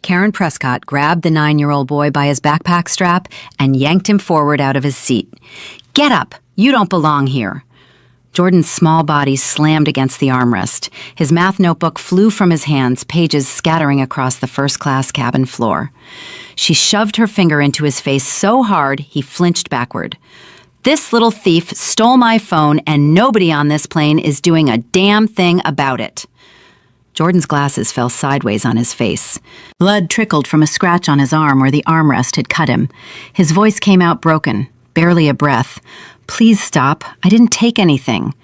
Karen Prescott grabbed the 9-year-old boy by his backpack strap and yanked him forward out of his seat. "Get up! You don't belong here!" Jordan's small body slammed against the armrest. His math notebook flew from his hands, pages scattering across the first-class cabin floor. She shoved her finger into his face so hard he flinched backward. "This little thief stole my phone, and nobody on this plane is doing a damn thing about it." Jordan's glasses fell sideways on his face. Blood trickled from a scratch on his arm where the armrest had cut him. His voice came out broken, barely a breath. "Please stop. I didn't take anything."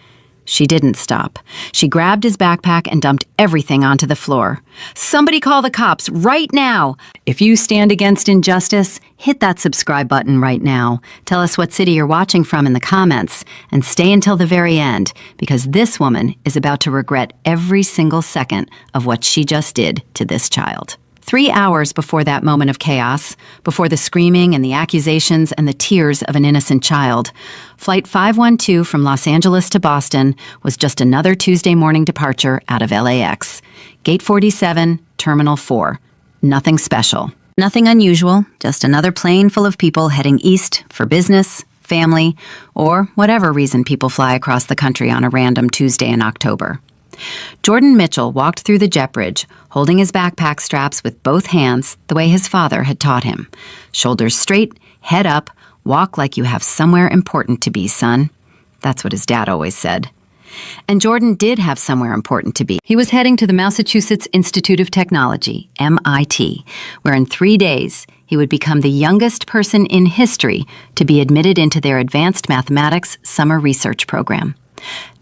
She didn't stop. She grabbed his backpack and dumped everything onto the floor. "Somebody call the cops right now! If you stand against injustice, hit that subscribe button right now. Tell us what city you're watching from in the comments, and stay until the very end, because this woman is about to regret every single second of what she just did to this child. 3 hours before that moment of chaos, before the screaming and the accusations and the tears of an innocent child, Flight 512 from Los Angeles to Boston was just another Tuesday morning departure out of LAX. Gate 47, Terminal 4. Nothing special. Nothing unusual, just another plane full of people heading east for business, family, or whatever reason people fly across the country on a random Tuesday in October. Jordan Mitchell walked through the jet bridge, holding his backpack straps with both hands the way his father had taught him. Shoulders straight, head up, walk like you have somewhere important to be, son. That's what his dad always said. And Jordan did have somewhere important to be. He was heading to the Massachusetts Institute of Technology, MIT, where in 3 days he would become the youngest person in history to be admitted into their Advanced Mathematics Summer Research Program.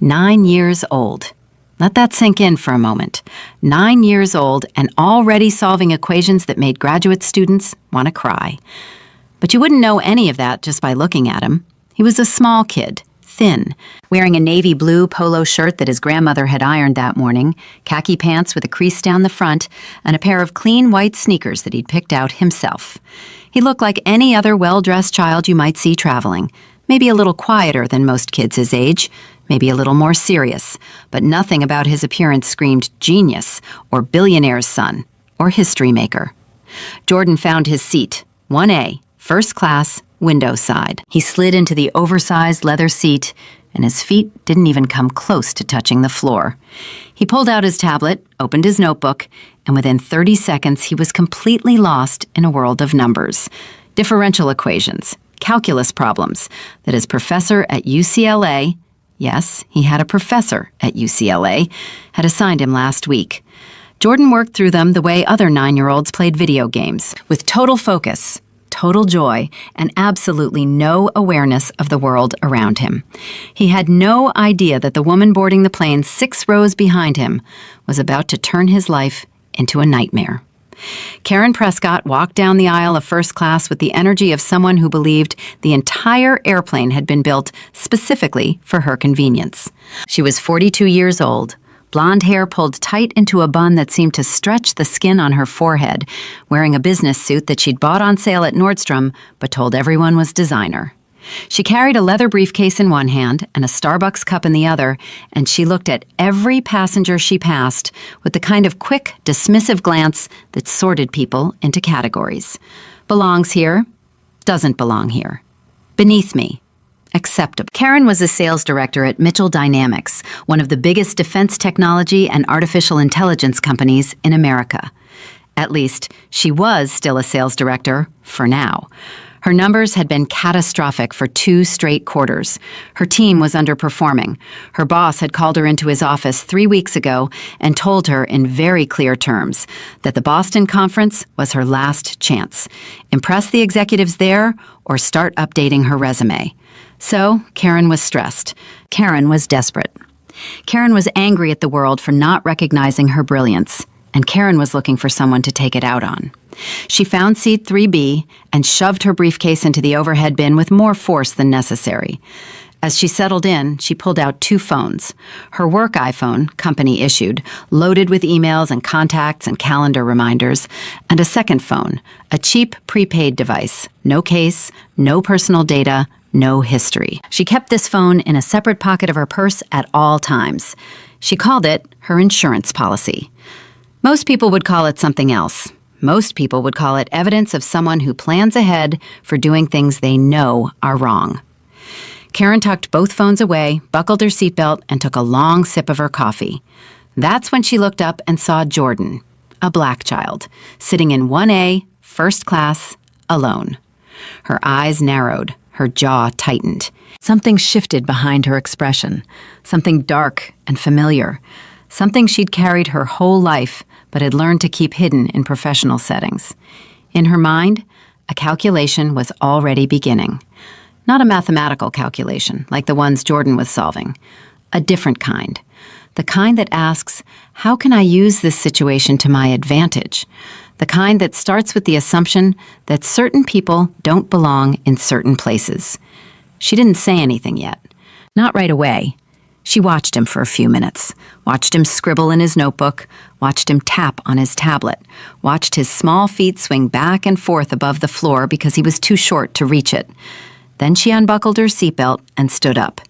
9 years old. Let that sink in for a moment. 9 years old and already solving equations that made graduate students want to cry. But you wouldn't know any of that just by looking at him. He was a small kid, thin, wearing a navy blue polo shirt that his grandmother had ironed that morning, khaki pants with a crease down the front, and a pair of clean white sneakers that he'd picked out himself. He looked like any other well-dressed child you might see traveling, maybe a little quieter than most kids his age, maybe a little more serious, but nothing about his appearance screamed genius or billionaire's son or history maker. Jordan found his seat, 1A, first class, window side. He slid into the oversized leather seat, and his feet didn't even come close to touching the floor. He pulled out his tablet, opened his notebook, and within 30 seconds he was completely lost in a world of numbers. Differential equations, calculus problems that his professor at UCLA, yes, he had a professor at UCLA, had assigned him last week. Jordan worked through them the way other 9-year-olds played video games, with total focus, total joy, and absolutely no awareness of the world around him. He had no idea that the woman boarding the plane 6 rows behind him was about to turn his life into a nightmare. Karen Prescott walked down the aisle of first class with the energy of someone who believed the entire airplane had been built specifically for her convenience. She was 42 years old, blonde hair pulled tight into a bun that seemed to stretch the skin on her forehead, wearing a business suit that she'd bought on sale at Nordstrom but told everyone was designer. She carried a leather briefcase in one hand and a Starbucks cup in the other, and she looked at every passenger she passed with the kind of quick, dismissive glance that sorted people into categories. Belongs here, doesn't belong here. Beneath me, acceptable. Karen was a sales director at Mitchell Dynamics, one of the biggest defense technology and artificial intelligence companies in America. At least, she was still a sales director for now. Her numbers had been catastrophic for 2 straight quarters. Her team was underperforming. Her boss had called her into his office 3 weeks ago and told her in very clear terms that the Boston conference was her last chance. Impress the executives there or start updating her resume. So, Karen was stressed. Karen was desperate. Karen was angry at the world for not recognizing her brilliance, and Karen was looking for someone to take it out on. She found seat 3B and shoved her briefcase into the overhead bin with more force than necessary. As she settled in, she pulled out 2 phones. Her work iPhone, company issued, loaded with emails and contacts and calendar reminders, and a second phone, a cheap prepaid device, no case, no personal data, no history. She kept this phone in a separate pocket of her purse at all times. She called it her insurance policy. Most people would call it something else. Most people would call it evidence of someone who plans ahead for doing things they know are wrong. Karen tucked both phones away, buckled her seatbelt, and took a long sip of her coffee. That's when she looked up and saw Jordan, a black child, sitting in 1A, first class, alone. Her eyes narrowed, her jaw tightened. Something shifted behind her expression, something dark and familiar, something she'd carried her whole life but had learned to keep hidden in professional settings. In her mind, a calculation was already beginning. Not a mathematical calculation like the ones Jordan was solving. A different kind. The kind that asks, how can I use this situation to my advantage? The kind that starts with the assumption that certain people don't belong in certain places. She didn't say anything yet. Not right away. She watched him for a few minutes, watched him scribble in his notebook, watched him tap on his tablet, watched his small feet swing back and forth above the floor because he was too short to reach it. Then she unbuckled her seatbelt and stood up.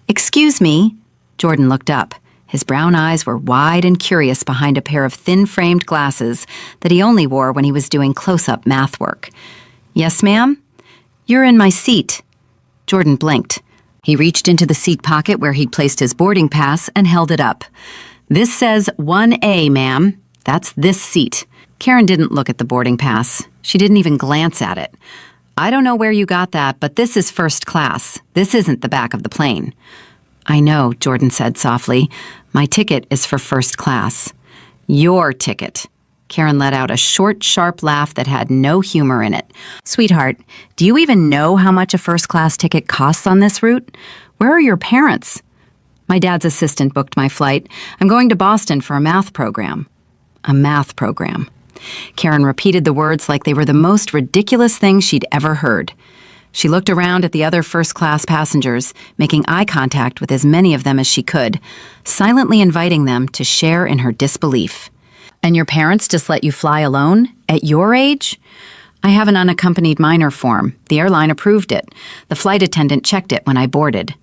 "Excuse me." Jordan looked up. His brown eyes were wide and curious behind a pair of thin-framed glasses that he only wore when he was doing close-up math work. "Yes, ma'am?" "You're in my seat." Jordan blinked. He reached into the seat pocket where he'd placed his boarding pass and held it up. "This says 1A, ma'am. That's this seat." Karen didn't look at the boarding pass. She didn't even glance at it. "I don't know where you got that, but this is first class. This isn't the back of the plane." "I know," Jordan said softly. "My ticket is for first class." "Your ticket." Karen let out a short, sharp laugh that had no humor in it. "Sweetheart, do you even know how much a first-class ticket costs on this route? Where are your parents?" "My dad's assistant booked my flight. I'm going to Boston for a math program." A math program. Karen repeated the words like they were the most ridiculous thing she'd ever heard. She looked around at the other first-class passengers, making eye contact with as many of them as she could, silently inviting them to share in her disbelief. "And your parents just let you fly alone? At your age?" "I have an unaccompanied minor form. The airline approved it. The flight attendant checked it when I boarded."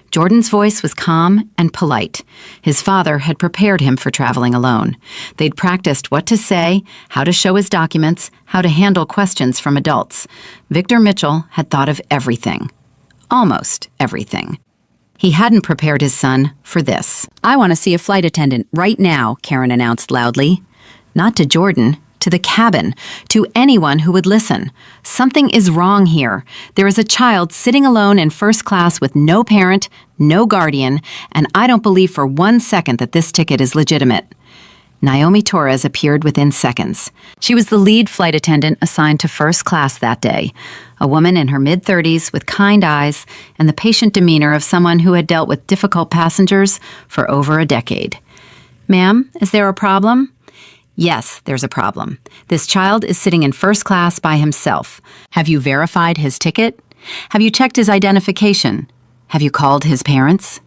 Jordan's voice was calm and polite. His father had prepared him for traveling alone. They'd practiced what to say, how to show his documents, how to handle questions from adults. Victor Mitchell had thought of everything. Almost everything. He hadn't prepared his son for this. "I want to see a flight attendant right now," Karen announced loudly. Not to Jordan, to the cabin, to anyone who would listen. "Something is wrong here. There is a child sitting alone in first class with no parent, no guardian, and I don't believe for 1 second that this ticket is legitimate." Naomi Torres appeared within seconds. She was the lead flight attendant assigned to first class that day, a woman in her mid-30s with kind eyes and the patient demeanor of someone who had dealt with difficult passengers for over a decade. "Ma'am, is there a problem?" "Yes, there's a problem. This child is sitting in first class by himself. Have you verified his ticket? Have you checked his identification? Have you called his parents?"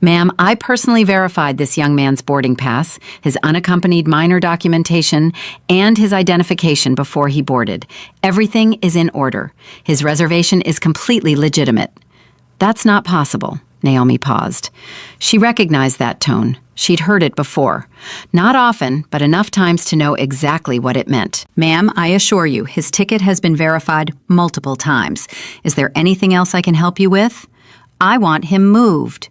"Ma'am, I personally verified this young man's boarding pass, his unaccompanied minor documentation, and his identification before he boarded. Everything is in order. His reservation is completely legitimate." "That's not possible." Naomi paused. She recognized that tone. She'd heard it before. Not often, but enough times to know exactly what it meant. "Ma'am, I assure you, his ticket has been verified multiple times. Is there anything else I can help you with?" "I want him moved."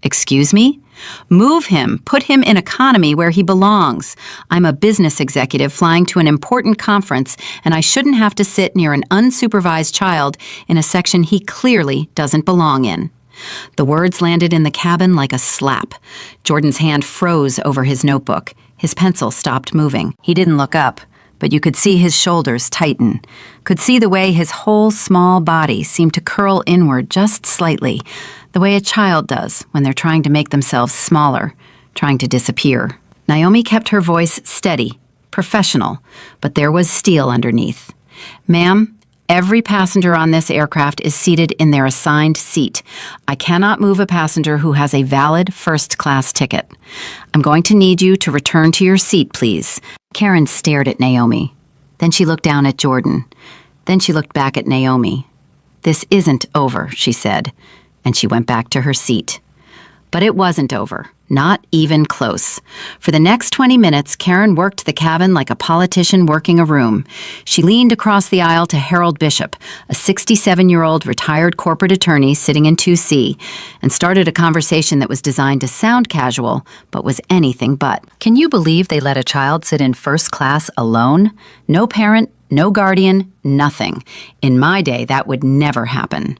"Excuse me?" "Move him. Put him in economy where he belongs. I'm a business executive flying to an important conference, and I shouldn't have to sit near an unsupervised child in a section he clearly doesn't belong in." The words landed in the cabin like a slap. Jordan's hand froze over his notebook. His pencil stopped moving. He didn't look up, but you could see his shoulders tighten, could see the way his whole small body seemed to curl inward just slightly, the way a child does when they're trying to make themselves smaller, trying to disappear. Naomi kept her voice steady, professional, but there was steel underneath. "Ma'am, every passenger on this aircraft is seated in their assigned seat. I cannot move a passenger who has a valid first-class ticket. I'm going to need you to return to your seat, please." Karen stared at Naomi. Then she looked down at Jordan. Then she looked back at Naomi. "This isn't over," she said, and she went back to her seat. But it wasn't over. Not even close. For the next 20 minutes, Karen worked the cabin like a politician working a room. She leaned across the aisle to Harold Bishop, a 67-year-old retired corporate attorney sitting in 2C, and started a conversation that was designed to sound casual, but was anything but. Can you believe they let a child sit in first class alone? No parent, no guardian, nothing. In my day, that would never happen.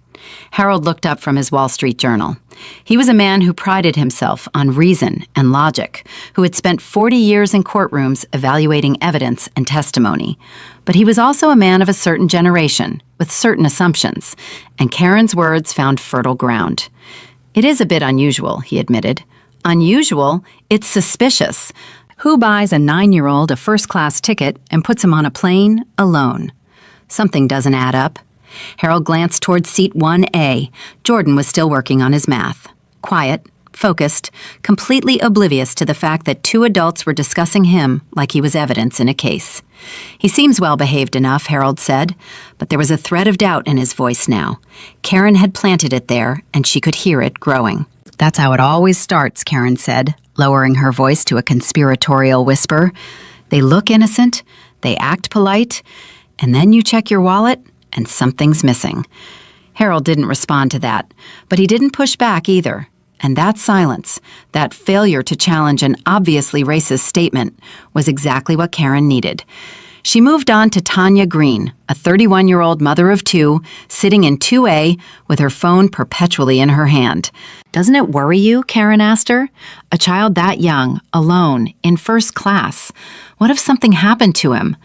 Harold looked up from his Wall Street Journal. He was a man who prided himself on reason and logic, who had spent 40 years in courtrooms evaluating evidence and testimony. But he was also a man of a certain generation, with certain assumptions, and Karen's words found fertile ground. It is a bit unusual, he admitted. Unusual? It's suspicious. Who buys a 9-year-old a first-class ticket and puts him on a plane alone? Something doesn't add up. Harold glanced toward seat 1A. Jordan was still working on his math. Quiet, focused, completely oblivious to the fact that 2 adults were discussing him like he was evidence in a case. He seems well-behaved enough, Harold said, but there was a thread of doubt in his voice now. Karen had planted it there, and she could hear it growing. That's how it always starts, Karen said, lowering her voice to a conspiratorial whisper. They look innocent, they act polite, and then you check your wallet, and something's missing. Harold didn't respond to that, but he didn't push back either. And that silence, that failure to challenge an obviously racist statement, was exactly what Karen needed. She moved on to Tanya Green, a 31-year-old mother of 2, sitting in 2A with her phone perpetually in her hand. Doesn't it worry you, Karen asked her? A child that young, alone, in first class. What if something happened to him?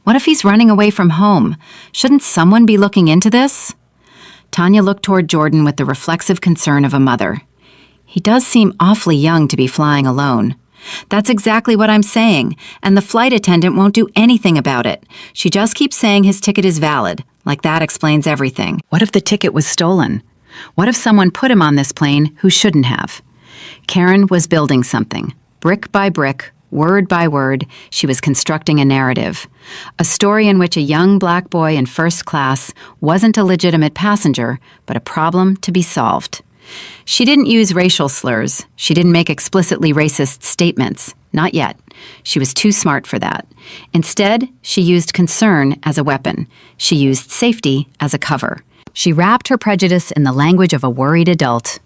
What if he's running away from home? Shouldn't someone be looking into this? Tanya looked toward Jordan with the reflexive concern of a mother. He does seem awfully young to be flying alone. That's exactly what I'm saying, and the flight attendant won't do anything about it. She just keeps saying his ticket is valid, like that explains everything. What if the ticket was stolen? What if someone put him on this plane who shouldn't have? Karen was building something, brick by brick, word by word, she was constructing a narrative. A story in which a young black boy in first class wasn't a legitimate passenger, but a problem to be solved. She didn't use racial slurs. She didn't make explicitly racist statements. Not yet. She was too smart for that. Instead, she used concern as a weapon. She used safety as a cover. She wrapped her prejudice in the language of a worried adult.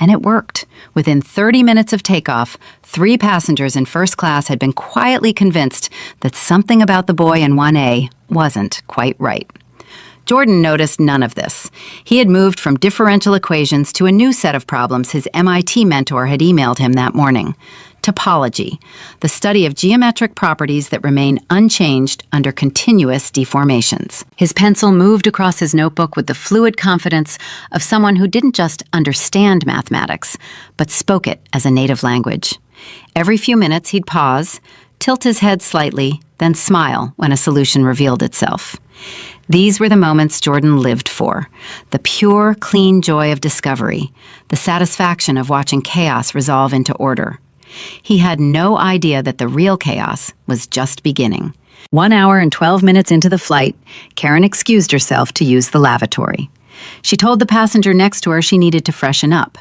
And it worked. Within 30 minutes of takeoff, 3 passengers in first class had been quietly convinced that something about the boy in 1A wasn't quite right. Jordan noticed none of this. He had moved from differential equations to a new set of problems his MIT mentor had emailed him that morning. Topology, the study of geometric properties that remain unchanged under continuous deformations. His pencil moved across his notebook with the fluid confidence of someone who didn't just understand mathematics, but spoke it as a native language. Every few minutes he'd pause, tilt his head slightly, then smile when a solution revealed itself. These were the moments Jordan lived for, the pure, clean joy of discovery, the satisfaction of watching chaos resolve into order. He had no idea that the real chaos was just beginning. 1 hour and 12 minutes into the flight, Karen excused herself to use the lavatory. She told the passenger next to her she needed to freshen up,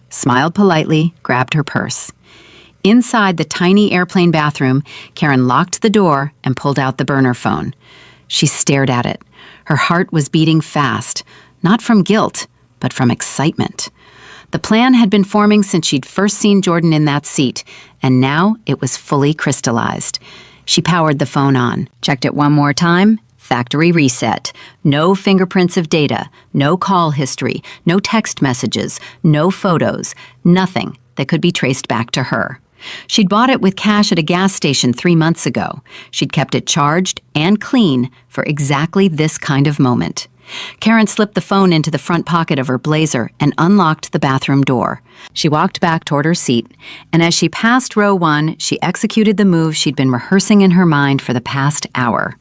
smiled politely, grabbed her purse. Inside the tiny airplane bathroom, Karen locked the door and pulled out the burner phone. She stared at it. Her heart was beating fast, not from guilt, but from excitement. The plan had been forming since she'd first seen Jordan in that seat, and now it was fully crystallized. She powered the phone on, checked it one more time, factory reset. No fingerprints of data, no call history, no text messages, no photos, nothing that could be traced back to her. She'd bought it with cash at a gas station 3 months ago. She'd kept it charged and clean for exactly this kind of moment. Karen slipped the phone into the front pocket of her blazer and unlocked the bathroom door. She walked back toward her seat, and as she passed row 1, she executed the move she'd been rehearsing in her mind for the past hour.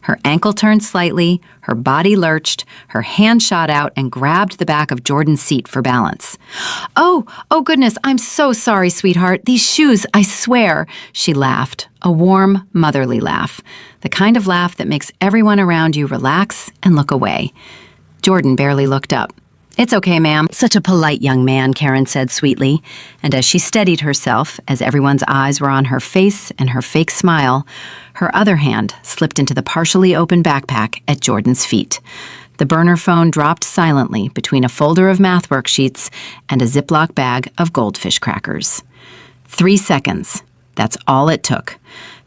Her ankle turned slightly, her body lurched, her hand shot out and grabbed the back of Jordan's seat for balance. Oh goodness, I'm so sorry, sweetheart. These shoes, I swear, she laughed, a warm, motherly laugh, the kind of laugh that makes everyone around you relax and look away. Jordan barely looked up. "It's okay, ma'am." "Such a polite young man," Karen said sweetly, and as she steadied herself, as everyone's eyes were on her face and her fake smile, her other hand slipped into the partially open backpack at Jordan's feet. The burner phone dropped silently between a folder of math worksheets and a Ziploc bag of goldfish crackers. 3 seconds. That's all it took.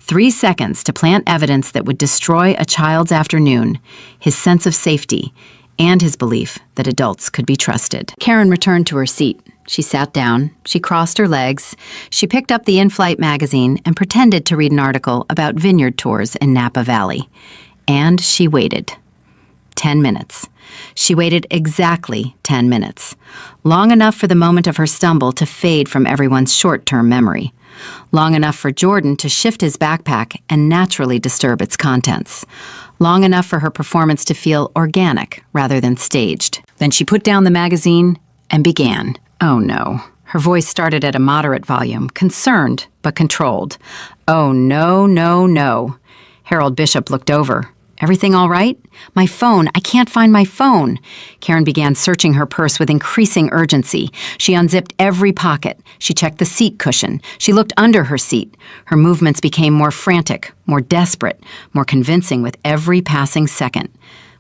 3 seconds to plant evidence that would destroy a child's afternoon, his sense of safety, and his belief that adults could be trusted. Karen returned to her seat. She sat down, she crossed her legs, she picked up the in-flight magazine and pretended to read an article about vineyard tours in Napa Valley. And she waited. 10 minutes. She waited exactly 10 minutes. Long enough for the moment of her stumble to fade from everyone's short-term memory. Long enough for Jordan to shift his backpack and naturally disturb its contents. Long enough for her performance to feel organic rather than staged. Then she put down the magazine and began. Oh no. Her voice started at a moderate volume, concerned but controlled. "Oh no, no, no." Harold Bishop looked over. "Everything all right?" "My phone. I can't find my phone." Karen began searching her purse with increasing urgency. She unzipped every pocket. She checked the seat cushion. She looked under her seat. Her movements became more frantic, more desperate, more convincing with every passing second.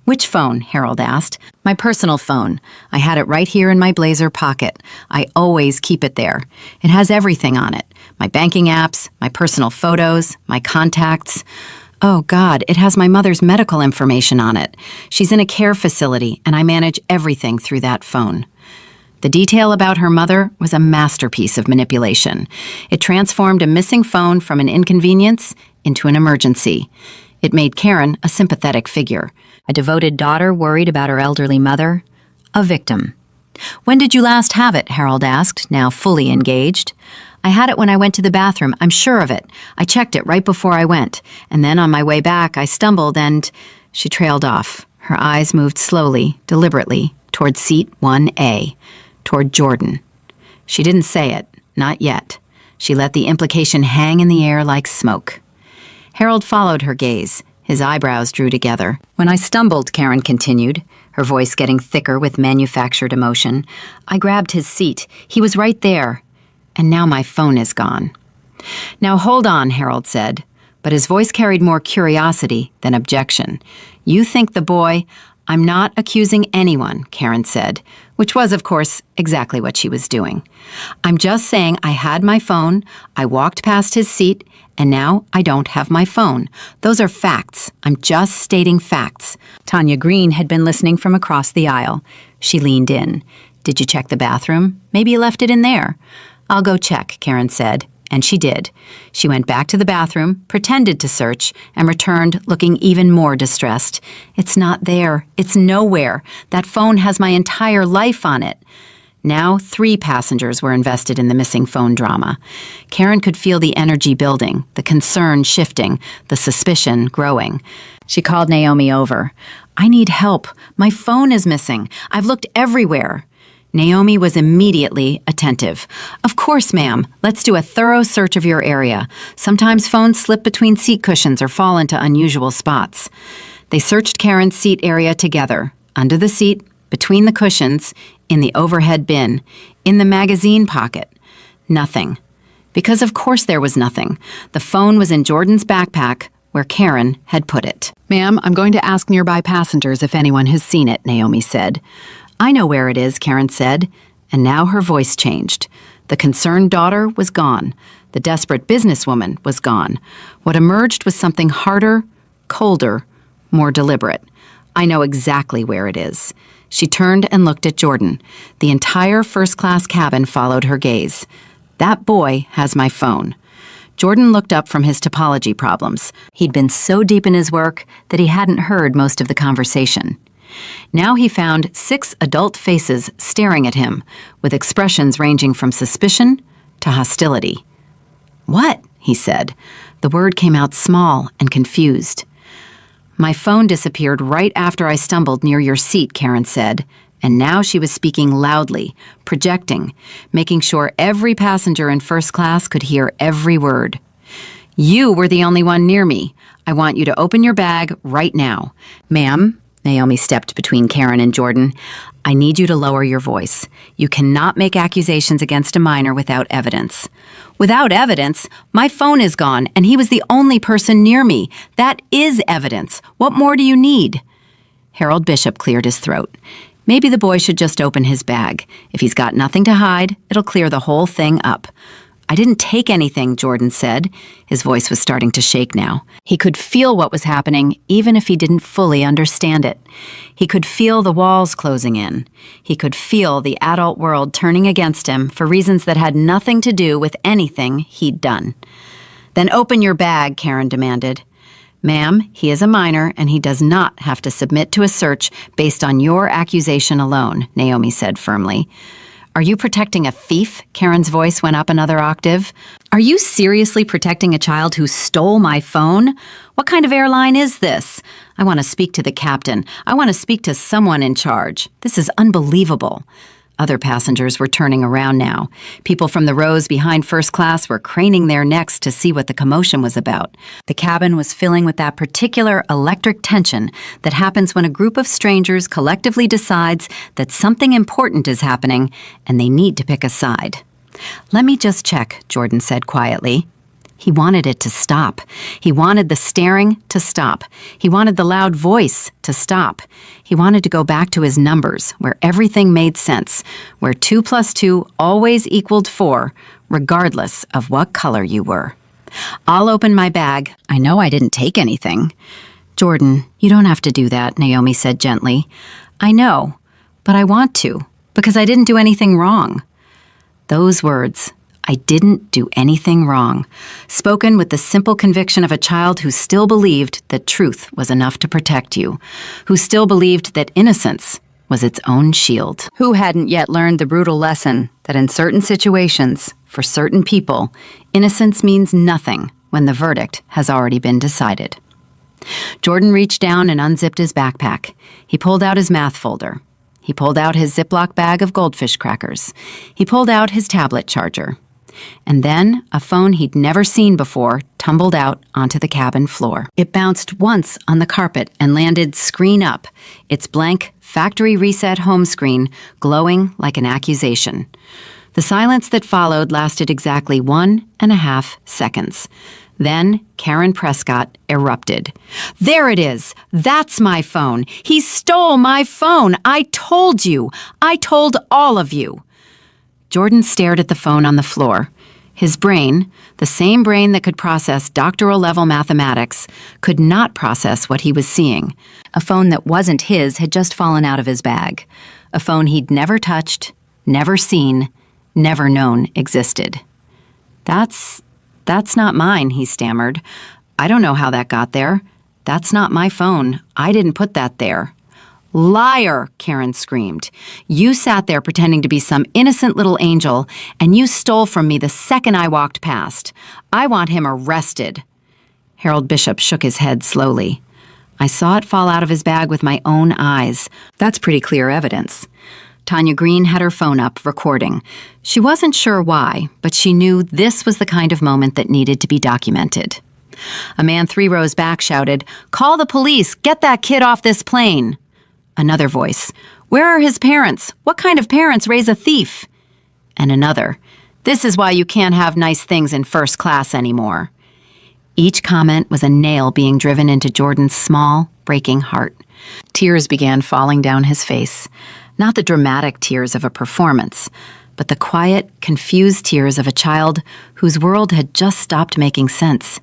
"Which phone?" Harold asked. "My personal phone. I had it right here in my blazer pocket. I always keep it there. It has everything on it. My banking apps, my personal photos, my contacts. Oh, God, it has my mother's medical information on it. She's in a care facility, and I manage everything through that phone." The detail about her mother was a masterpiece of manipulation. It transformed a missing phone from an inconvenience into an emergency. It made Karen a sympathetic figure. A devoted daughter worried about her elderly mother. A victim. "When did you last have it?" Harold asked, now fully engaged. "I had it when I went to the bathroom. I'm sure of it. I checked it right before I went. And then on my way back, I stumbled and—" She trailed off. Her eyes moved slowly, deliberately, toward seat 1A, toward Jordan. She didn't say it, not yet. She let the implication hang in the air like smoke. Harold followed her gaze. His eyebrows drew together. "When I stumbled," Karen continued, her voice getting thicker with manufactured emotion, "I grabbed his seat. He was right there. And now my phone is gone." "Now hold on," Harold said, but his voice carried more curiosity than objection. "You think the boy—" "I'm not accusing anyone," Karen said, which was, of course, exactly what she was doing. "I'm just saying I had my phone, I walked past his seat, and now I don't have my phone. Those are facts. I'm just stating facts." Tanya Green had been listening from across the aisle. She leaned in. "Did you check the bathroom? Maybe you left it in there." "I'll go check," Karen said, and she did. She went back to the bathroom, pretended to search, and returned looking even more distressed. "It's not there. It's nowhere. That phone has my entire life on it." Now 3 passengers were invested in the missing phone drama. Karen could feel the energy building, the concern shifting, the suspicion growing. She called Naomi over. "I need help. My phone is missing. I've looked everywhere." Naomi was immediately attentive. "Of course, ma'am. Let's do a thorough search of your area. Sometimes phones slip between seat cushions or fall into unusual spots." They searched Karen's seat area together, under the seat, between the cushions, in the overhead bin, in the magazine pocket. Nothing. Because of course there was nothing. The phone was in Jordan's backpack, where Karen had put it. "Ma'am, I'm going to ask nearby passengers if anyone has seen it," Naomi said. "I know where it is," Karen said, and now her voice changed. The concerned daughter was gone. The desperate businesswoman was gone. What emerged was something harder, colder, more deliberate. "I know exactly where it is." She turned and looked at Jordan. The entire first-class cabin followed her gaze. "That boy has my phone." Jordan looked up from his topology problems. He'd been so deep in his work that he hadn't heard most of the conversation. Now he found 6 adult faces staring at him, with expressions ranging from suspicion to hostility. "What?" he said. The word came out small and confused. "My phone disappeared right after I stumbled near your seat," Karen said, and now she was speaking loudly, projecting, making sure every passenger in first class could hear every word. "You were the only one near me. I want you to open your bag right now." "Ma'am," Naomi stepped between Karen and Jordan. I need you to lower your voice. You cannot make accusations against a minor without evidence. Without evidence? My phone is gone, and he was the only person near me. That is evidence. What more do you need? Harold Bishop cleared his throat. Maybe the boy should just open his bag. If he's got nothing to hide, it'll clear the whole thing up. I didn't take anything, Jordan said. His voice was starting to shake now. He could feel what was happening, even if he didn't fully understand it. He could feel the walls closing in. He could feel the adult world turning against him for reasons that had nothing to do with anything he'd done. Then open your bag, Karen demanded. Ma'am, he is a minor, and he does not have to submit to a search based on your accusation alone, Naomi said firmly. Are you protecting a thief? Karen's voice went up another octave. Are you seriously protecting a child who stole my phone? What kind of airline is this? I want to speak to the captain. I want to speak to someone in charge. This is unbelievable. Other passengers were turning around now. People from the rows behind first class were craning their necks to see what the commotion was about. The cabin was filling with that particular electric tension that happens when a group of strangers collectively decides that something important is happening and they need to pick a side. Let me just check, Jordan said quietly. He wanted it to stop. He wanted the staring to stop. He wanted the loud voice to stop. He wanted to go back to his numbers, where everything made sense, where 2 + 2 always equaled 4, regardless of what color you were. I'll open my bag. I know I didn't take anything. Jordan, you don't have to do that, Naomi said gently. I know, but I want to, because I didn't do anything wrong. Those words, I didn't do anything wrong, spoken with the simple conviction of a child who still believed that truth was enough to protect you, who still believed that innocence was its own shield, who hadn't yet learned the brutal lesson that in certain situations, for certain people, innocence means nothing when the verdict has already been decided. Jordan reached down and unzipped his backpack. He pulled out his math folder. He pulled out his Ziploc bag of goldfish crackers. He pulled out his tablet charger. And then a phone he'd never seen before tumbled out onto the cabin floor. It bounced once on the carpet and landed screen up, its blank factory reset home screen glowing like an accusation. The silence that followed lasted exactly 1.5 seconds. Then Karen Prescott erupted. There it is! That's my phone! He stole my phone! I told you! I told all of you! Jordan stared at the phone on the floor. His brain, the same brain that could process doctoral-level mathematics, could not process what he was seeing. A phone that wasn't his had just fallen out of his bag. A phone he'd never touched, never seen, never known existed. That's not mine, he stammered. I don't know how that got there. That's not my phone. I didn't put that there. Liar, Karen screamed. You sat there pretending to be some innocent little angel, and you stole from me the second I walked past. I want him arrested. Harold Bishop shook his head slowly. I saw it fall out of his bag with my own eyes. That's pretty clear evidence. Tanya Green had her phone up, recording. She wasn't sure why, but she knew this was the kind of moment that needed to be documented. A man 3 rows back shouted, "Call the police! Get that kid off this plane!" Another voice, "Where are his parents? What kind of parents raise a thief?" And another, "This is why you can't have nice things in first class anymore." Each comment was a nail being driven into Jordan's small, breaking heart. Tears began falling down his face. Not the dramatic tears of a performance, but the quiet, confused tears of a child whose world had just stopped making sense.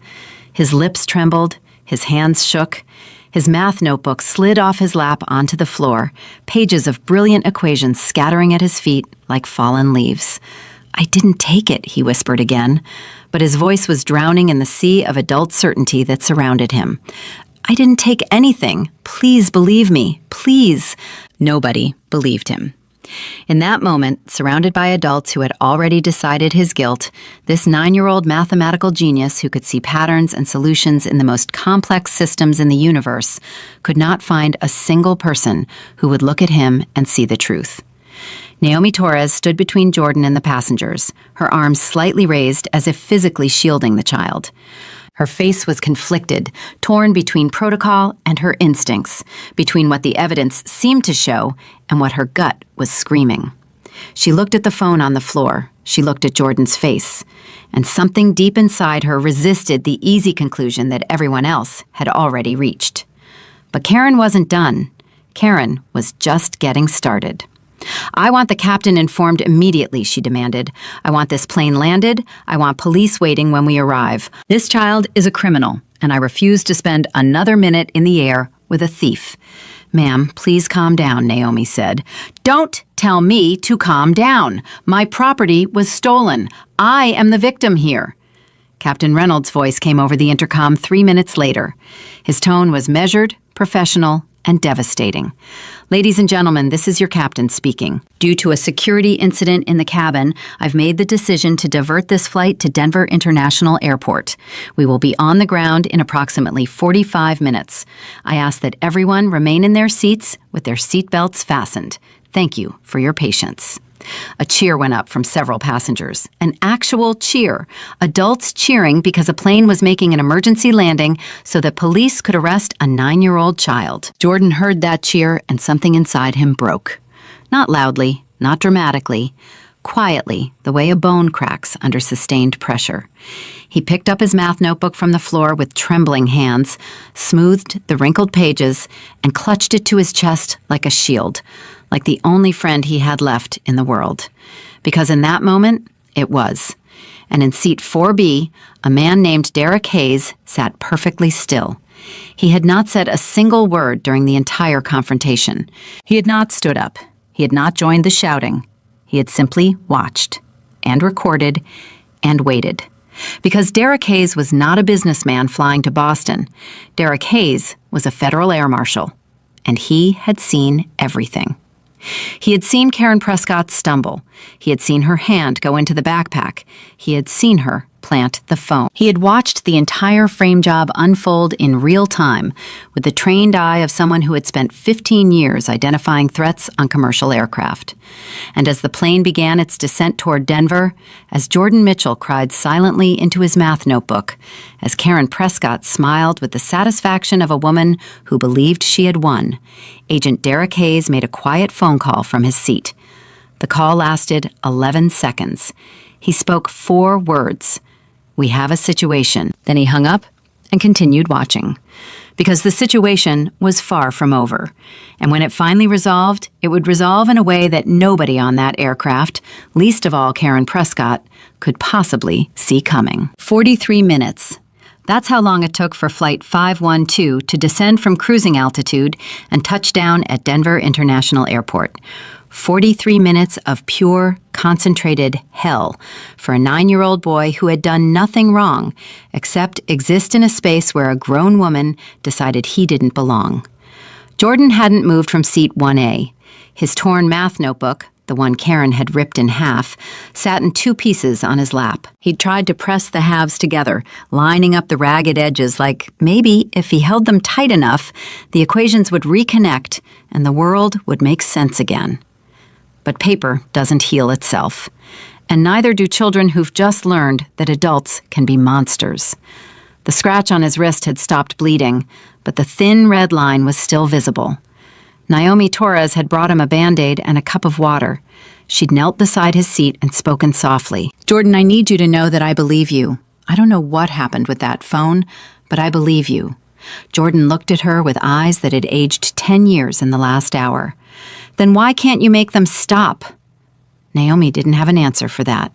His lips trembled, his hands shook, his math notebook slid off his lap onto the floor, pages of brilliant equations scattering at his feet like fallen leaves. I didn't take it, he whispered again, but his voice was drowning in the sea of adult certainty that surrounded him. I didn't take anything. Please believe me. Please. Nobody believed him. In that moment, surrounded by adults who had already decided his guilt, this 9-year-old mathematical genius who could see patterns and solutions in the most complex systems in the universe could not find a single person who would look at him and see the truth. Naomi Torres stood between Jordan and the passengers, her arms slightly raised as if physically shielding the child. Her face was conflicted, torn between protocol and her instincts, between what the evidence seemed to show and what her gut was screaming. She looked at the phone on the floor. She looked at Jordan's face. And something deep inside her resisted the easy conclusion that everyone else had already reached. But Karen wasn't done. Karen was just getting started. "I want the captain informed immediately," she demanded. "I want this plane landed. I want police waiting when we arrive. This child is a criminal, and I refuse to spend another minute in the air with a thief." "Ma'am, please calm down," Naomi said. "Don't tell me to calm down. My property was stolen. I am the victim here." Captain Reynolds' voice came over the intercom 3 minutes later. His tone was measured, professional, and devastating. "Ladies and gentlemen, this is your captain speaking. Due to a security incident in the cabin, I've made the decision to divert this flight to Denver International Airport. We will be on the ground in approximately 45 minutes. I ask that everyone remain in their seats with their seatbelts fastened. Thank you for your patience." A cheer went up from several passengers. An actual cheer. Adults cheering because a plane was making an emergency landing so that police could arrest a 9-year-old child. Jordan heard that cheer and something inside him broke. Not loudly, not dramatically, quietly, the way a bone cracks under sustained pressure. He picked up his math notebook from the floor with trembling hands, smoothed the wrinkled pages, and clutched it to his chest like a shield, like the only friend he had left in the world. Because in that moment, it was. And in seat 4B, a man named Derek Hayes sat perfectly still. He had not said a single word during the entire confrontation. He had not stood up. He had not joined the shouting. He had simply watched and recorded and waited. Because Derek Hayes was not a businessman flying to Boston. Derek Hayes was a federal air marshal, and he had seen everything. He had seen Karen Prescott stumble. He had seen her hand go into the backpack. He had seen her plant the phone. He had watched the entire frame job unfold in real time with the trained eye of someone who had spent 15 years identifying threats on commercial aircraft. And as the plane began its descent toward Denver, as Jordan Mitchell cried silently into his math notebook, as Karen Prescott smiled with the satisfaction of a woman who believed she had won, Agent Derek Hayes made a quiet phone call from his seat. The call lasted 11 seconds. He spoke 4 words. "We have a situation." Then he hung up and continued watching. Because the situation was far from over. And when it finally resolved, it would resolve in a way that nobody on that aircraft, least of all Karen Prescott, could possibly see coming. 43 minutes. That's how long it took for Flight 512 to descend from cruising altitude and touch down at Denver International Airport. 43 minutes of pure, concentrated hell for a 9-year-old boy who had done nothing wrong except exist in a space where a grown woman decided he didn't belong. Jordan hadn't moved from seat 1A. His torn math notebook, the one Karen had ripped in half, sat in 2 pieces on his lap. He'd tried to press the halves together, lining up the ragged edges like maybe if he held them tight enough, the equations would reconnect and the world would make sense again. But paper doesn't heal itself. And neither do children who've just learned that adults can be monsters. The scratch on his wrist had stopped bleeding, but the thin red line was still visible. Naomi Torres had brought him a Band-Aid and a cup of water. She'd knelt beside his seat and spoken softly. "Jordan, I need you to know that I believe you. I don't know what happened with that phone, but I believe you." Jordan looked at her with eyes that had aged 10 years in the last hour. "Then why can't you make them stop?" Naomi didn't have an answer for that.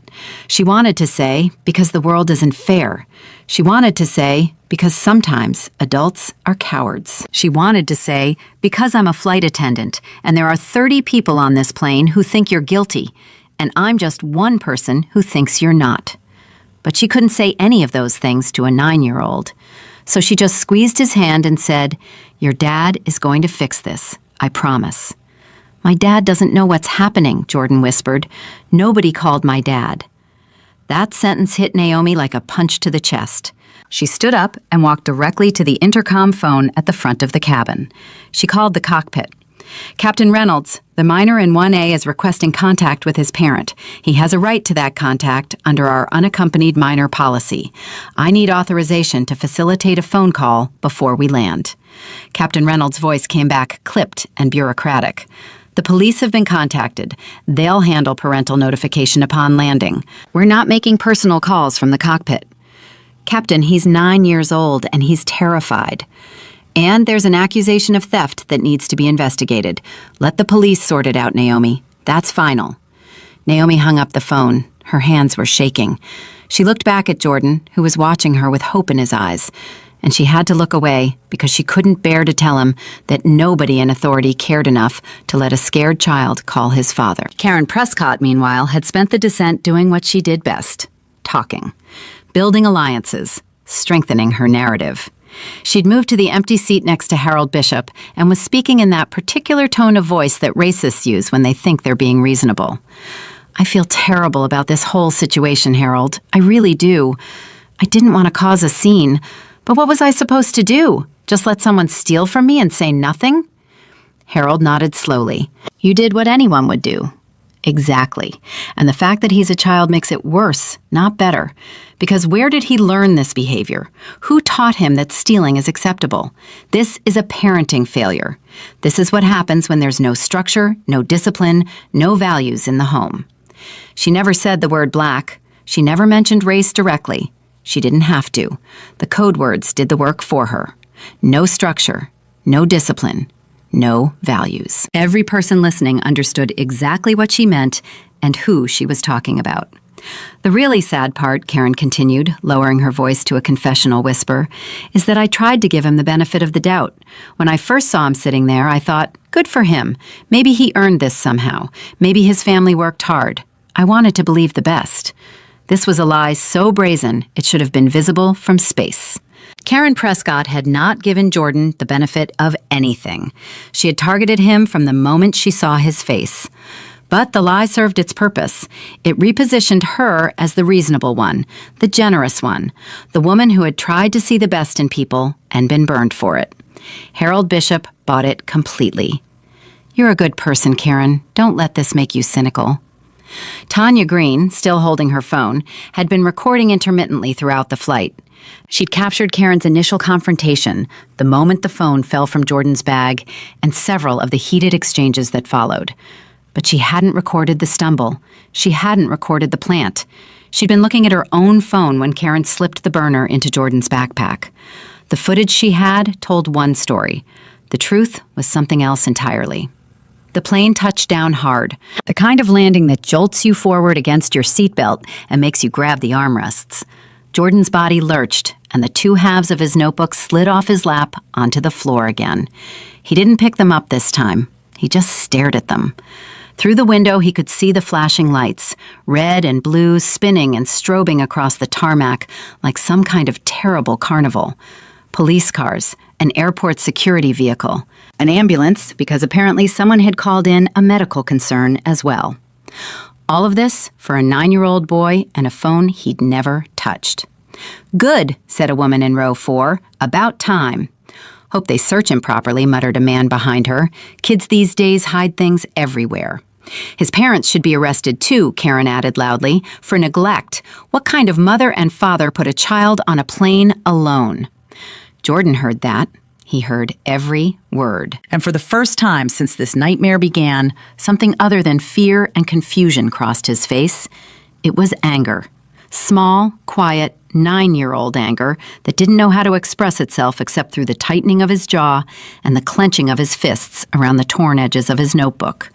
She wanted to say, because the world isn't fair. She wanted to say, because sometimes adults are cowards. She wanted to say, because I'm a flight attendant, and there are 30 people on this plane who think you're guilty, and I'm just one person who thinks you're not. But she couldn't say any of those things to a 9-year-old. So she just squeezed his hand and said, "Your dad is going to fix this, I promise." "My dad doesn't know what's happening," Jordan whispered. "Nobody called my dad." That sentence hit Naomi like a punch to the chest. She stood up and walked directly to the intercom phone at the front of the cabin. She called the cockpit. Captain Reynolds, the minor in 1A is requesting contact with his parent. He has a right to that contact under our unaccompanied minor policy. I need authorization to facilitate a phone call before we land. Captain Reynolds' voice came back clipped and bureaucratic. The police have been contacted. They'll handle parental notification upon landing. We're not making personal calls from the cockpit. Captain, he's 9 years old and he's terrified. And there's an accusation of theft that needs to be investigated. Let the police sort it out, Naomi. That's final. Naomi hung up the phone. Her hands were shaking. She looked back at Jordan, who was watching her with hope in his eyes. And she had to look away because she couldn't bear to tell him that nobody in authority cared enough to let a scared child call his father. Karen Prescott, meanwhile, had spent the descent doing what she did best, talking, building alliances, strengthening her narrative. She'd moved to the empty seat next to Harold Bishop and was speaking in that particular tone of voice that racists use when they think they're being reasonable. I feel terrible about this whole situation, Harold. I really do. I didn't want to cause a scene, but what was I supposed to do? Just let someone steal from me and say nothing? Harold nodded slowly. You did what anyone would do. Exactly. And the fact that he's a child makes it worse, not better. Because where did he learn this behavior? Who taught him that stealing is acceptable? This is a parenting failure. This is what happens when there's no structure, no discipline, no values in the home. She never said the word black. She never mentioned race directly. She didn't have to. The code words did the work for her. No structure, no discipline, no values. Every person listening understood exactly what she meant and who she was talking about. The really sad part, Karen continued, lowering her voice to a confessional whisper, is that I tried to give him the benefit of the doubt. When I first saw him sitting there, I thought, good for him. Maybe he earned this somehow. Maybe his family worked hard. I wanted to believe the best. This was a lie so brazen it should have been visible from space. Karen Prescott had not given Jordan the benefit of anything. She had targeted him from the moment she saw his face. But the lie served its purpose. It repositioned her as the reasonable one, the generous one, the woman who had tried to see the best in people and been burned for it. Harold Bishop bought it completely. You're a good person, Karen. Don't let this make you cynical. Tanya Green, still holding her phone, had been recording intermittently throughout the flight. She'd captured Karen's initial confrontation, the moment the phone fell from Jordan's bag, and several of the heated exchanges that followed. But she hadn't recorded the stumble. She hadn't recorded the plant. She'd been looking at her own phone when Karen slipped the burner into Jordan's backpack. The footage she had told one story. The truth was something else entirely. The plane touched down hard, the kind of landing that jolts you forward against your seatbelt and makes you grab the armrests. Jordan's body lurched, and the two halves of his notebook slid off his lap onto the floor again. He didn't pick them up this time. He just stared at them. Through the window, he could see the flashing lights, red and blue, spinning and strobing across the tarmac like some kind of terrible carnival. Police cars, an airport security vehicle, an ambulance, because apparently someone had called in a medical concern as well. All of this for a 9-year-old boy and a phone he'd never touched. Good, said a woman in row 4. About time. Hope they search him properly, muttered a man behind her. Kids these days hide things everywhere. His parents should be arrested too, Karen added loudly, for neglect. What kind of mother and father put a child on a plane alone? Jordan heard that. He heard every word. And for the first time since this nightmare began, something other than fear and confusion crossed his face. It was anger. Small, quiet, 9-year-old anger that didn't know how to express itself except through the tightening of his jaw and the clenching of his fists around the torn edges of his notebook.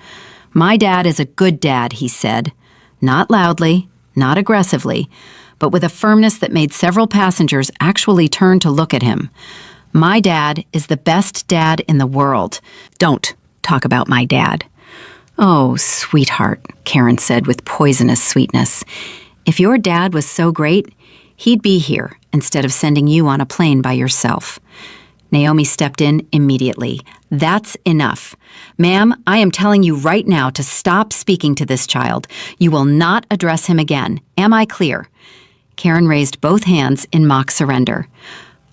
My dad is a good dad, he said. Not loudly, not aggressively, but with a firmness that made several passengers actually turn to look at him. My dad is the best dad in the world. Don't talk about my dad. Oh, sweetheart, Karen said with poisonous sweetness. If your dad was so great, he'd be here instead of sending you on a plane by yourself. Naomi stepped in immediately. That's enough. Ma'am, I am telling you right now to stop speaking to this child. You will not address him again. Am I clear? Karen raised both hands in mock surrender.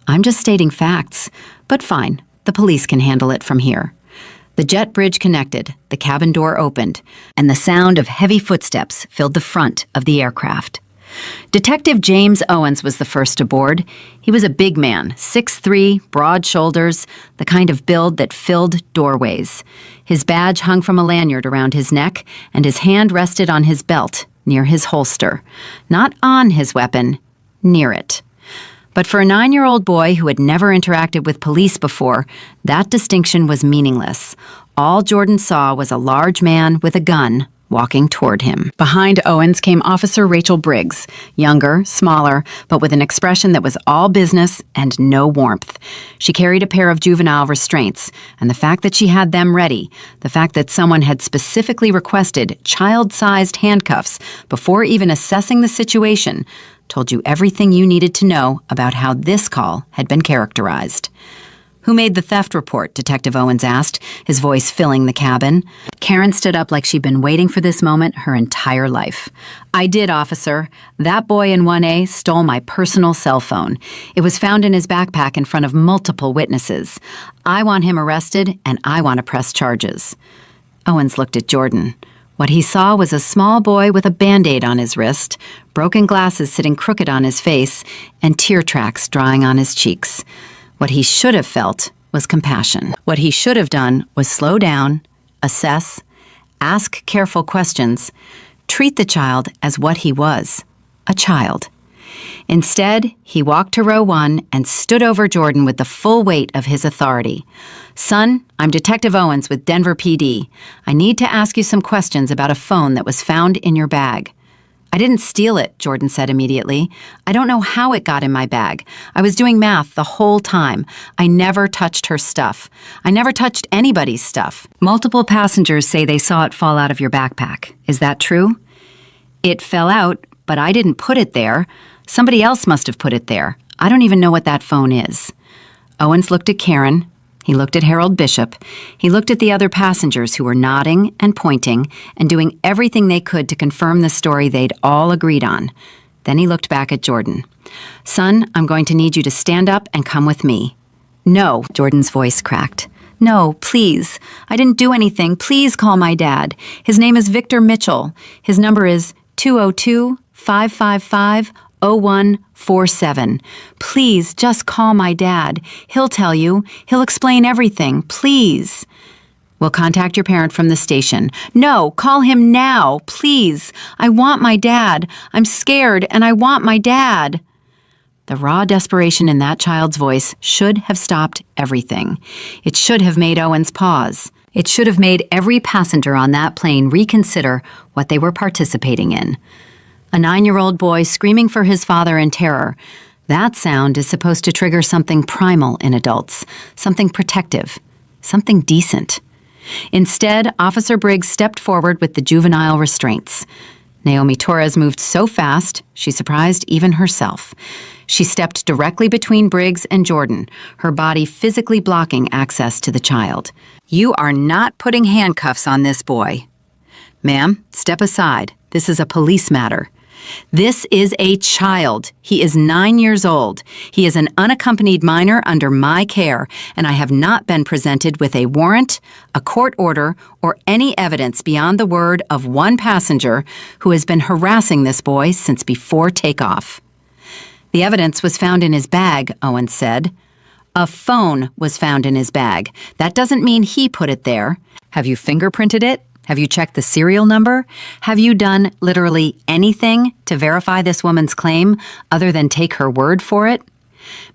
I'm just stating facts, but fine, the police can handle it from here. The jet bridge connected, the cabin door opened, and the sound of heavy footsteps filled the front of the aircraft. Detective James Owens was the first aboard. He was a big man, 6'3", broad shoulders, the kind of build that filled doorways. His badge hung from a lanyard around his neck, and his hand rested on his belt, near his holster. Not on his weapon, near it. But for a 9-year-old boy who had never interacted with police before, that distinction was meaningless. All Jordan saw was a large man with a gun walking toward him. Behind Owens came Officer Rachel Briggs, younger, smaller, but with an expression that was all business and no warmth. She carried a pair of juvenile restraints, and the fact that she had them ready, the fact that someone had specifically requested child-sized handcuffs before even assessing the situation, told you everything you needed to know about how this call had been characterized. "Who made the theft report?" Detective Owens asked, his voice filling the cabin. Karen stood up like she'd been waiting for this moment her entire life. "I did, officer. That boy in 1A stole my personal cell phone. It was found in his backpack in front of multiple witnesses. I want him arrested, and I want to press charges." Owens looked at Jordan. What he saw was a small boy with a Band-Aid on his wrist, broken glasses sitting crooked on his face, and tear tracks drying on his cheeks. What he should have felt was compassion. What he should have done was slow down, assess, ask careful questions, treat the child as what he was, a child. Instead, he walked to row 1 and stood over Jordan with the full weight of his authority. "Son, I'm Detective Owens with Denver PD. I need to ask you some questions about a phone that was found in your bag." "I didn't steal it," Jordan said immediately. "I don't know how it got in my bag. I was doing math the whole time. I never touched her stuff. I never touched anybody's stuff." "Multiple passengers say they saw it fall out of your backpack. Is that true?" "It fell out, but I didn't put it there. Somebody else must have put it there. I don't even know what that phone is." Owens looked at Karen. He looked at Harold Bishop. He looked at the other passengers who were nodding and pointing and doing everything they could to confirm the story they'd all agreed on. Then he looked back at Jordan. "Son, I'm going to need you to stand up and come with me." "No," Jordan's voice cracked. "No, please. I didn't do anything. Please call my dad. His name is Victor Mitchell. His number is 202-555-0147. Please, just call my dad. He'll tell you. He'll explain everything. Please." "We'll contact your parent from the station." "No, call him now, please. I want my dad. I'm scared, and I want my dad." The raw desperation in that child's voice should have stopped everything. It should have made Owens pause. It should have made every passenger on that plane reconsider what they were participating in. A 9-year-old boy screaming for his father in terror. That sound is supposed to trigger something primal in adults, something protective, something decent. Instead, Officer Briggs stepped forward with the juvenile restraints. Naomi Torres moved so fast, she surprised even herself. She stepped directly between Briggs and Jordan, her body physically blocking access to the child. "You are not putting handcuffs on this boy." "Ma'am, step aside. This is a police matter." "This is a child. He is 9 years old. He is an unaccompanied minor under my care, and I have not been presented with a warrant, a court order, or any evidence beyond the word of one passenger who has been harassing this boy since before takeoff." "The evidence was found in his bag," Owens said. "A phone was found in his bag. That doesn't mean he put it there. Have you fingerprinted it? Have you checked the serial number? Have you done literally anything to verify this woman's claim other than take her word for it?"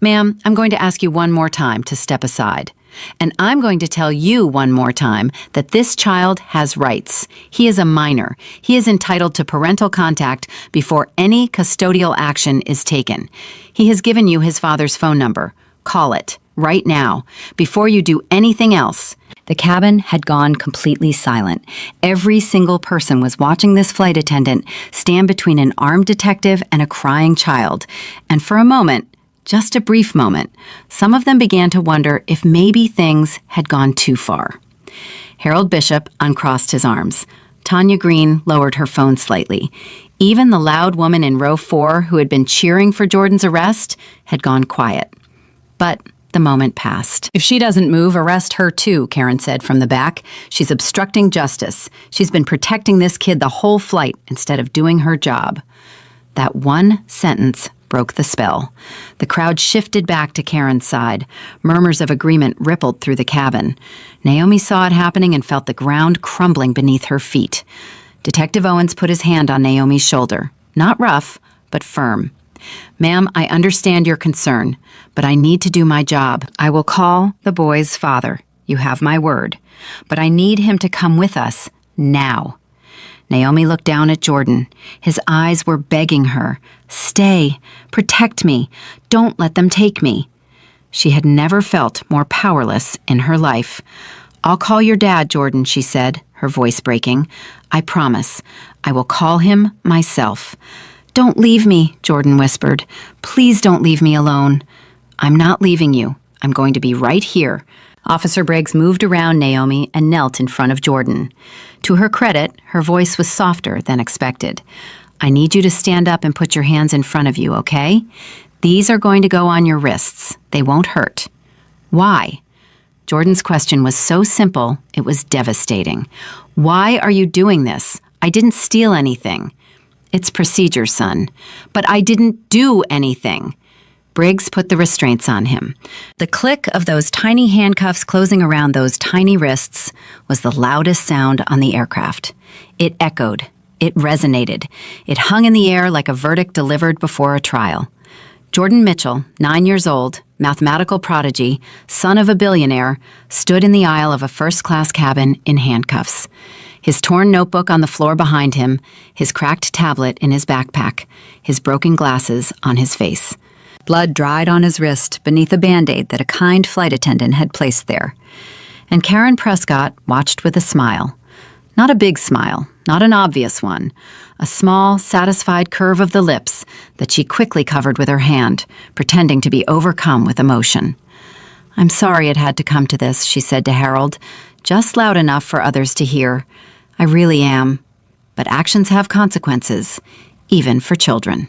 "Ma'am, I'm going to ask you one more time to step aside. And I'm going to tell you one more time that this child has rights. He is a minor. He is entitled to parental contact before any custodial action is taken. He has given you his father's phone number. Call it, right now, before you do anything else." The cabin had gone completely silent. Every single person was watching this flight attendant stand between an armed detective and a crying child. And for a moment, just a brief moment, some of them began to wonder if maybe things had gone too far. Harold Bishop uncrossed his arms. Tanya Green lowered her phone slightly. Even the loud woman in row 4 who had been cheering for Jordan's arrest had gone quiet. But the moment passed. "If she doesn't move, arrest her too," Karen said from the back. "She's obstructing justice. She's been protecting this kid the whole flight instead of doing her job." That one sentence broke the spell. The crowd shifted back to Karen's side. Murmurs of agreement rippled through the cabin. Naomi saw it happening and felt the ground crumbling beneath her feet. Detective Owens put his hand on Naomi's shoulder. Not rough, but firm. "Ma'am, I understand your concern, but I need to do my job. I will call the boy's father. You have my word. But I need him to come with us now." Naomi looked down at Jordan. His eyes were begging her, "Stay, protect me, don't let them take me." She had never felt more powerless in her life. "I'll call your dad, Jordan," she said, her voice breaking. "I promise. I will call him myself." "Don't leave me," Jordan whispered. "Please don't leave me alone." "I'm not leaving you. I'm going to be right here." Officer Briggs moved around Naomi and knelt in front of Jordan. To her credit, her voice was softer than expected. "I need you to stand up and put your hands in front of you, okay? These are going to go on your wrists. They won't hurt." "Why?" Jordan's question was so simple, it was devastating. "Why are you doing this? I didn't steal anything." "It's procedure, son." "But I didn't do anything." Briggs put the restraints on him. The click of those tiny handcuffs closing around those tiny wrists was the loudest sound on the aircraft. It echoed. It resonated. It hung in the air like a verdict delivered before a trial. Jordan Mitchell, 9 years old, mathematical prodigy, son of a billionaire, stood in the aisle of a first-class cabin in handcuffs. His torn notebook on the floor behind him, his cracked tablet in his backpack, his broken glasses on his face. Blood dried on his wrist beneath a Band-Aid that a kind flight attendant had placed there. And Karen Prescott watched with a smile. Not a big smile, not an obvious one. A small, satisfied curve of the lips that she quickly covered with her hand, pretending to be overcome with emotion. "I'm sorry it had to come to this," she said to Harold, just loud enough for others to hear. "I really am. But actions have consequences, even for children."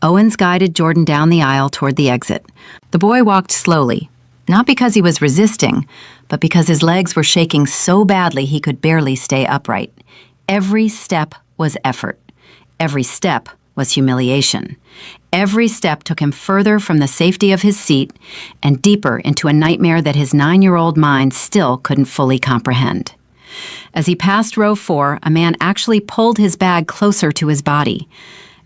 Owens guided Jordan down the aisle toward the exit. The boy walked slowly, not because he was resisting, but because his legs were shaking so badly he could barely stay upright. Every step was effort. Every step was humiliation. Every step took him further from the safety of his seat and deeper into a nightmare that his 9-year-old mind still couldn't fully comprehend. As he passed row 4, a man actually pulled his bag closer to his body,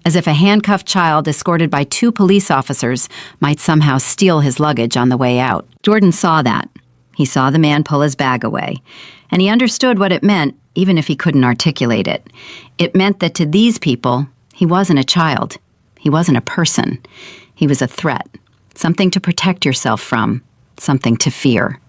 as if a handcuffed child escorted by 2 police officers might somehow steal his luggage on the way out. Jordan saw that. He saw the man pull his bag away, and he understood what it meant, even if he couldn't articulate it. It meant that to these people, he wasn't a child. He wasn't a person. He was a threat, something to protect yourself from, something to fear.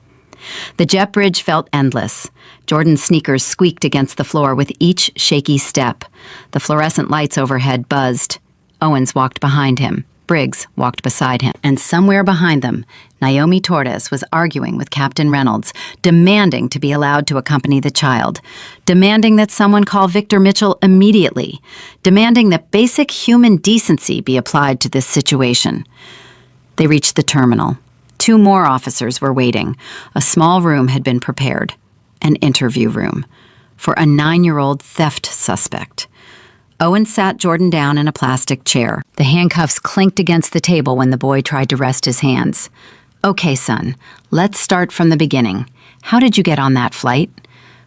The jet bridge felt endless. Jordan's sneakers squeaked against the floor with each shaky step. The fluorescent lights overhead buzzed. Owens walked behind him. Briggs walked beside him. And somewhere behind them, Naomi Torres was arguing with Captain Reynolds, demanding to be allowed to accompany the child, demanding that someone call Victor Mitchell immediately, demanding that basic human decency be applied to this situation. They reached the terminal. 2 more officers were waiting. A small room had been prepared. An interview room. For a 9-year-old theft suspect. Owen sat Jordan down in a plastic chair. The handcuffs clinked against the table when the boy tried to rest his hands. "Okay, son, let's start from the beginning. How did you get on that flight?"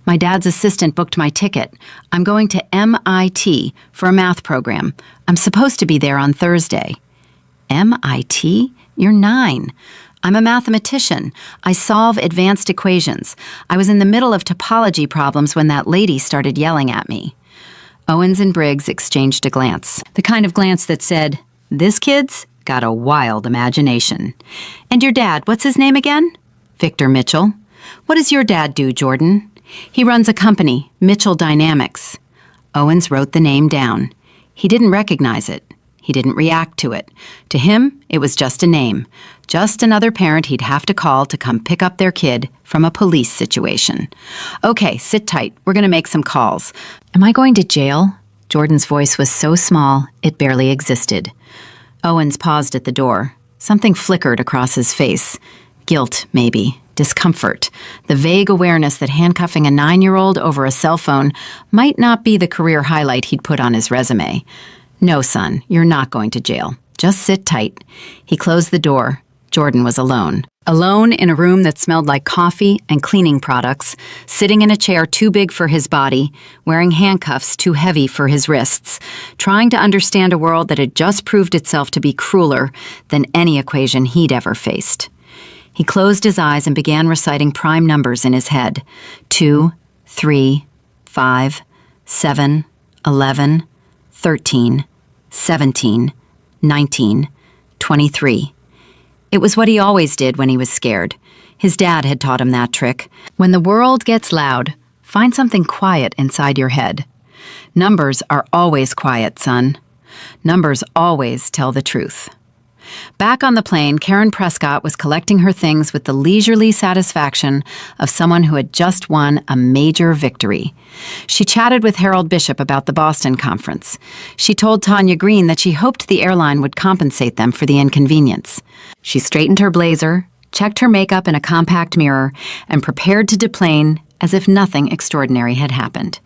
"My dad's assistant booked my ticket. I'm going to MIT for a math program. I'm supposed to be there on Thursday." "MIT? You're 9. I'm a mathematician. I solve advanced equations. I was in the middle of topology problems when that lady started yelling at me." Owens and Briggs exchanged a glance, the kind of glance that said, "This kid's got a wild imagination." "And your dad, what's his name again?" "Victor Mitchell." "What does your dad do, Jordan?" "He runs a company, Mitchell Dynamics." Owens wrote the name down. He didn't recognize it. He didn't react to it. To him, it was just a name, just another parent he'd have to call to come pick up their kid from a police situation. "Okay, sit tight. We're going to make some calls." "Am I going to jail?" Jordan's voice was so small, it barely existed. Owens paused at the door. Something flickered across his face. Guilt, maybe. Discomfort. The vague awareness that handcuffing a 9-year-old over a cell phone might not be the career highlight he'd put on his resume. No, son, you're not going to jail. Just sit tight. He closed the door. Jordan was alone. Alone in a room that smelled like coffee and cleaning products, sitting in a chair too big for his body, wearing handcuffs too heavy for his wrists, trying to understand a world that had just proved itself to be crueler than any equation he'd ever faced. He closed his eyes and began reciting prime numbers in his head. 2, 3, 5, 7, 11, 13, 17, 19, 23. It was what he always did when he was scared. His dad had taught him that trick. When the world gets loud, find something quiet inside your head. Numbers are always quiet, son. Numbers always tell the truth. Back on the plane, Karen Prescott was collecting her things with the leisurely satisfaction of someone who had just won a major victory. She chatted with Harold Bishop about the Boston conference. She told Tanya Green that she hoped the airline would compensate them for the inconvenience. She straightened her blazer, checked her makeup in a compact mirror, and prepared to deplane as if nothing extraordinary had happened.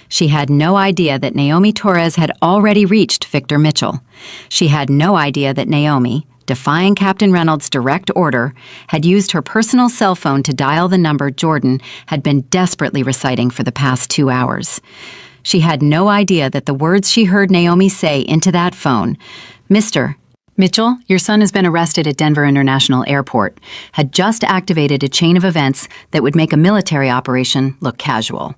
She had no idea that Naomi Torres had already reached Victor Mitchell. She had no idea that Naomi, defying Captain Reynolds' direct order, had used her personal cell phone to dial the number Jordan had been desperately reciting for the past 2 hours. She had no idea that the words she heard Naomi say into that phone, "Mr. Mitchell, your son has been arrested at Denver International Airport," had just activated a chain of events that would make a military operation look casual.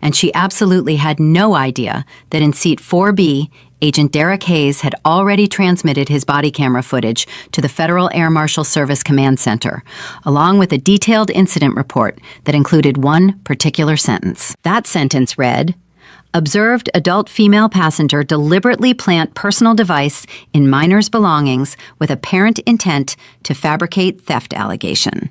And she absolutely had no idea that in seat 4B, Agent Derek Hayes had already transmitted his body camera footage to the Federal Air Marshal Service Command Center, along with a detailed incident report that included one particular sentence. That sentence read, "Observed adult female passenger deliberately plant personal device in minor's belongings with apparent intent to fabricate theft allegation."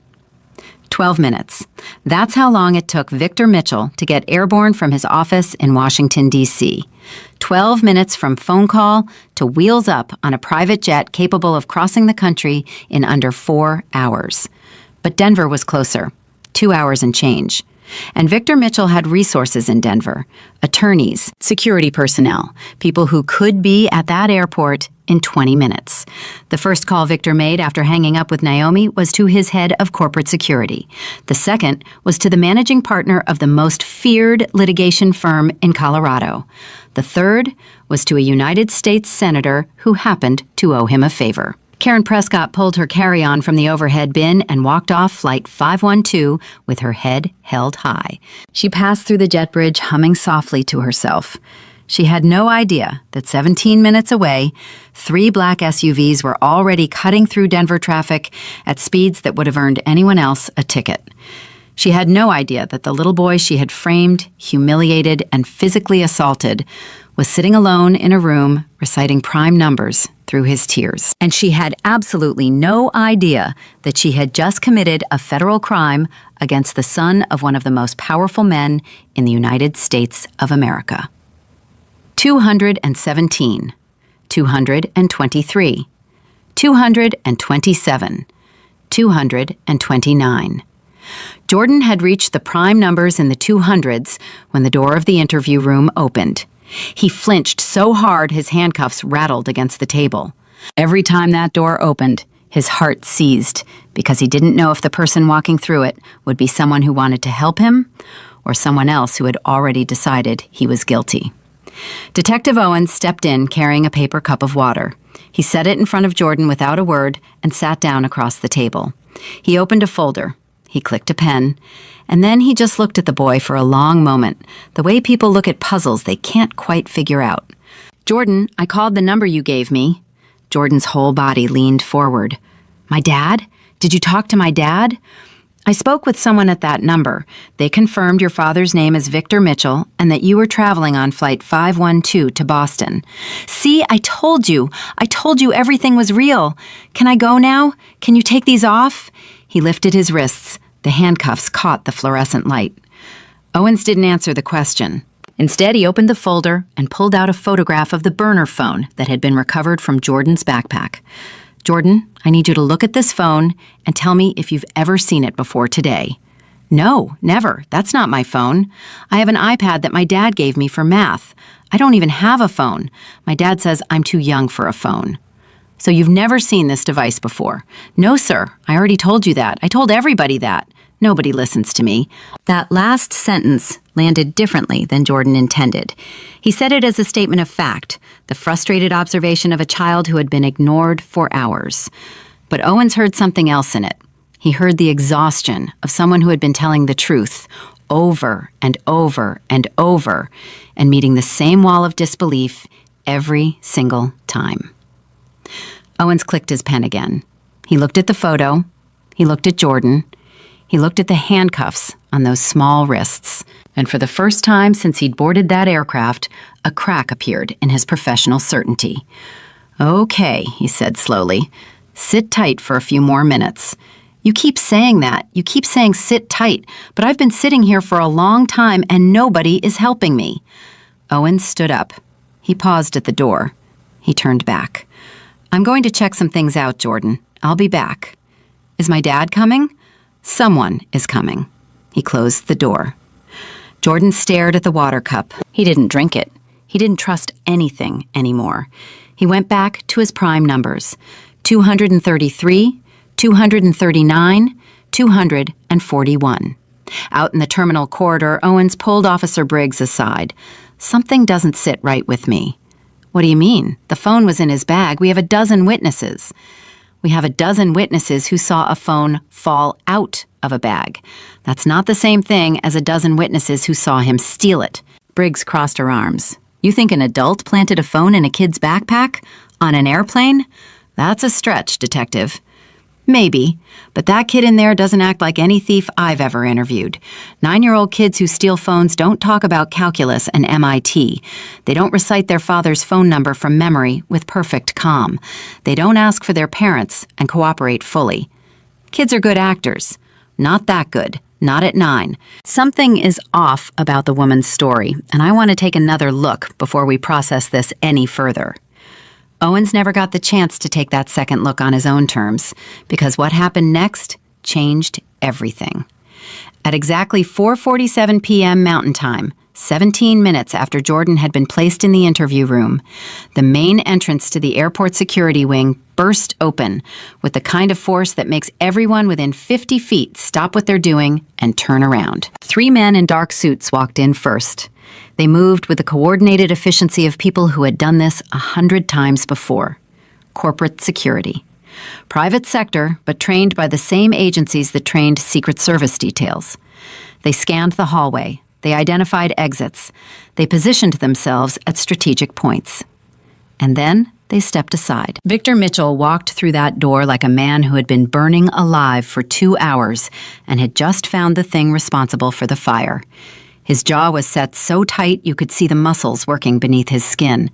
12 minutes. That's how long it took Victor Mitchell to get airborne from his office in Washington, D.C. 12 minutes from phone call to wheels up on a private jet capable of crossing the country in under 4 hours. But Denver was closer, 2 hours and change. And Victor Mitchell had resources in Denver, attorneys, security personnel, people who could be at that airport in 20 minutes. The first call Victor made after hanging up with Naomi was to his head of corporate security. The second was to the managing partner of the most feared litigation firm in Colorado. The third was to a United States senator who happened to owe him a favor. Karen Prescott pulled her carry-on from the overhead bin and walked off Flight 512 with her head held high. She passed through the jet bridge humming softly to herself. She had no idea that 17 minutes away, 3 black SUVs were already cutting through Denver traffic at speeds that would have earned anyone else a ticket. She had no idea that the little boy she had framed, humiliated, and physically assaulted was sitting alone in a room reciting prime numbers through his tears. And she had absolutely no idea that she had just committed a federal crime against the son of one of the most powerful men in the United States of America. 217, 223, 227, 229. Jordan had reached the prime numbers in the 200s when the door of the interview room opened. He flinched so hard his handcuffs rattled against the table. Every time that door opened, his heart seized because he didn't know if the person walking through it would be someone who wanted to help him or someone else who had already decided he was guilty. Detective Owens stepped in carrying a paper cup of water. He set it in front of Jordan without a word and sat down across the table. He opened a folder. He clicked a pen, and then he just looked at the boy for a long moment, the way people look at puzzles they can't quite figure out. "Jordan, I called the number you gave me." Jordan's whole body leaned forward. "My dad? Did you talk to my dad?" "I spoke with someone at that number. They confirmed your father's name is Victor Mitchell and that you were traveling on Flight 512 to Boston." "See, I told you everything was real. Can I go now? Can you take these off?" He lifted his wrists. The handcuffs caught the fluorescent light. Owens didn't answer the question. Instead, he opened the folder and pulled out a photograph of the burner phone that had been recovered from Jordan's backpack. "Jordan, I need you to look at this phone and tell me if you've ever seen it before today." "No, never. That's not my phone. I have an iPad that my dad gave me for math. I don't even have a phone. My dad says I'm too young for a phone." "So you've never seen this device before?" "No, sir. I already told you that. I told everybody that. Nobody listens to me." That last sentence landed differently than Jordan intended. He said it as a statement of fact, the frustrated observation of a child who had been ignored for hours. But Owens heard something else in it. He heard the exhaustion of someone who had been telling the truth over and over and over and meeting the same wall of disbelief every single time. Owens clicked his pen again. He looked at the photo. He looked at Jordan. He looked at the handcuffs on those small wrists. And for the first time since he'd boarded that aircraft, a crack appeared in his professional certainty. "Okay," he said slowly. "Sit tight for a few more minutes. You keep saying that. You keep saying sit tight, but I've been sitting here for a long time and nobody is helping me." Owens stood up. He paused at the door. He turned back. "I'm going to check some things out, Jordan. I'll be back." "Is my dad coming?" "Someone is coming." He closed the door. Jordan stared at the water cup. He didn't drink it. He didn't trust anything anymore. He went back to his prime numbers: 233, 239, 241. Out in the terminal corridor, Owens pulled Officer Briggs aside. "Something doesn't sit right with me." "What do you mean? The phone was in his bag. We have a dozen witnesses." "We have a dozen witnesses who saw a phone fall out of a bag. That's not the same thing as a dozen witnesses who saw him steal it." Briggs crossed her arms. "You think an adult planted a phone in a kid's backpack? On an airplane? That's a stretch, Detective." "Maybe, but that kid in there doesn't act like any thief I've ever interviewed. 9-year-old kids who steal phones don't talk about calculus and MIT. They don't recite their father's phone number from memory with perfect calm. They don't ask for their parents and cooperate fully. Kids are good actors. Not that good. Not at 9. Something is off about the woman's story, and I want to take another look before we process this any further." Owens never got the chance to take that second look on his own terms, because what happened next changed everything. At exactly 4:47 p.m. Mountain Time, 17 minutes after Jordan had been placed in the interview room, the main entrance to the airport security wing burst open with the kind of force that makes everyone within 50 feet stop what they're doing and turn around. 3 men in dark suits walked in first. They moved with the coordinated efficiency of people who had done this 100 times before. Corporate security. Private sector, but trained by the same agencies that trained Secret Service details. They scanned the hallway. They identified exits. They positioned themselves at strategic points. And then they stepped aside. Victor Mitchell walked through that door like a man who had been burning alive for 2 hours and had just found the thing responsible for the fire. His jaw was set so tight you could see the muscles working beneath his skin.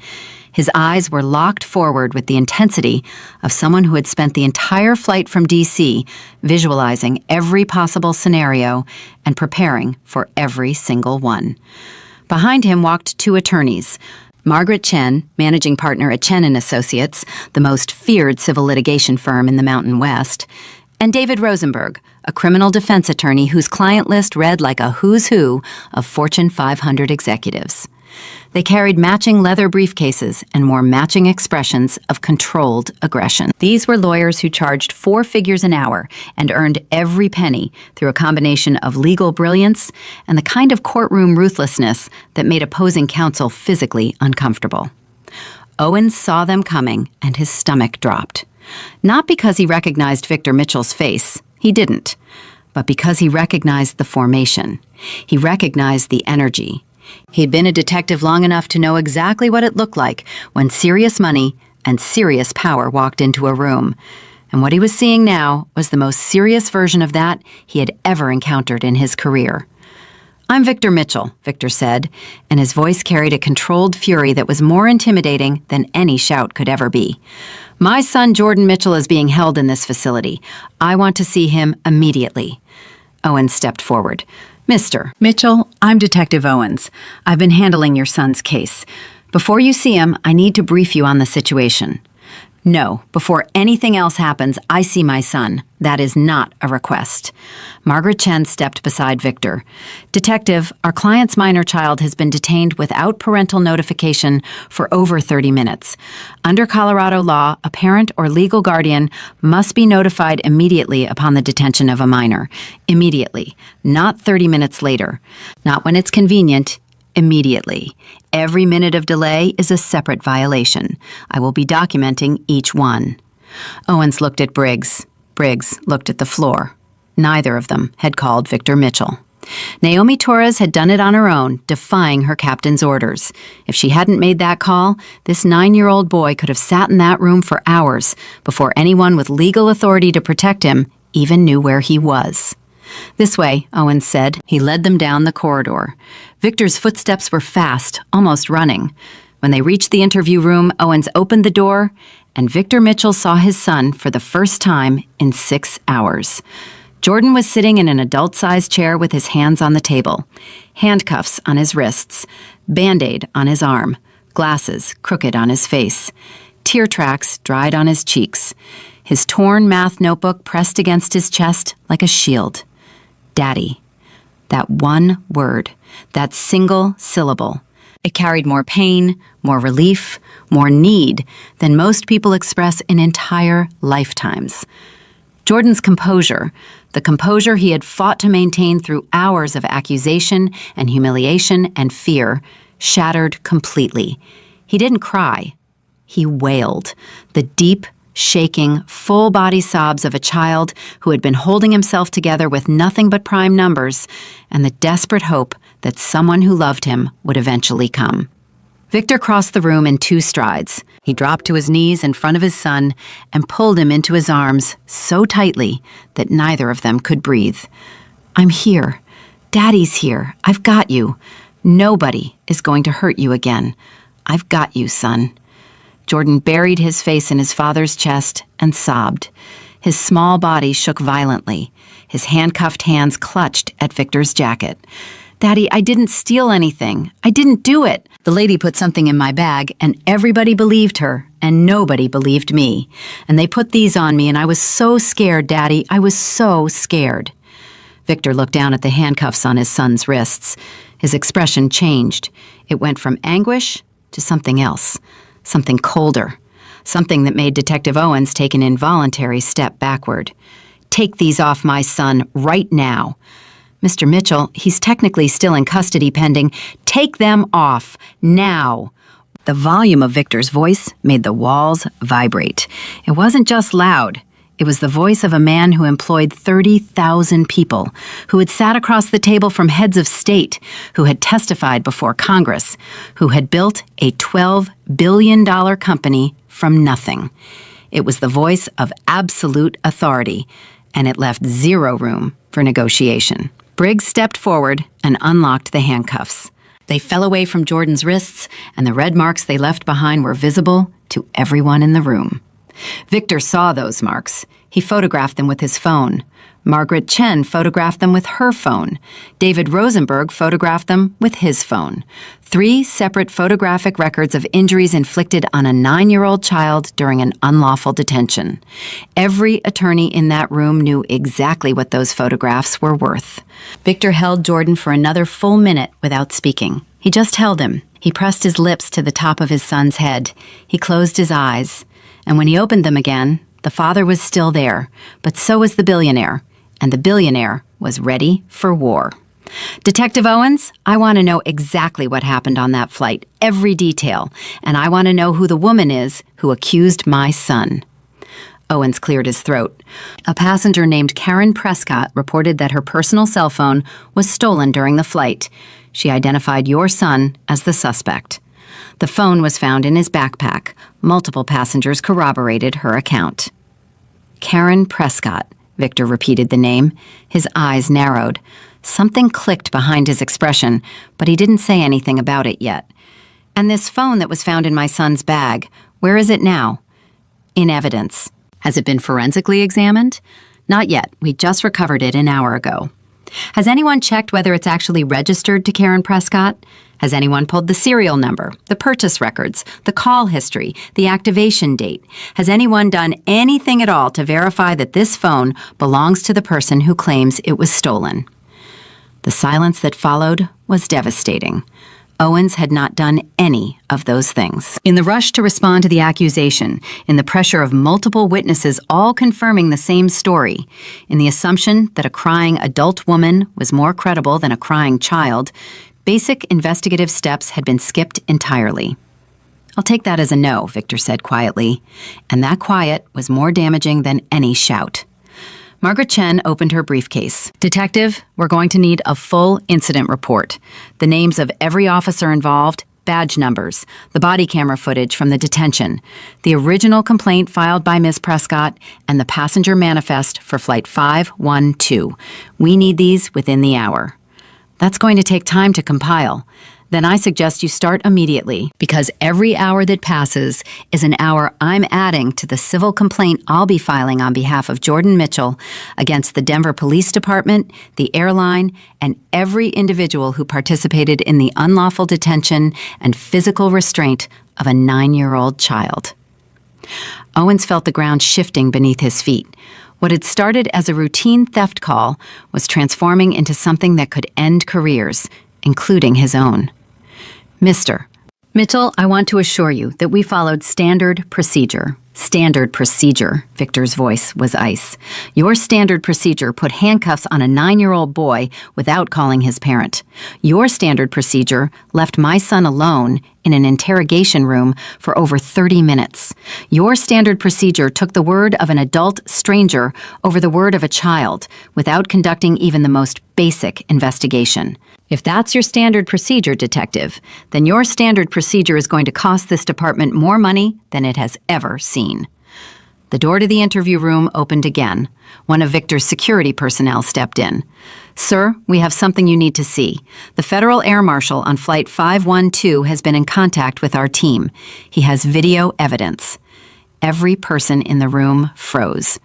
His eyes were locked forward with the intensity of someone who had spent the entire flight from D.C. visualizing every possible scenario and preparing for every single one. Behind him walked 2 attorneys, Margaret Chen, managing partner at Chen & Associates, the most feared civil litigation firm in the Mountain West, and David Rosenberg, a criminal defense attorney whose client list read like a who's who of Fortune 500 executives. They carried matching leather briefcases and wore matching expressions of controlled aggression. These were lawyers who charged 4 figures an hour and earned every penny through a combination of legal brilliance and the kind of courtroom ruthlessness that made opposing counsel physically uncomfortable. Owens saw them coming and his stomach dropped. Not because he recognized Victor Mitchell's face. He didn't. But because he recognized the formation. He recognized the energy. He'd been a detective long enough to know exactly what it looked like when serious money and serious power walked into a room. And what he was seeing now was the most serious version of that he had ever encountered in his career. "I'm Victor Mitchell," Victor said, and his voice carried a controlled fury that was more intimidating than any shout could ever be. "My son Jordan Mitchell is being held in this facility. I want to see him immediately." Owens stepped forward. "Mr. Mitchell, I'm Detective Owens. I've been handling your son's case. Before you see him, I need to brief you on the situation." No, before anything else happens, I see my son. That is not a request. Margaret Chen stepped beside Victor. Detective, our client's minor child has been detained without parental notification for over 30 minutes. Under Colorado law, a parent or legal guardian must be notified immediately upon the detention of a minor. Immediately, not 30 minutes later. Not when it's convenient. Immediately. Every minute of delay is a separate violation. I will be documenting each one. Owens looked at Briggs. Briggs looked at the floor. Neither of them had called Victor Mitchell. Naomi Torres had done it on her own, defying her captain's orders. If she hadn't made that call, this 9-year-old boy could have sat in that room for hours before anyone with legal authority to protect him even knew where he was. This way, Owens said. He led them down the corridor. Victor's footsteps were fast, almost running. When they reached the interview room, Owens opened the door, and Victor Mitchell saw his son for the first time in 6 hours. Jordan was sitting in an adult-sized chair with his hands on the table, handcuffs on his wrists, Band-Aid on his arm, glasses crooked on his face, tear tracks dried on his cheeks, his torn math notebook pressed against his chest like a shield. Daddy. That one word, that single syllable. It carried more pain, more relief, more need than most people express in entire lifetimes. Jordan's composure, the composure he had fought to maintain through hours of accusation and humiliation and fear, shattered completely. He didn't cry. He wailed, the deep, shaking, full-body sobs of a child who had been holding himself together with nothing but prime numbers and the desperate hope that someone who loved him would eventually come. Victor crossed the room in 2 strides. He dropped to his knees in front of his son and pulled him into his arms so tightly that neither of them could breathe. I'm here. Daddy's here. I've got you. Nobody is going to hurt you again. I've got you, son. Jordan buried his face in his father's chest and sobbed. His small body shook violently. His handcuffed hands clutched at Victor's jacket. Daddy, I didn't steal anything. I didn't do it. The lady put something in my bag, and everybody believed her, and nobody believed me. And they put these on me, and I was so scared, Daddy. I was so scared. Victor looked down at the handcuffs on his son's wrists. His expression changed. It went from anguish to something else. Something colder, something that made Detective Owens take an involuntary step backward. Take these off my son right now. Mr. Mitchell, he's technically still in custody pending. Take them off now. The volume of Victor's voice made the walls vibrate. It wasn't just loud. It was the voice of a man who employed 30,000 people, who had sat across the table from heads of state, who had testified before Congress, who had built a $12 billion company from nothing. It was the voice of absolute authority, and it left zero room for negotiation. Briggs stepped forward and unlocked the handcuffs. They fell away from Jordan's wrists, and the red marks they left behind were visible to everyone in the room. Victor saw those marks. He photographed them with his phone. Margaret Chen photographed them with her phone. David Rosenberg photographed them with his phone. 3 separate photographic records of injuries inflicted on a 9-year-old child during an unlawful detention. Every attorney in that room knew exactly what those photographs were worth. Victor held Jordan for another full minute without speaking. He just held him. He pressed his lips to the top of his son's head. He closed his eyes. And when he opened them again, the father was still there, but so was the billionaire, and the billionaire was ready for war. Detective Owens, I want to know exactly what happened on that flight, every detail, and I want to know who the woman is who accused my son. Owens cleared his throat. A passenger named Karen Prescott reported that her personal cell phone was stolen during the flight. She identified your son as the suspect. The phone was found in his backpack. Multiple passengers corroborated her account. Karen Prescott, Victor repeated the name. His eyes narrowed. Something clicked behind his expression, but he didn't say anything about it yet. And this phone that was found in my son's bag, where is it now? In evidence. Has it been forensically examined? Not yet. We just recovered it an hour ago. Has anyone checked whether it's actually registered to Karen Prescott? Has anyone pulled the serial number, the purchase records, the call history, the activation date? Has anyone done anything at all to verify that this phone belongs to the person who claims it was stolen? The silence that followed was devastating. Owens had not done any of those things. In the rush to respond to the accusation, in the pressure of multiple witnesses all confirming the same story, in the assumption that a crying adult woman was more credible than a crying child, basic investigative steps had been skipped entirely. "I'll take that as a no," Victor said quietly, and that quiet was more damaging than any shout. Margaret Chen opened her briefcase. "Detective, we're going to need a full incident report. The names of every officer involved, badge numbers, the body camera footage from the detention, the original complaint filed by Ms. Prescott, and the passenger manifest for Flight 512. We need these within the hour." "That's going to take time to compile. Then I suggest you start immediately, because every hour that passes is an hour I'm adding to the civil complaint I'll be filing on behalf of Jordan Mitchell against the Denver Police Department, the airline, and every individual who participated in the unlawful detention and physical restraint of a 9-year-old child." Owens felt the ground shifting beneath his feet. What had started as a routine theft call was transforming into something that could end careers, including his own. "Mr. Mitchell, I want to assure you that we followed standard procedure." "Standard procedure," Victor's voice was ice. "Your standard procedure put handcuffs on a 9-year-old boy without calling his parent. Your standard procedure left my son alone in an interrogation room for over 30 minutes. Your standard procedure took the word of an adult stranger over the word of a child without conducting even the most basic investigation. If that's your standard procedure, detective, then your standard procedure is going to cost this department more money than it has ever seen." The door to the interview room opened again. One of Victor's security personnel stepped in. "Sir, we have something you need to see. The Federal Air Marshal on Flight 512 has been in contact with our team. He has video evidence." Every person in the room froze.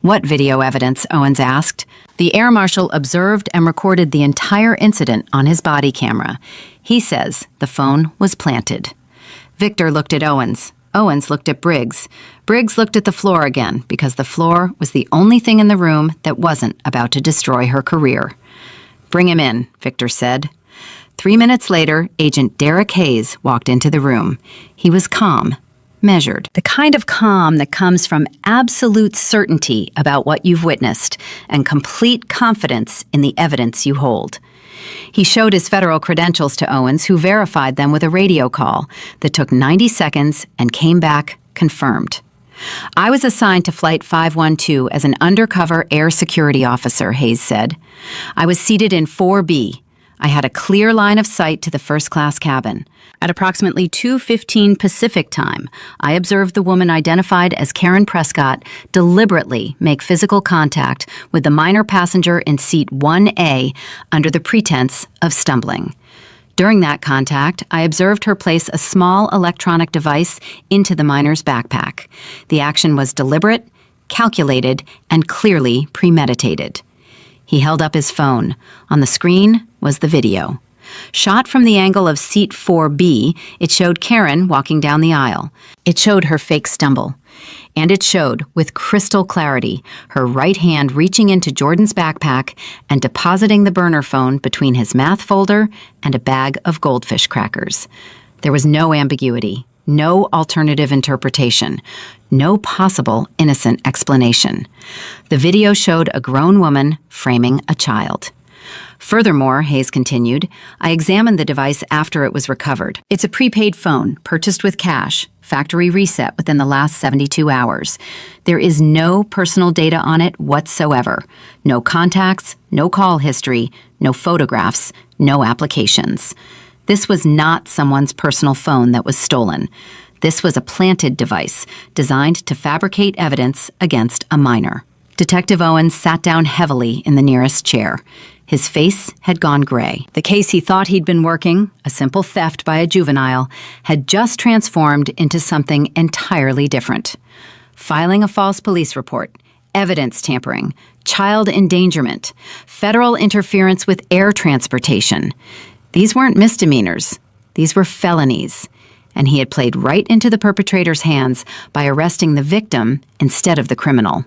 "What video evidence?" Owens asked. "The Air Marshal observed and recorded the entire incident on his body camera. He says the phone was planted." Victor looked at Owens. Owens looked at Briggs. Briggs looked at the floor again, because the floor was the only thing in the room that wasn't about to destroy her career. "Bring him in," Victor said. 3 minutes later, Agent Derek Hayes walked into the room. He was calm, measured. The kind of calm that comes from absolute certainty about what you've witnessed and complete confidence in the evidence you hold. He showed his federal credentials to Owens, who verified them with a radio call that took 90 seconds and came back confirmed. "I was assigned to Flight 512 as an undercover air security officer," Hayes said. "I was seated in 4B. I had a clear line of sight to the first-class cabin. At approximately 2:15 Pacific time, I observed the woman identified as Karen Prescott deliberately make physical contact with the minor passenger in seat 1A under the pretense of stumbling. During that contact, I observed her place a small electronic device into the minor's backpack. The action was deliberate, calculated, and clearly premeditated." He held up his phone. On the screen was the video. Shot from the angle of seat 4B, it showed Karen walking down the aisle. It showed her fake stumble. And it showed, with crystal clarity, her right hand reaching into Jordan's backpack and depositing the burner phone between his math folder and a bag of goldfish crackers. There was no ambiguity, no alternative interpretation, no possible innocent explanation. The video showed a grown woman framing a child. "Furthermore," Hayes continued, "I examined the device after it was recovered. It's a prepaid phone, purchased with cash, factory reset within the last 72 hours. There is no personal data on it whatsoever. No contacts, no call history, no photographs, no applications. This was not someone's personal phone that was stolen. This was a planted device designed to fabricate evidence against a minor." Detective Owens sat down heavily in the nearest chair. His face had gone gray. The case he thought he'd been working, a simple theft by a juvenile, had just transformed into something entirely different. Filing a false police report, evidence tampering, child endangerment, federal interference with air transportation. These weren't misdemeanors. These were felonies. And he had played right into the perpetrator's hands by arresting the victim instead of the criminal.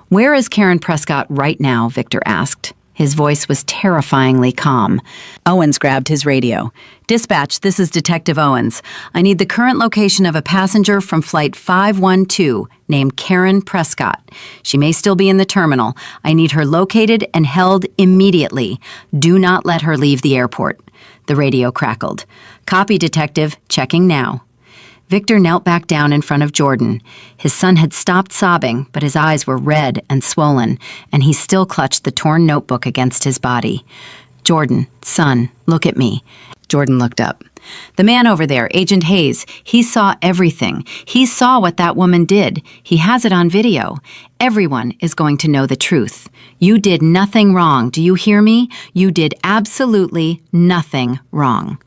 "Where is Karen Prescott right now?" Victor asked. His voice was terrifyingly calm. Owens grabbed his radio. "Dispatch, this is Detective Owens. I need the current location of a passenger from Flight 512 named Karen Prescott. She may still be in the terminal. I need her located and held immediately. Do not let her leave the airport." The radio crackled. "Copy, Detective. Checking now." Victor knelt back down in front of Jordan. His son had stopped sobbing, but his eyes were red and swollen, and he still clutched the torn notebook against his body. "Jordan, son, look at me." Jordan looked up. "The man over there, Agent Hayes, he saw everything. He saw what that woman did. He has it on video. Everyone is going to know the truth. You did nothing wrong. Do you hear me? You did absolutely nothing wrong."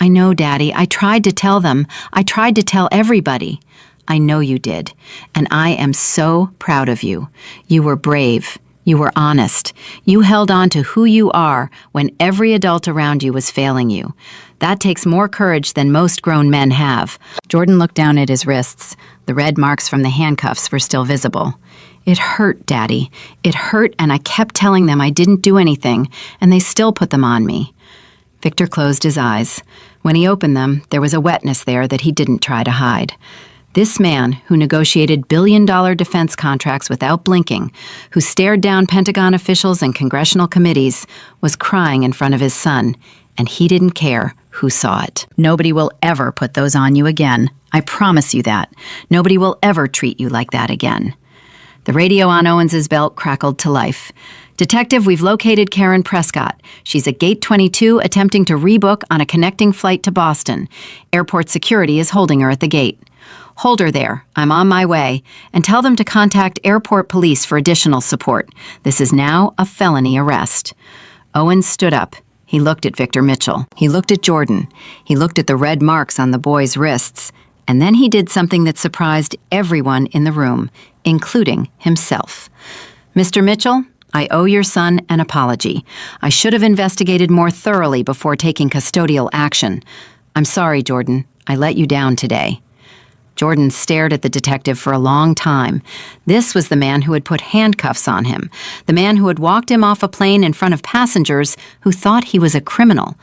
"I know, Daddy. I tried to tell them. I tried to tell everybody." "I know you did, and I am so proud of you. You were brave. You were honest. You held on to who you are when every adult around you was failing you. That takes more courage than most grown men have." Jordan looked down at his wrists. The red marks from the handcuffs were still visible. "It hurt, Daddy. It hurt, and I kept telling them I didn't do anything, and they still put them on me." Victor closed his eyes. When he opened them, there was a wetness there that he didn't try to hide. This man, who negotiated billion-dollar defense contracts without blinking, who stared down Pentagon officials and congressional committees, was crying in front of his son, and he didn't care who saw it. "Nobody will ever put those on you again. I promise you that. Nobody will ever treat you like that again." The radio on Owens's belt crackled to life. "Detective, we've located Karen Prescott. She's at Gate 22 attempting to rebook on a connecting flight to Boston. Airport security is holding her at the gate. Hold her there. I'm on my way. And tell them to contact airport police for additional support. This is now a felony arrest." Owens stood up. He looked at Victor Mitchell. He looked at Jordan. He looked at the red marks on the boy's wrists. And then he did something that surprised everyone in the room, including himself. "Mr. Mitchell, I owe your son an apology. I should have investigated more thoroughly before taking custodial action. I'm sorry, Jordan. I let you down today." Jordan stared at the detective for a long time. This was the man who had put handcuffs on him, the man who had walked him off a plane in front of passengers who thought he was a criminal,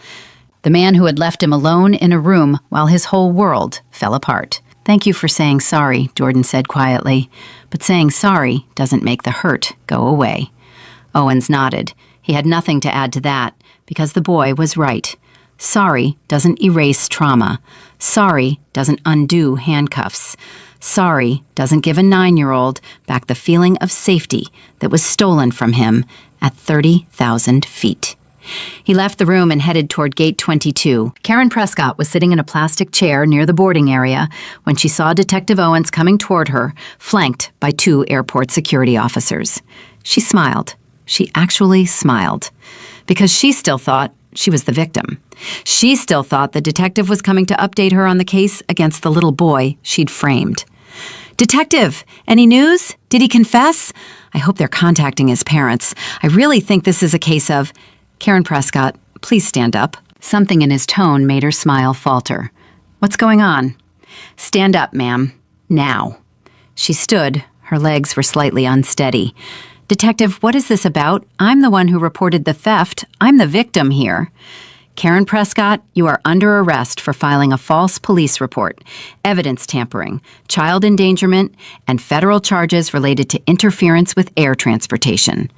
the man who had left him alone in a room while his whole world fell apart. "Thank you for saying sorry," Jordan said quietly, "but saying sorry doesn't make the hurt go away." Owens nodded. He had nothing to add to that, because the boy was right. Sorry doesn't erase trauma. Sorry doesn't undo handcuffs. Sorry doesn't give a 9-year-old back the feeling of safety that was stolen from him at 30,000 feet. He left the room and headed toward Gate 22. Karen Prescott was sitting in a plastic chair near the boarding area when she saw Detective Owens coming toward her, flanked by 2 airport security officers. She smiled. She actually smiled, because she still thought she was the victim. She still thought the detective was coming to update her on the case against the little boy she'd framed. "Detective, any news? Did he confess? I hope they're contacting his parents. I really think this is a case of..." "Karen Prescott, please stand up." Something in his tone made her smile falter. "What's going on?" "Stand up, ma'am. Now." She stood. Her legs were slightly unsteady. "Detective, what is this about? I'm the one who reported the theft. I'm the victim here." "Karen Prescott, you are under arrest for filing a false police report, evidence tampering, child endangerment, and federal charges related to interference with air transportation."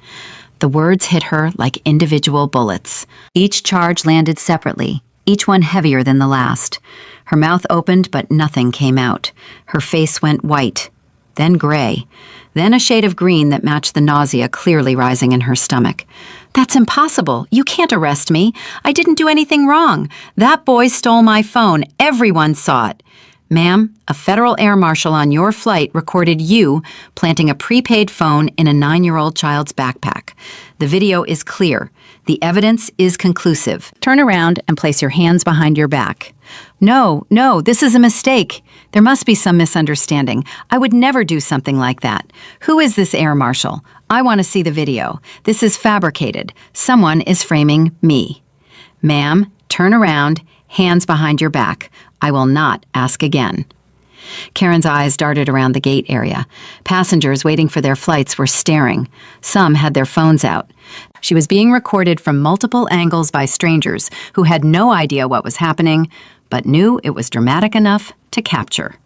The words hit her like individual bullets. Each charge landed separately, each one heavier than the last. Her mouth opened, but nothing came out. Her face went white, then gray, then a shade of green that matched the nausea clearly rising in her stomach. "That's impossible. You can't arrest me. I didn't do anything wrong. That boy stole my phone. Everyone saw it." "Ma'am, a federal air marshal on your flight recorded you planting a prepaid phone in a 9-year-old child's backpack. The video is clear. The evidence is conclusive. Turn around and place your hands behind your back. No, this is a mistake. There must be some misunderstanding. I would never do something like that. Who is this air marshal? I want to see the video. This is fabricated. Someone is framing me. Ma'am, turn around, hands behind your back. I will not ask again. Karen's eyes darted around the gate area. Passengers waiting for their flights were staring. Some had their phones out. She was being recorded from multiple angles by strangers who had no idea what was happening, but knew it was dramatic enough to capture.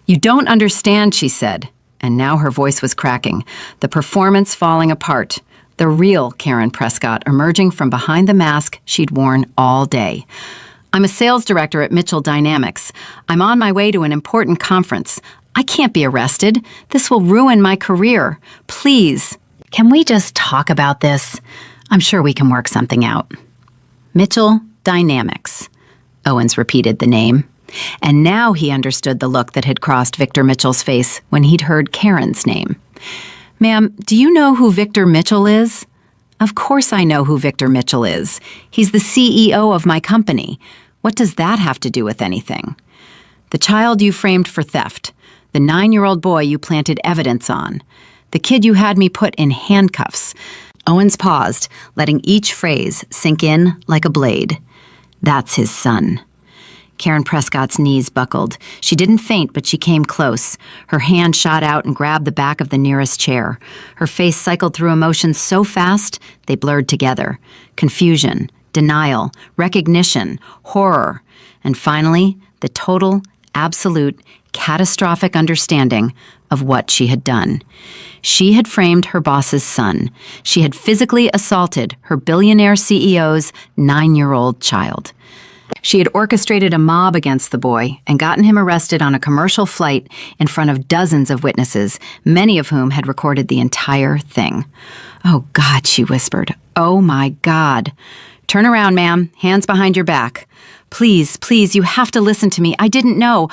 "You don't understand," she said, and now her voice was cracking, the performance falling apart, the real Karen Prescott emerging from behind the mask she'd worn all day. "I'm a sales director at Mitchell Dynamics. I'm on my way to an important conference. I can't be arrested. This will ruin my career. Please, can we just talk about this? I'm sure we can work something out." Mitchell Dynamics. Owens repeated the name. And now he understood the look that had crossed Victor Mitchell's face when he'd heard Karen's name. "Ma'am, do you know who Victor Mitchell is?" "Of course I know who Victor Mitchell is. He's the CEO of my company. What does that have to do with anything?" "The child you framed for theft. The 9-year-old boy you planted evidence on. The kid you had me put in handcuffs." Owens paused, letting each phrase sink in like a blade. "That's his son." Karen Prescott's knees buckled. She didn't faint, but she came close. Her hand shot out and grabbed the back of the nearest chair. Her face cycled through emotions so fast, they blurred together. Confusion, denial, recognition, horror, and finally, the total, absolute, catastrophic understanding of what she had done. She had framed her boss's son. She had physically assaulted her billionaire CEO's 9-year-old child. She had orchestrated a mob against the boy and gotten him arrested on a commercial flight in front of dozens of witnesses, many of whom had recorded the entire thing. "Oh, God," she whispered. "Oh, my God." "Turn around, ma'am. Hands behind your back." Please, you have to listen to me. I didn't know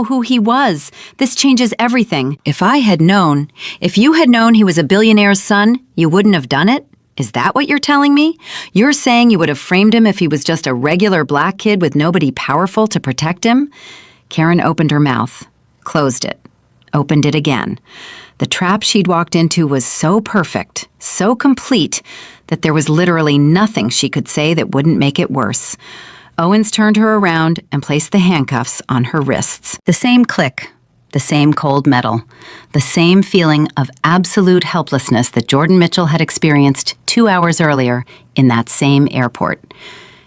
who he was. This changes everything. If you had known he was a billionaire's son, you wouldn't have done it? Is that what you're telling me? You're saying you would have framed him if he was just a regular black kid with nobody powerful to protect him? Karen opened her mouth, closed it, opened it again. The trap she'd walked into was so perfect, so complete, that there was literally nothing she could say that wouldn't make it worse. Owens turned her around and placed the handcuffs on her wrists. The same click, the same cold metal, the same feeling of absolute helplessness that Jordan Mitchell had experienced 2 hours earlier in that same airport.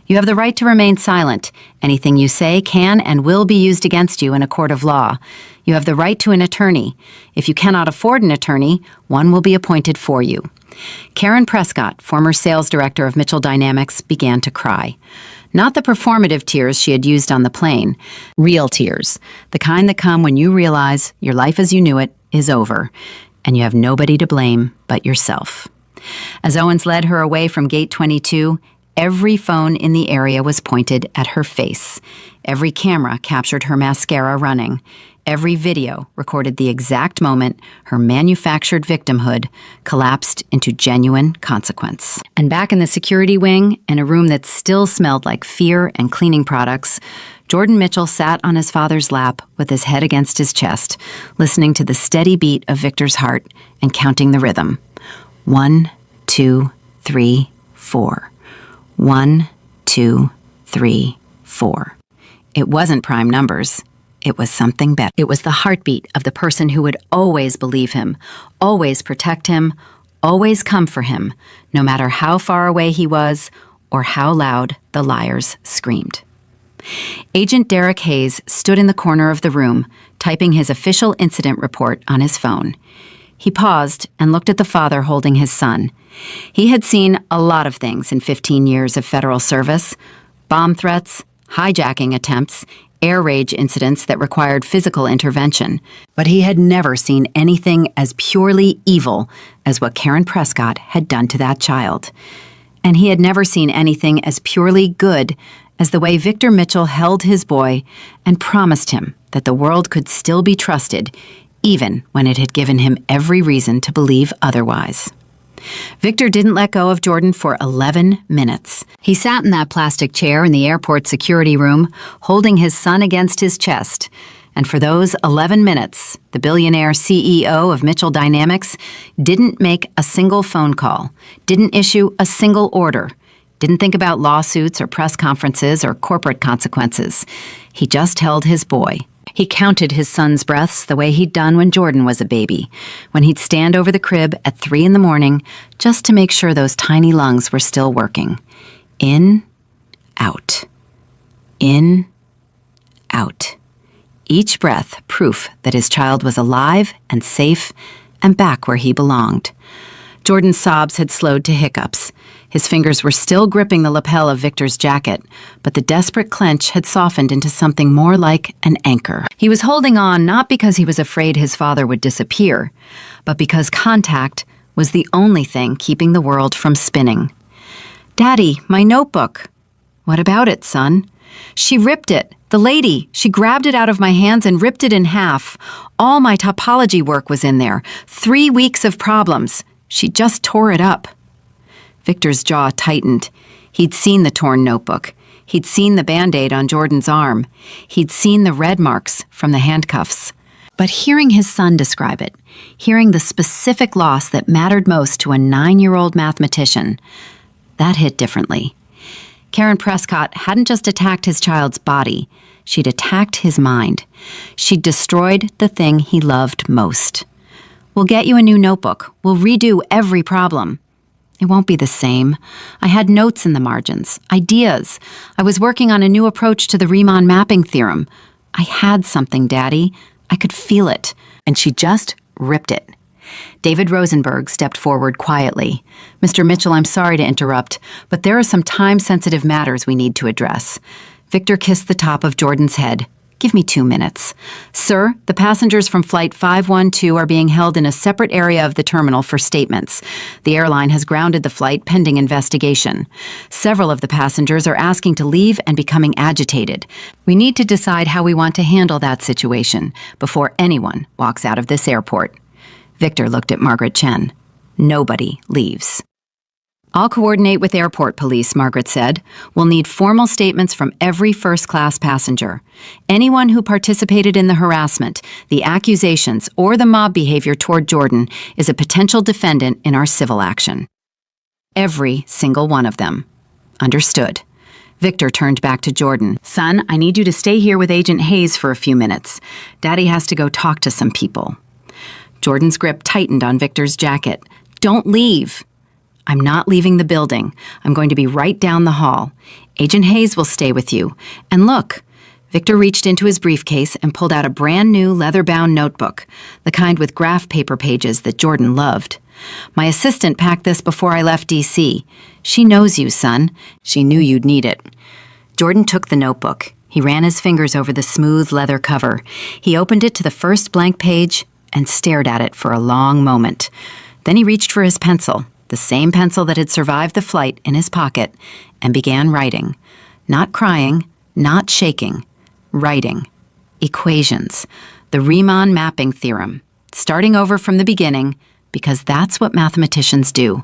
You have the right to remain silent. Anything you say can and will be used against you in a court of law. You have the right to an attorney. If you cannot afford an attorney, one will be appointed for you. Karen Prescott, former sales director of Mitchell Dynamics, began to cry. Not the performative tears she had used on the plane. Real tears. The kind that come when you realize your life as you knew it is over, and you have nobody to blame but yourself. As Owens led her away from Gate 22, every phone in the area was pointed at her face. Every camera captured her mascara running. Every video recorded the exact moment her manufactured victimhood collapsed into genuine consequence. And back in the security wing, in a room that still smelled like fear and cleaning products, Jordan Mitchell sat on his father's lap with his head against his chest, listening to the steady beat of Victor's heart and counting the rhythm. 1, 2, 3, 4. 1, 2, 3, 4. It wasn't prime numbers. It was something better. It was the heartbeat of the person who would always believe him, always protect him, always come for him, no matter how far away he was or how loud the liars screamed. Agent Derek Hayes stood in the corner of the room, typing his official incident report on his phone. He paused and looked at the father holding his son. He had seen a lot of things in 15 years of federal service: bomb threats, hijacking attempts, air rage incidents that required physical intervention. But he had never seen anything as purely evil as what Karen Prescott had done to that child. And he had never seen anything as purely good as the way Victor Mitchell held his boy and promised him that the world could still be trusted, even when it had given him every reason to believe otherwise. Victor didn't let go of Jordan for 11 minutes. He sat in that plastic chair in the airport security room, holding his son against his chest. And for those 11 minutes, the billionaire CEO of Mitchell Dynamics didn't make a single phone call, didn't issue a single order, didn't think about lawsuits or press conferences or corporate consequences. He just held his boy. He counted his son's breaths the way he'd done when Jordan was a baby, when he'd stand over the crib at 3 a.m. just to make sure those tiny lungs were still working. In, out. In, out. Each breath proof that his child was alive and safe and back where he belonged. Jordan's sobs had slowed to hiccups. His fingers were still gripping the lapel of Victor's jacket, but the desperate clench had softened into something more like an anchor. He was holding on not because he was afraid his father would disappear, but because contact was the only thing keeping the world from spinning. "Daddy, my notebook." "What about it, son?" "She ripped it. The lady. She grabbed it out of my hands and ripped it in half. All my topology work was in there. 3 weeks of problems. She just tore it up." Victor's jaw tightened. He'd seen the torn notebook. He'd seen the Band-Aid on Jordan's arm. He'd seen the red marks from the handcuffs. But hearing his son describe it, hearing the specific loss that mattered most to a 9-year-old mathematician, that hit differently. Karen Prescott hadn't just attacked his child's body, she'd attacked his mind. She'd destroyed the thing he loved most. "We'll get you a new notebook. We'll redo every problem." "It won't be the same. I had notes in the margins, ideas. I was working on a new approach to the Riemann mapping theorem. I had something, Daddy. I could feel it." And she just ripped it. David Rosenberg stepped forward quietly. "Mr. Mitchell, I'm sorry to interrupt, but there are some time-sensitive matters we need to address." Victor kissed the top of Jordan's head. "Give me 2 minutes. Sir, the passengers from Flight 512 are being held in a separate area of the terminal for statements. The airline has grounded the flight pending investigation. Several of the passengers are asking to leave and becoming agitated. We need to decide how we want to handle that situation before anyone walks out of this airport." Victor looked at Margaret Chen. "Nobody leaves." "I'll coordinate with airport police," Margaret said. "We'll need formal statements from every first-class passenger. Anyone who participated in the harassment, the accusations, or the mob behavior toward Jordan is a potential defendant in our civil action. Every single one of them." "Understood." Victor turned back to Jordan. "Son, I need you to stay here with Agent Hayes for a few minutes. Daddy has to go talk to some people." Jordan's grip tightened on Victor's jacket. "Don't leave." "I'm not leaving the building. I'm going to be right down the hall. Agent Hayes will stay with you. And look." Victor reached into his briefcase and pulled out a brand new leather-bound notebook, the kind with graph paper pages that Jordan loved. "My assistant packed this before I left D.C. She knows you, son. She knew you'd need it." Jordan took the notebook. He ran his fingers over the smooth leather cover. He opened it to the first blank page and stared at it for a long moment. Then he reached for his pencil, the same pencil that had survived the flight, in his pocket, and began writing. Not crying, not shaking. Writing. Equations. The Riemann mapping theorem. Starting over from the beginning, because that's what mathematicians do.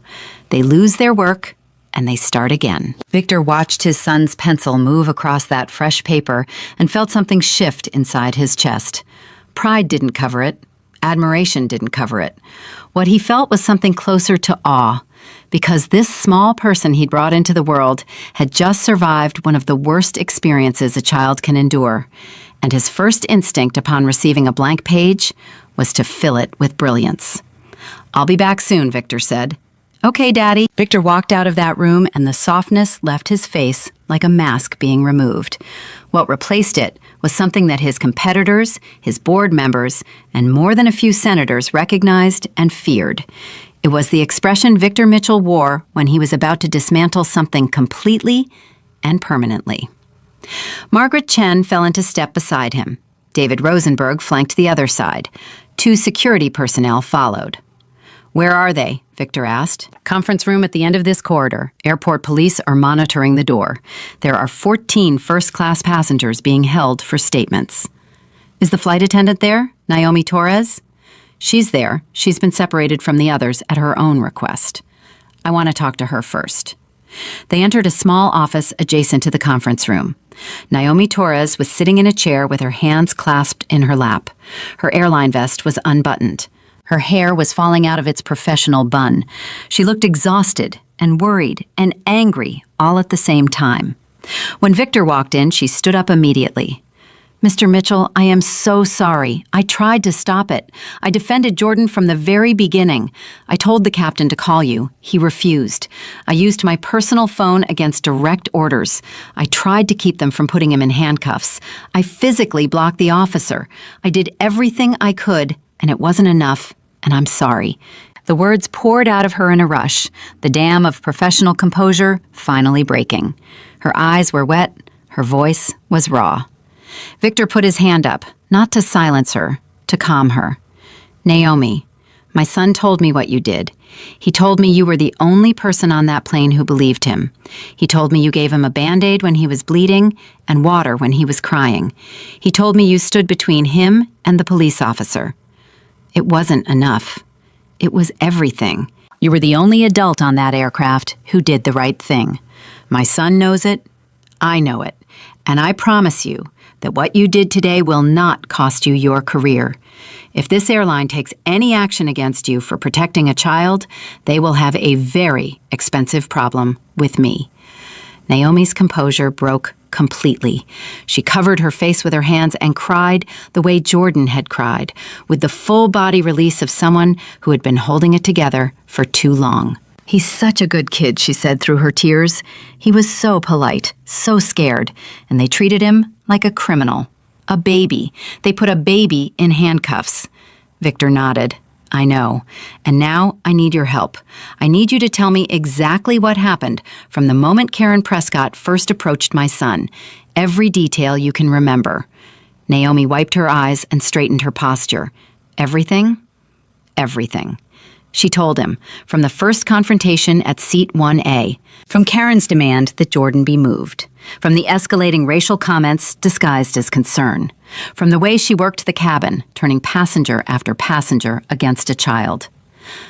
They lose their work, and they start again. Victor watched his son's pencil move across that fresh paper and felt something shift inside his chest. Pride didn't cover it. Admiration didn't cover it. What he felt was something closer to awe, because this small person he'd brought into the world had just survived one of the worst experiences a child can endure, and his first instinct upon receiving a blank page was to fill it with brilliance. "I'll be back soon," Victor said. "Okay, Daddy." Victor walked out of that room, and the softness left his face like a mask being removed. What replaced it was something that his competitors, his board members, and more than a few senators recognized and feared. It was the expression Victor Mitchell wore when he was about to dismantle something completely and permanently. Margaret Chen fell into step beside him. David Rosenberg flanked the other side. 2 security personnel followed. "Where are they?" Victor asked. "Conference room at the end of this corridor. Airport police are monitoring the door. There are 14 first-class passengers being held for statements." "Is the flight attendant there? Naomi Torres?" She's there. She's been separated from the others at her own request. I want to talk to her first." They entered a small office adjacent to the conference room. Naomi Torres was sitting in a chair with her hands clasped in her lap. Her airline vest was unbuttoned. Her hair was falling out of its professional bun. She looked exhausted and worried and angry all at the same time. When Victor walked in, she stood up immediately. "Mr. Mitchell, I am so sorry. I tried to stop it. I defended Jordan from the very beginning. I told the captain to call you. He refused. I used my personal phone against direct orders. I tried to keep them from putting him in handcuffs. I physically blocked the officer. I did everything I could, and it wasn't enough, and I'm sorry." The words poured out of her in a rush, the dam of professional composure finally breaking. Her eyes were wet, her voice was raw. Victor put his hand up, not to silence her, to calm her. "Naomi, my son told me what you did. He told me you were the only person on that plane who believed him. He told me you gave him a Band-Aid when he was bleeding and water when he was crying. He told me you stood between him and the police officer. It wasn't enough. It was everything. You were the only adult on that aircraft who did the right thing. My son knows it. I know it. And I promise you that what you did today will not cost you your career. If this airline takes any action against you for protecting a child, they will have a very expensive problem with me." Naomi's composure broke completely. She covered her face with her hands and cried the way Jordan had cried, with the full body release of someone who had been holding it together for too long. "He's such a good kid," she said through her tears. "He was so polite, so scared, and they treated him like a criminal. A baby. They put a baby in handcuffs." Victor nodded. "I know. And now I need your help. I need you to tell me exactly what happened from the moment Karen Prescott first approached my son. Every detail you can remember." Naomi wiped her eyes and straightened her posture. "Everything? Everything." She told him, from the first confrontation at Seat 1A, from Karen's demand that Jordan be moved, from the escalating racial comments disguised as concern, from the way she worked the cabin, turning passenger after passenger against a child,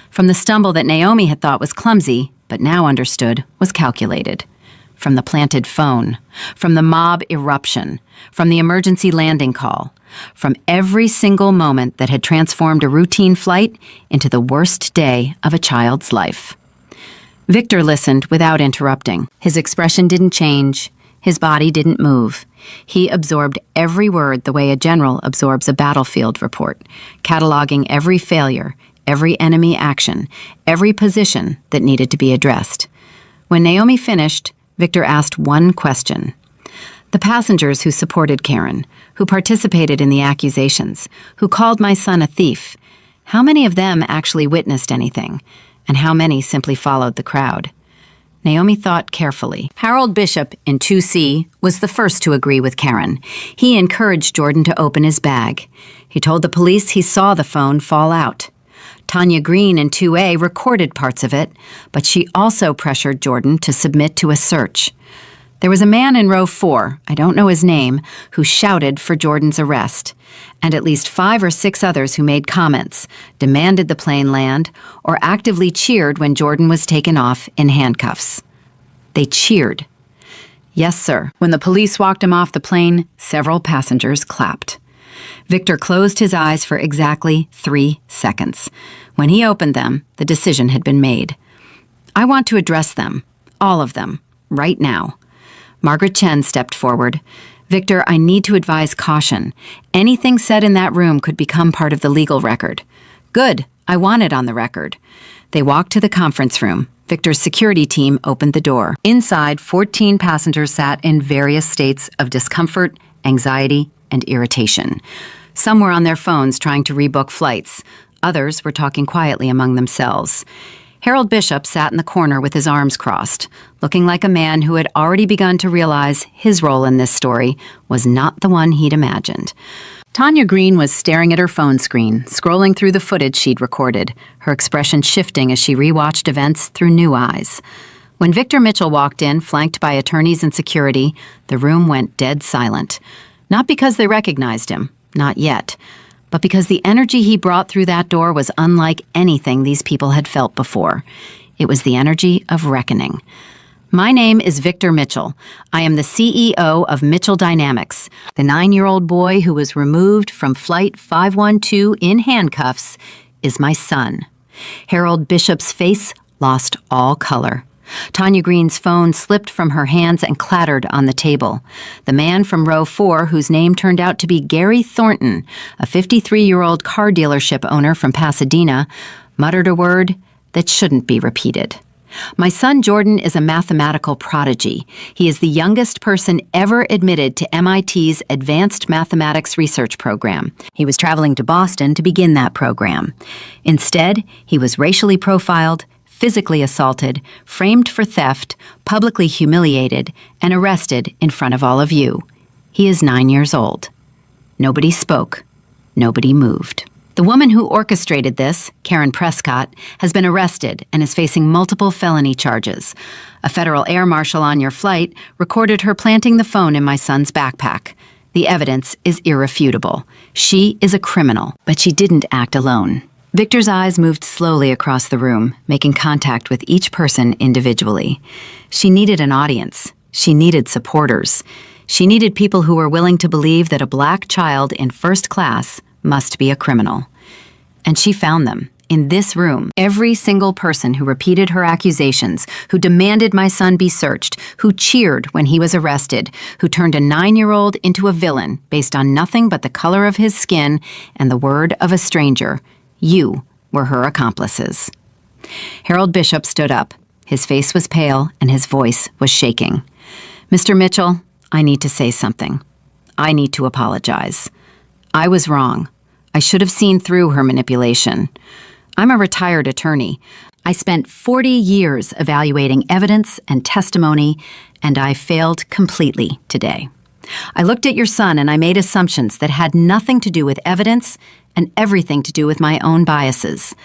from the stumble that Naomi had thought was clumsy, but now understood was calculated, from the planted phone, from the mob eruption, from the emergency landing call, from every single moment that had transformed a routine flight into the worst day of a child's life. Victor listened without interrupting. His expression didn't change. His body didn't move. He absorbed every word the way a general absorbs a battlefield report, cataloging every failure, every enemy action, every position that needed to be addressed. When Naomi finished, Victor asked one question. "The passengers who supported Karen, who participated in the accusations, who called my son a thief, how many of them actually witnessed anything, and how many simply followed the crowd?" Naomi thought carefully. Harold Bishop in 2C was the first to agree with Karen. He encouraged Jordan to open his bag. He told the police he saw the phone fall out. Tanya Green in 2A recorded parts of it, but she also pressured Jordan to submit to a search. There was a man in row 4, I don't know his name, who shouted for Jordan's arrest, and at least 5 or 6 others who made comments, demanded the plane land, or actively cheered when Jordan was taken off in handcuffs. They cheered. Yes, sir. When the police walked him off the plane, several passengers clapped. Victor closed his eyes for exactly 3 seconds. When he opened them, the decision had been made. "I want to address them, all of them, right now." Margaret Chen stepped forward. "Victor, I need to advise caution. Anything said in that room could become part of the legal record." "Good. I want it on the record." They walked to the conference room. Victor's security team opened the door. Inside, 14 passengers sat in various states of discomfort, anxiety, and irritation. Some were on their phones trying to rebook flights. Others were talking quietly among themselves. Harold Bishop sat in the corner with his arms crossed, looking like a man who had already begun to realize his role in this story was not the one he'd imagined. Tanya Green was staring at her phone screen, scrolling through the footage she'd recorded, her expression shifting as she rewatched events through new eyes. When Victor Mitchell walked in, flanked by attorneys and security, the room went dead silent. Not because they recognized him, not yet, but because the energy he brought through that door was unlike anything these people had felt before. It was the energy of reckoning. My name is Victor Mitchell. I am the CEO of Mitchell Dynamics. The 9-year-old boy who was removed from Flight 512 in handcuffs is my son. Harold Bishop's face lost all color. Tanya Green's phone slipped from her hands and clattered on the table. The man from row 4, whose name turned out to be Gary Thornton, a 53-year-old car dealership owner from Pasadena, muttered a word that shouldn't be repeated. My son Jordan is a mathematical prodigy. He is the youngest person ever admitted to MIT's Advanced Mathematics Research Program. He was traveling to Boston to begin that program. Instead, he was racially profiled, physically assaulted, framed for theft, publicly humiliated, and arrested in front of all of you. He is 9 years old. Nobody spoke. Nobody moved. The woman who orchestrated this, Karen Prescott, has been arrested and is facing multiple felony charges. A federal air marshal on your flight recorded her planting the phone in my son's backpack. The evidence is irrefutable. She is a criminal, but she didn't act alone. Victor's eyes moved slowly across the room, making contact with each person individually. She needed an audience. She needed supporters. She needed people who were willing to believe that a black child in first class must be a criminal. And she found them in this room. Every single person who repeated her accusations, who demanded my son be searched, who cheered when he was arrested, who turned a 9-year-old into a villain based on nothing but the color of his skin and the word of a stranger. You were her accomplices. Harold Bishop stood up. His face was pale and his voice was shaking. Mr. Mitchell, I need to say something. I need to apologize. I was wrong. I should have seen through her manipulation. I'm a retired attorney. I spent 40 years evaluating evidence and testimony, and I failed completely today. I looked at your son and I made assumptions that had nothing to do with evidence and everything to do with my own biases.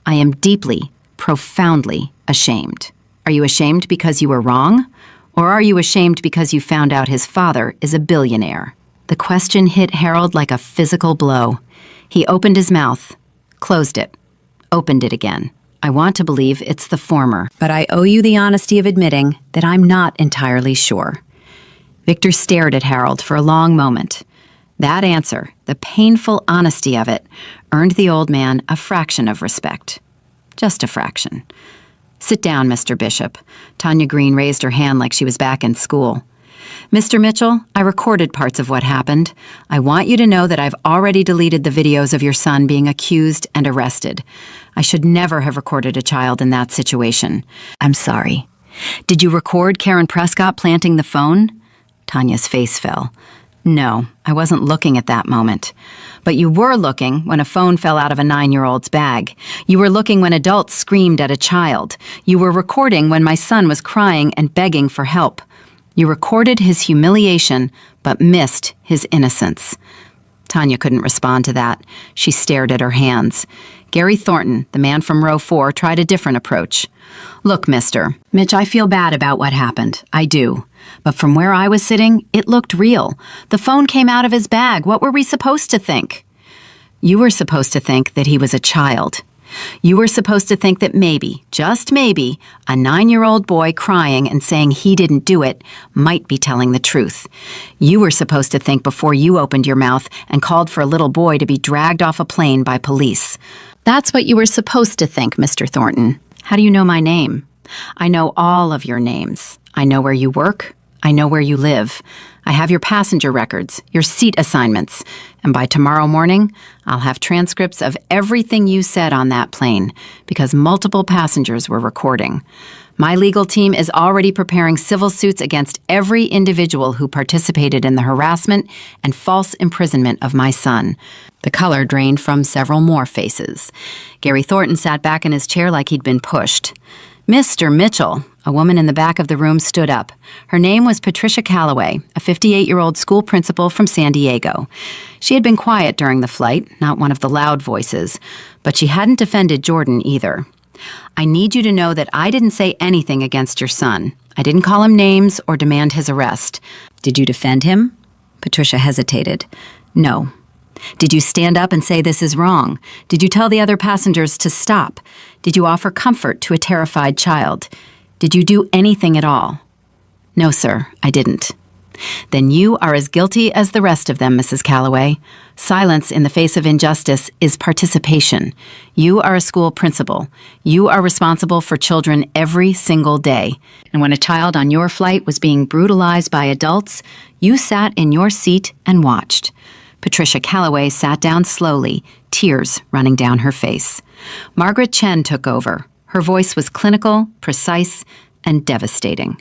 I am deeply, profoundly ashamed. Are you ashamed because you were wrong? Or are you ashamed because you found out his father is a billionaire? The question hit Harold like a physical blow. He opened his mouth, closed it, opened it again. I want to believe it's the former, but I owe you the honesty of admitting that I'm not entirely sure. Victor stared at Harold for a long moment. That answer, the painful honesty of it, earned the old man a fraction of respect. Just a fraction. Sit down, Mr. Bishop. Tanya Green raised her hand like she was back in school. Mr. Mitchell, I recorded parts of what happened. I want you to know that I've already deleted the videos of your son being accused and arrested. I should never have recorded a child in that situation. I'm sorry. Did you record Karen Prescott planting the phone? Tanya's face fell. No, I wasn't looking at that moment. But you were looking when a phone fell out of a 9-year-old's bag. You were looking when adults screamed at a child. You were recording when my son was crying and begging for help. You recorded his humiliation, but missed his innocence. Tanya couldn't respond to that. She stared at her hands. Gary Thornton, the man from row 4, tried a different approach. Look, Mr. Mitch, I feel bad about what happened. I do. But from where I was sitting, it looked real. The phone came out of his bag. What were we supposed to think? You were supposed to think that he was a child. You were supposed to think that maybe, just maybe, a 9-year-old boy crying and saying he didn't do it might be telling the truth. You were supposed to think before you opened your mouth and called for a little boy to be dragged off a plane by police. That's what you were supposed to think, Mr. Thornton. How do you know my name? I know all of your names. I know where you work. I know where you live. I have your passenger records, your seat assignments, and by tomorrow morning, I'll have transcripts of everything you said on that plane, because multiple passengers were recording. My legal team is already preparing civil suits against every individual who participated in the harassment and false imprisonment of my son. The color drained from several more faces. Gary Thornton sat back in his chair like he'd been pushed. Mr. Mitchell, a woman in the back of the room stood up. Her name was Patricia Calloway, a 58-year-old school principal from San Diego. She had been quiet during the flight, not one of the loud voices, but she hadn't defended Jordan either. I need you to know that I didn't say anything against your son. I didn't call him names or demand his arrest. Did you defend him? Patricia hesitated. No. Did you stand up and say this is wrong? Did you tell the other passengers to stop? Did you offer comfort to a terrified child? Did you do anything at all? No, sir, I didn't. Then you are as guilty as the rest of them, Mrs. Calloway. Silence in the face of injustice is participation. You are a school principal. You are responsible for children every single day. And when a child on your flight was being brutalized by adults, you sat in your seat and watched. Patricia Calloway sat down slowly, tears running down her face. Margaret Chen took over. Her voice was clinical, precise, and devastating.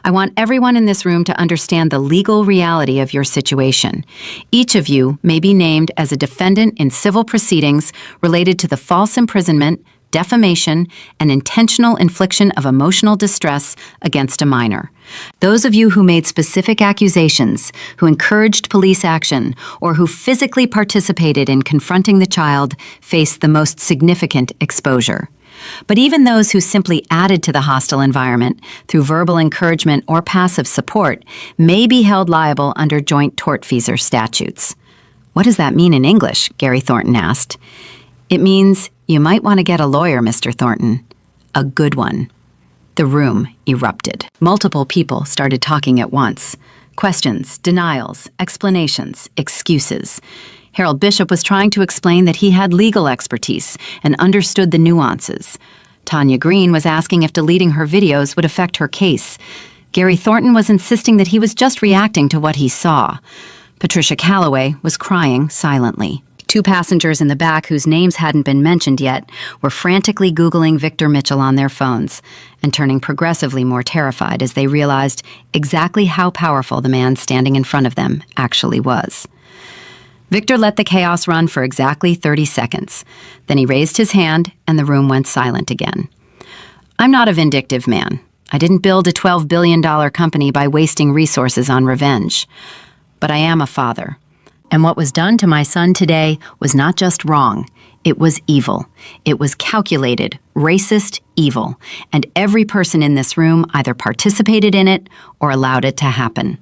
I want everyone in this room to understand the legal reality of your situation. Each of you may be named as a defendant in civil proceedings related to the false imprisonment, defamation, and intentional infliction of emotional distress against a minor. Those of you who made specific accusations, who encouraged police action, or who physically participated in confronting the child face the most significant exposure. But even those who simply added to the hostile environment through verbal encouragement or passive support may be held liable under joint tortfeasor statutes. What does that mean in English? Gary Thornton asked. It means you might want to get a lawyer, Mr. Thornton. A good one. The room erupted. Multiple people started talking at once. Questions, denials, explanations, excuses. Harold Bishop was trying to explain that he had legal expertise and understood the nuances. Tanya Green was asking if deleting her videos would affect her case. Gary Thornton was insisting that he was just reacting to what he saw. Patricia Calloway was crying silently. Two passengers in the back whose names hadn't been mentioned yet were frantically Googling Victor Mitchell on their phones and turning progressively more terrified as they realized exactly how powerful the man standing in front of them actually was. Victor let the chaos run for exactly 30 seconds. Then he raised his hand, and the room went silent again. I'm not a vindictive man. I didn't build a $12 billion company by wasting resources on revenge. But I am a father. And what was done to my son today was not just wrong. It was evil. It was calculated, racist evil. And every person in this room either participated in it or allowed it to happen.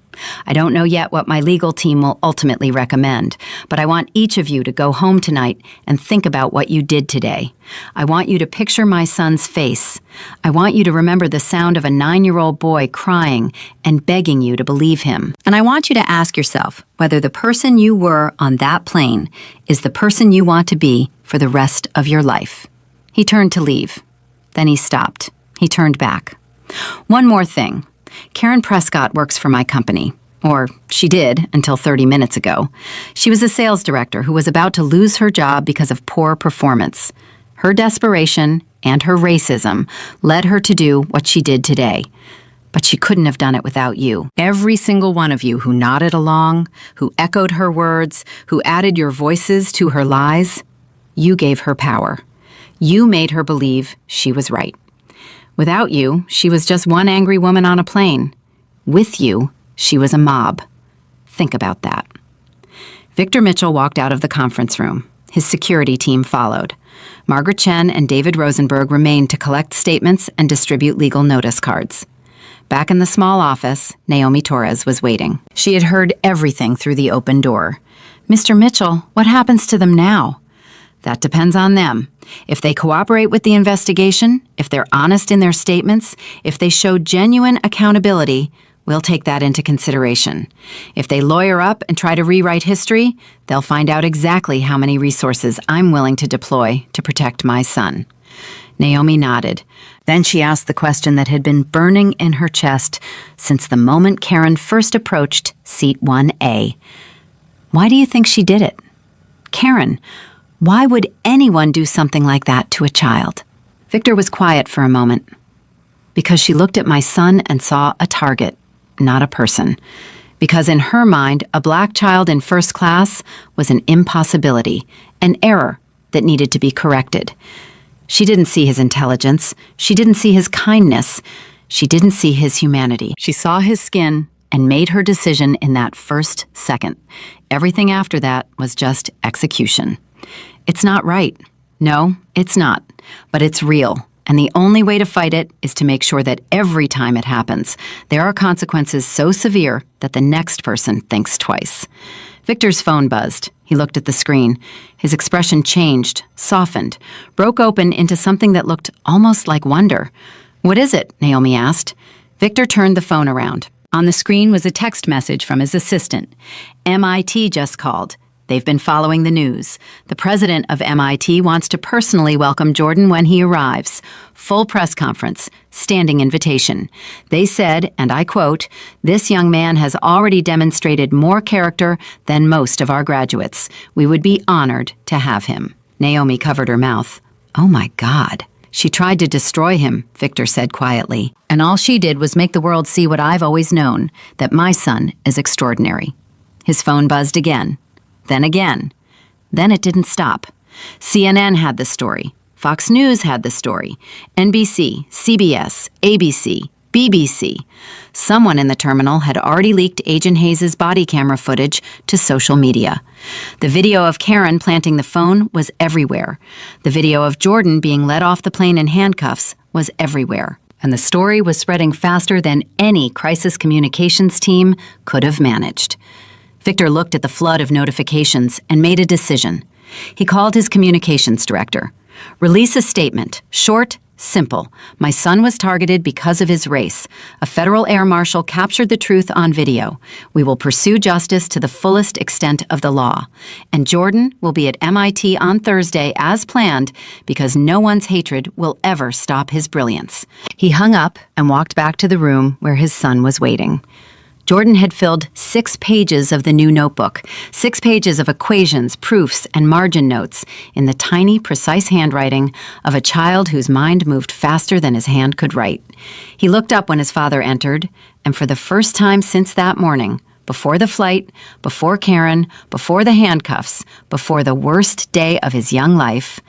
I don't know yet what my legal team will ultimately recommend, but I want each of you to go home tonight and think about what you did today. I want you to picture my son's face. I want you to remember the sound of a 9-year-old boy crying and begging you to believe him. And I want you to ask yourself whether the person you were on that plane is the person you want to be for the rest of your life. He turned to leave. Then he stopped. He turned back. One more thing. Karen Prescott works for my company. Or she did until 30 minutes ago. She was a sales director who was about to lose her job because of poor performance. Her desperation and her racism led her to do what she did today. But she couldn't have done it without you. Every single one of you who nodded along, who echoed her words, who added your voices to her lies, you gave her power. You made her believe she was right. Without you, she was just one angry woman on a plane. With you, she was a mob. Think about that. Victor Mitchell walked out of the conference room. His security team followed. Margaret Chen and David Rosenberg remained to collect statements and distribute legal notice cards. Back in the small office, Naomi Torres was waiting. She had heard everything through the open door. Mr. Mitchell, what happens to them now? That depends on them. If they cooperate with the investigation, if they're honest in their statements, if they show genuine accountability, we'll take that into consideration. If they lawyer up and try to rewrite history, they'll find out exactly how many resources I'm willing to deploy to protect my son. Naomi nodded. Then she asked the question that had been burning in her chest since the moment Karen first approached Seat 1A. Why do you think she did it? Karen, why would anyone do something like that to a child? Victor was quiet for a moment. Because she looked at my son and saw a target, not a person. Because in her mind, a black child in first class was an impossibility, an error that needed to be corrected. She didn't see his intelligence. She didn't see his kindness. She didn't see his humanity. She saw his skin and made her decision in that first second. Everything after that was just execution. It's not right. No, it's not. But it's real. And the only way to fight it is to make sure that every time it happens, there are consequences so severe that the next person thinks twice. Victor's phone buzzed. He looked at the screen. His expression changed, softened, broke open into something that looked almost like wonder. "What is it?" Naomi asked. Victor turned the phone around. On the screen was a text message from his assistant. "MIT just called. They've been following the news. The president of MIT wants to personally welcome Jordan when he arrives. Full press conference, standing invitation. They said, and I quote, 'This young man has already demonstrated more character than most of our graduates. We would be honored to have him.'" Naomi covered her mouth. "Oh my God." "She tried to destroy him," Victor said quietly. "And all she did was make the world see what I've always known, that my son is extraordinary." His phone buzzed again. Then again. Then it didn't stop. CNN had the story. Fox News had the story. NBC, CBS, ABC, BBC. Someone in the terminal had already leaked Agent Hayes' body camera footage to social media. The video of Karen planting the phone was everywhere. The video of Jordan being let off the plane in handcuffs was everywhere. And the story was spreading faster than any crisis communications team could have managed. Victor looked at the flood of notifications and made a decision. He called his communications director. "Release a statement, short, simple. My son was targeted because of his race. A federal air marshal captured the truth on video. We will pursue justice to the fullest extent of the law. And Jordan will be at MIT on Thursday as planned because no one's hatred will ever stop his brilliance." He hung up and walked back to the room where his son was waiting. Jordan had filled 6 pages of the new notebook, 6 pages of equations, proofs, and margin notes in the tiny, precise handwriting of a child whose mind moved faster than his hand could write. He looked up when his father entered, and for the first time since that morning, before the flight, before Karen, before the handcuffs, before the worst day of his young life,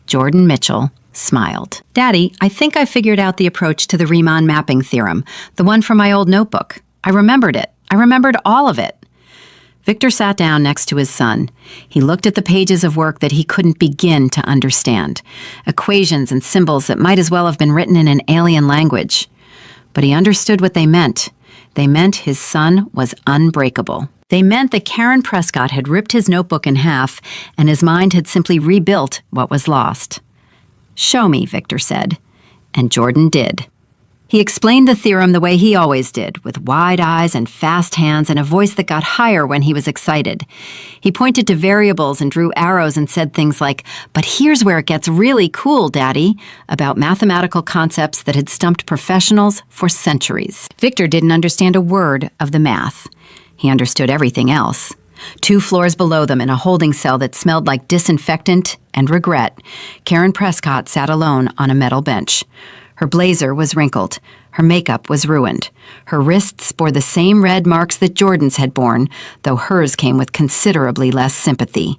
Jordan Mitchell smiled. "Daddy, I think I figured out the approach to the Riemann mapping theorem, the one from my old notebook. I remembered it. I remembered all of it." Victor sat down next to his son. He looked at the pages of work that he couldn't begin to understand, equations and symbols that might as well have been written in an alien language. But he understood what they meant. They meant his son was unbreakable. They meant that Karen Prescott had ripped his notebook in half, and his mind had simply rebuilt what was lost. "Show me," Victor said. And Jordan did. He explained the theorem the way he always did, with wide eyes and fast hands and a voice that got higher when he was excited. He pointed to variables and drew arrows and said things like, "But here's where it gets really cool, Daddy," about mathematical concepts that had stumped professionals for centuries. Victor didn't understand a word of the math. He understood everything else. 2 floors below them in a holding cell that smelled like disinfectant and regret, Karen Prescott sat alone on a metal bench. Her blazer was wrinkled. Her makeup was ruined. Her wrists bore the same red marks that Jordan's had borne, though hers came with considerably less sympathy.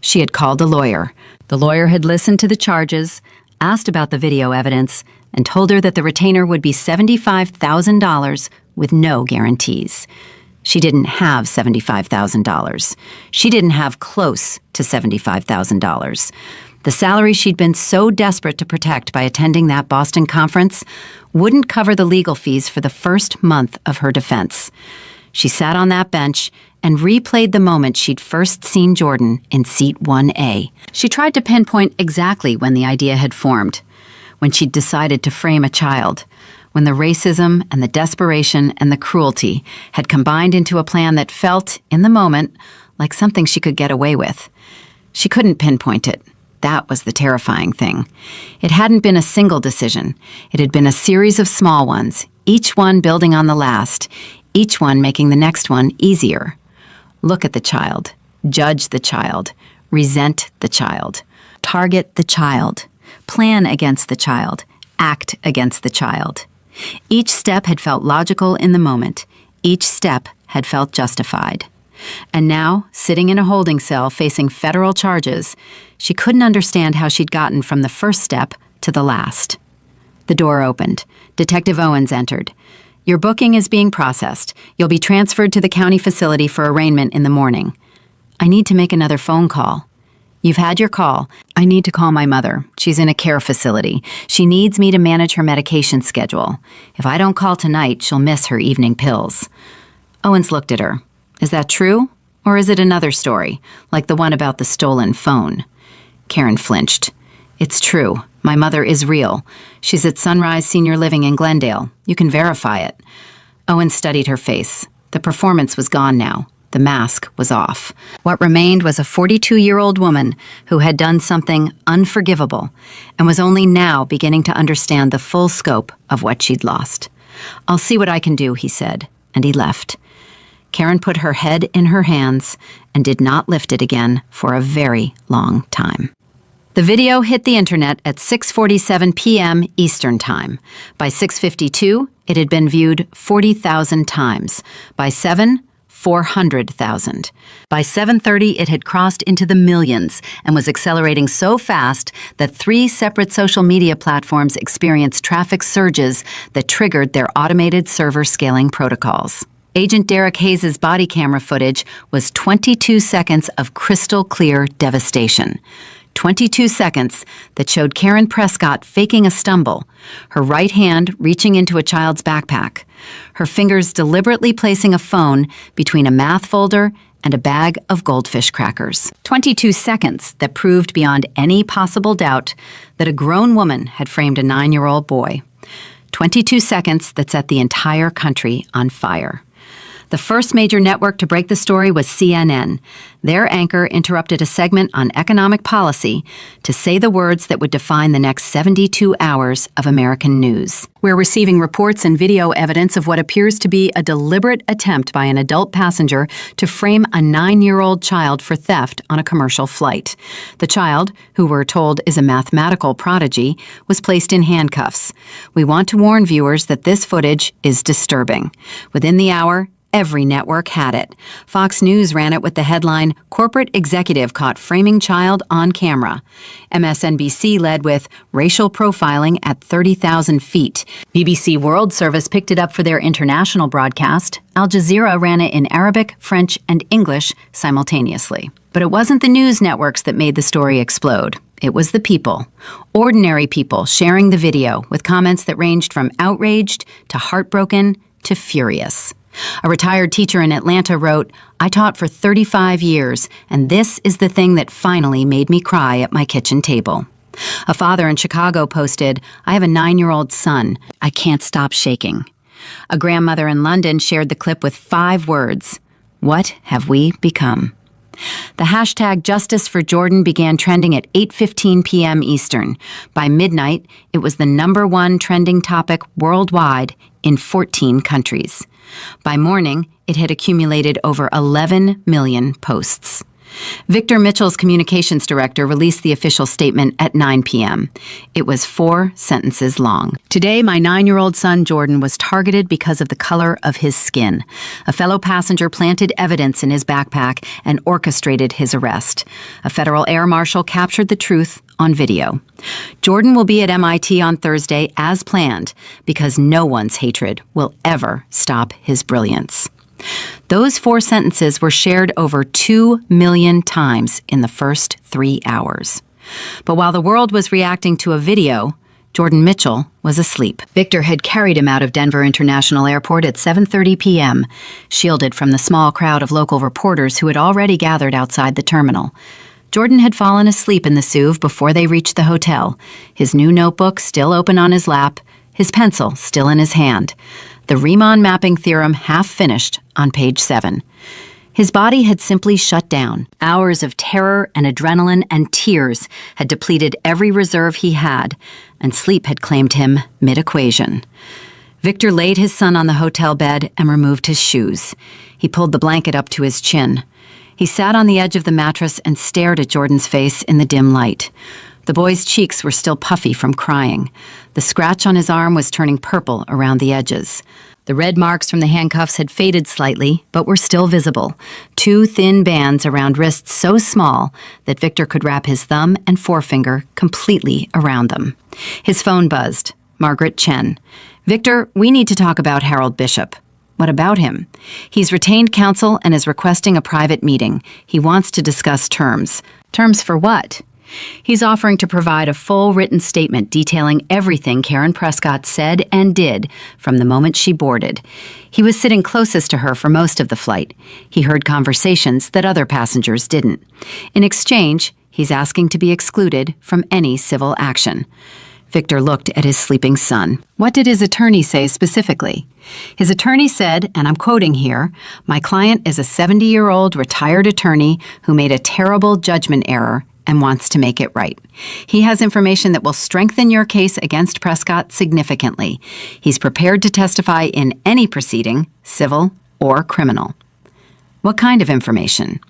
She had called a lawyer. The lawyer had listened to the charges, asked about the video evidence, and told her that the retainer would be $75,000 with no guarantees. She didn't have $75,000. She didn't have close to $75,000. The salary she'd been so desperate to protect by attending that Boston conference wouldn't cover the legal fees for the first month of her defense. She sat on that bench and replayed the moment she'd first seen Jordan in seat 1A. She tried to pinpoint exactly when the idea had formed, when she'd decided to frame a child, when the racism and the desperation and the cruelty had combined into a plan that felt, in the moment, like something she could get away with. She couldn't pinpoint it. That was the terrifying thing. It hadn't been a single decision. It had been a series of small ones, each one building on the last, each one making the next one easier. Look at the child. Judge the child. Resent the child. Target the child. Plan against the child. Act against the child. Each step had felt logical in the moment. Each step had felt justified. And now, sitting in a holding cell facing federal charges, she couldn't understand how she'd gotten from the first step to the last. The door opened. Detective Owens entered. "Your booking is being processed. You'll be transferred to the county facility for arraignment in the morning." "I need to make another phone call." "You've had your call. I need to call my mother. She's in a care facility. She needs me to manage her medication schedule. If I don't call tonight, she'll miss her evening pills." Owens looked at her. "Is that true? Or is it another story, like the one about the stolen phone? Karen flinched. It's true. My mother is real. She's at Sunrise Senior Living in Glendale. You can verify it. Owen studied her face. The performance was gone now. The mask was off. What remained was a 42-year-old woman who had done something unforgivable and was only now beginning to understand the full scope of what she'd lost. I'll see what I can do, he said, and he left. Karen put her head in her hands and did not lift it again for a very long time. The video hit the internet at 6:47 p.m. Eastern Time. By 6:52, it had been viewed 40,000 times. By 7, 400,000. By 7:30, it had crossed into the millions and was accelerating so fast that 3 separate social media platforms experienced traffic surges that triggered their automated server scaling protocols. Agent Derek Hayes' body camera footage was 22 seconds of crystal clear devastation. 22 seconds that showed Karen Prescott faking a stumble, her right hand reaching into a child's backpack, her fingers deliberately placing a phone between a math folder and a bag of goldfish crackers. 22 seconds that proved beyond any possible doubt that a grown woman had framed a 9-year-old boy. 22 seconds that set the entire country on fire. The first major network to break the story was CNN. Their anchor interrupted a segment on economic policy to say the words that would define the next 72 hours of American news. We're receiving reports and video evidence of what appears to be a deliberate attempt by an adult passenger to frame a 9-year-old child for theft on a commercial flight. The child, who we're told is a mathematical prodigy, was placed in handcuffs. We want to warn viewers that this footage is disturbing. Within the hour, every network had it. Fox News ran it with the headline, "Corporate Executive Caught Framing Child on Camera." MSNBC led with racial profiling at 30,000 feet. BBC World Service picked it up for their international broadcast. Al Jazeera ran it in Arabic, French, and English simultaneously. But it wasn't the news networks that made the story explode. It was the people. Ordinary people sharing the video with comments that ranged from outraged to heartbroken to furious. A retired teacher in Atlanta wrote, "I taught for 35 years, and this is the thing that finally made me cry at my kitchen table." A father in Chicago posted, "I have a 9-year-old son. I can't stop shaking." A grandmother in London shared the clip with 5 words, "What have we become?" The hashtag Justice for Jordan began trending at 8:15 p.m. Eastern. By midnight, it was the #1 trending topic worldwide in 14 countries. By morning, it had accumulated over 11 million posts. Victor Mitchell's communications director released the official statement at 9 p.m. It was 4 sentences long. "Today, my 9-year-old son Jordan was targeted because of the color of his skin. A fellow passenger planted evidence in his backpack and orchestrated his arrest. A federal air marshal captured the truth on video. Jordan will be at MIT on Thursday as planned because no one's hatred will ever stop his brilliance." Those 4 sentences were shared over 2 million times in the first 3 hours. But while the world was reacting to a video, Jordan Mitchell was asleep. Victor had carried him out of Denver International Airport at 7:30 p.m., shielded from the small crowd of local reporters who had already gathered outside the terminal. Jordan had fallen asleep in the SUV before they reached the hotel, his new notebook still open on his lap, his pencil still in his hand. The Riemann mapping theorem half finished on page 7. His body had simply shut down. Hours of terror and adrenaline and tears had depleted every reserve he had, and sleep had claimed him mid-equation. Victor laid his son on the hotel bed and removed his shoes. He pulled the blanket up to his chin. He sat on the edge of the mattress and stared at Jordan's face in the dim light. The boy's cheeks were still puffy from crying. The scratch on his arm was turning purple around the edges. The red marks from the handcuffs had faded slightly, but were still visible. 2 thin bands around wrists so small that Victor could wrap his thumb and forefinger completely around them. His phone buzzed. Margaret Chen. "Victor, we need to talk about Harold Bishop." "What about him?" "He's retained counsel and is requesting a private meeting. He wants to discuss terms." "Terms for what?" He's offering to provide a full written statement detailing everything Karen Prescott said and did from the moment she boarded. He was sitting closest to her for most of the flight. He heard conversations that other passengers didn't. In exchange, he's asking to be excluded from any civil action. Victor looked at his sleeping son. What did his attorney say specifically? His attorney said, and I'm quoting here, "My client is a 70-year-old retired attorney who made a terrible judgment error and wants to make it right. He has information that will strengthen your case against Prescott significantly. He's prepared to testify in any proceeding, civil or criminal." What kind of information?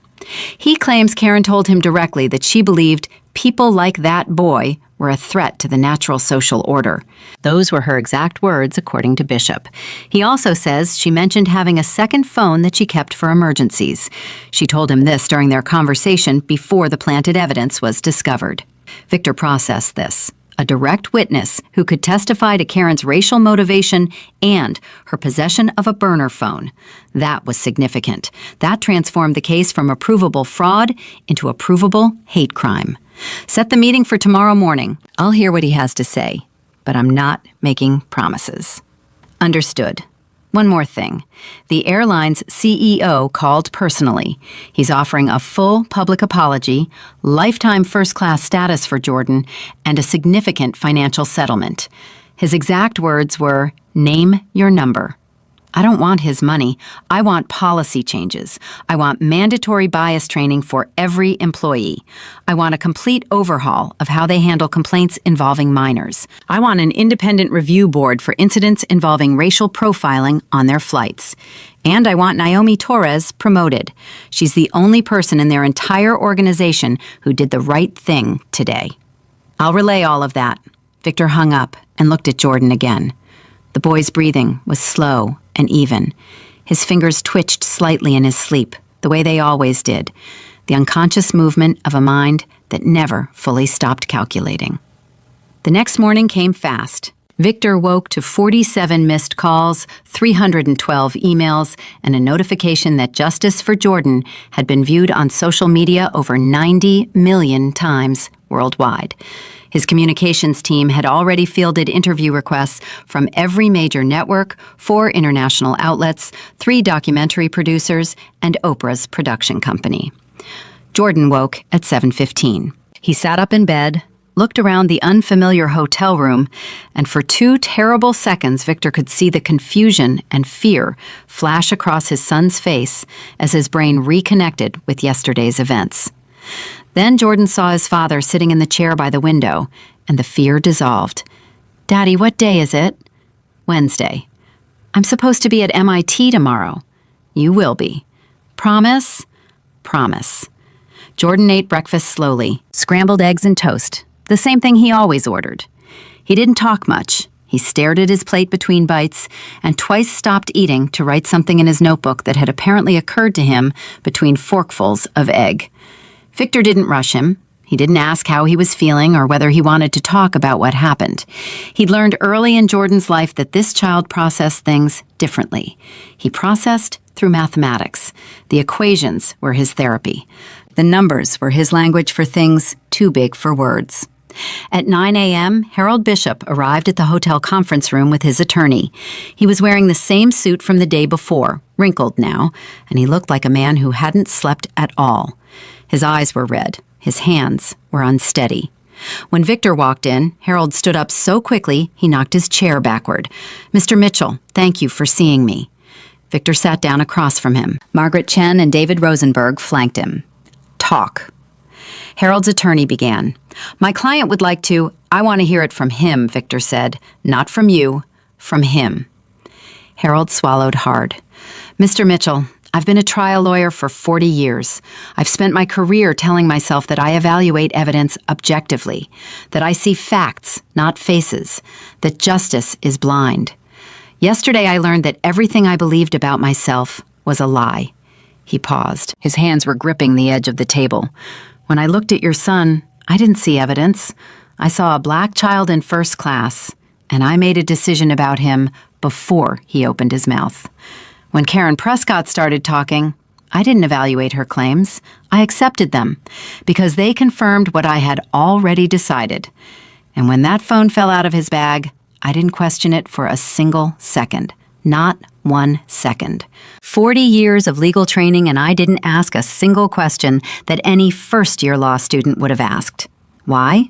He claims Karen told him directly that she believed people like that boy were a threat to the natural social order. Those were her exact words, according to Bishop. He also says she mentioned having a second phone that she kept for emergencies. She told him this during their conversation before the planted evidence was discovered. Victor processed this. A direct witness who could testify to Karen's racial motivation and her possession of a burner phone. That was significant. That transformed the case from a provable fraud into a provable hate crime. Set the meeting for tomorrow morning. I'll hear what he has to say, but I'm not making promises. Understood. One more thing. The airline's CEO called personally. He's offering a full public apology, lifetime first-class status for Jordan, and a significant financial settlement. His exact words were, "Name your number." I don't want his money. I want policy changes. I want mandatory bias training for every employee. I want a complete overhaul of how they handle complaints involving minors. I want an independent review board for incidents involving racial profiling on their flights. And I want Naomi Torres promoted. She's the only person in their entire organization who did the right thing today. I'll relay all of that. Victor hung up and looked at Jordan again. The boy's breathing was slow and even. His fingers twitched slightly in his sleep, the way they always did, the unconscious movement of a mind that never fully stopped calculating. The next morning came fast. Victor woke to 47 missed calls, 312 emails, and a notification that Justice for Jordan had been viewed on social media over 90 million times worldwide. His communications team had already fielded interview requests from every major network, 4 international outlets, 3 documentary producers, and Oprah's production company. Jordan woke at 7:15. He sat up in bed, looked around the unfamiliar hotel room, and for 2 terrible seconds Victor could see the confusion and fear flash across his son's face as his brain reconnected with yesterday's events. Then Jordan saw his father sitting in the chair by the window, and the fear dissolved. "Daddy, what day is it?" "Wednesday." "I'm supposed to be at MIT tomorrow." "You will be." "Promise?" "Promise." Jordan ate breakfast slowly, scrambled eggs and toast, the same thing he always ordered. He didn't talk much. He stared at his plate between bites and twice stopped eating to write something in his notebook that had apparently occurred to him between forkfuls of egg. Victor didn't rush him. He didn't ask how he was feeling or whether he wanted to talk about what happened. He'd learned early in Jordan's life that this child processed things differently. He processed through mathematics. The equations were his therapy. The numbers were his language for things too big for words. At 9 a.m., Harold Bishop arrived at the hotel conference room with his attorney. He was wearing the same suit from the day before, wrinkled now, and he looked like a man who hadn't slept at all. His eyes were red. His hands were unsteady. When Victor walked in, Harold stood up so quickly he knocked his chair backward. "Mr. Mitchell, thank you for seeing me." Victor sat down across from him. Margaret Chen and David Rosenberg flanked him. "Talk." Harold's attorney began. "My client would like to—" "I want to hear it from him," Victor said. "Not from you, from him." Harold swallowed hard. "Mr. Mitchell, I've been a trial lawyer for 40 years. I've spent my career telling myself that I evaluate evidence objectively, that I see facts, not faces, that justice is blind. Yesterday I learned that everything I believed about myself was a lie." He paused. His hands were gripping the edge of the table. "When I looked at your son, I didn't see evidence. I saw a black child in first class, and I made a decision about him before he opened his mouth. When Karen Prescott started talking, I didn't evaluate her claims. I accepted them because they confirmed what I had already decided. And when that phone fell out of his bag, I didn't question it for a single second. Not 1 second. 40 years of legal training, and I didn't ask a single question that any first-year law student would have asked. Why?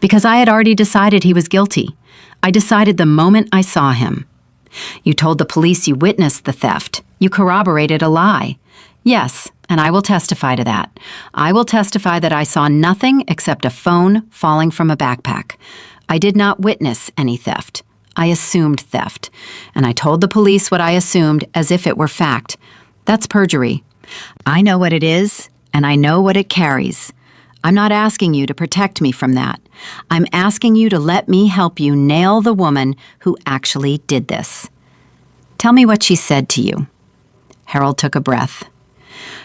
Because I had already decided he was guilty. I decided the moment I saw him. You told the police you witnessed the theft. You corroborated a lie. Yes, and I will testify to that. I will testify that I saw nothing except a phone falling from a backpack. I did not witness any theft. I assumed theft. And I told the police what I assumed as if it were fact. That's perjury. I know what it is, and I know what it carries. I'm not asking you to protect me from that. I'm asking you to let me help you nail the woman who actually did this. Tell me what she said to you. Harold took a breath.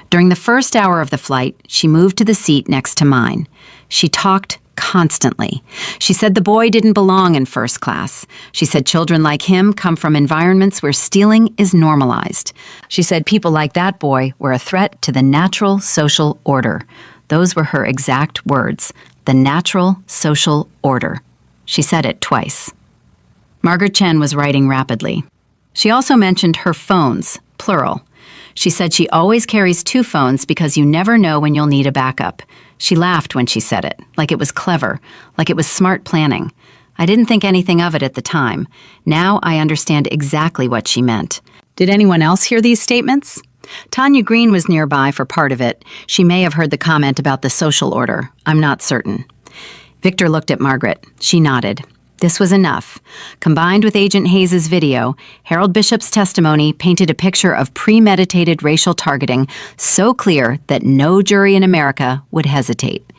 During the first hour of the flight, she moved to the seat next to mine. She talked constantly. She said the boy didn't belong in first class. She said children like him come from environments where stealing is normalized. She said people like that boy were a threat to the natural social order. Those were her exact words, the natural social order. She said it twice. Margaret Chen was writing rapidly. She also mentioned her phones, plural. She said she always carries 2 phones because you never know when you'll need a backup. She laughed when she said it, like it was clever, like it was smart planning. I didn't think anything of it at the time. Now I understand exactly what she meant. Did anyone else hear these statements? Tanya Green was nearby for part of it. She may have heard the comment about the social order. I'm not certain. Victor looked at Margaret. She nodded. This was enough. Combined with Agent Hayes' video, Harold Bishop's testimony painted a picture of premeditated racial targeting so clear that no jury in America would hesitate.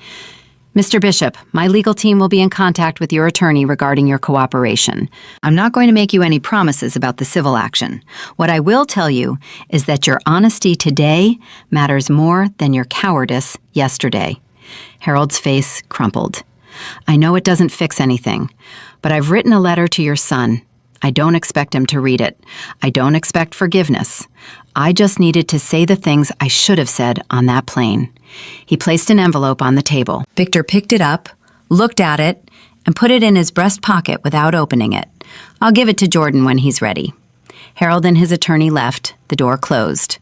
Mr. Bishop, my legal team will be in contact with your attorney regarding your cooperation. I'm not going to make you any promises about the civil action. What I will tell you is that your honesty today matters more than your cowardice yesterday. Harold's face crumpled. I know it doesn't fix anything, but I've written a letter to your son. I don't expect him to read it. I don't expect forgiveness. I just needed to say the things I should have said on that plane. He placed an envelope on the table. Victor picked it up, looked at it, and put it in his breast pocket without opening it. I'll give it to Jordan when he's ready. Harold and his attorney left. The door closed.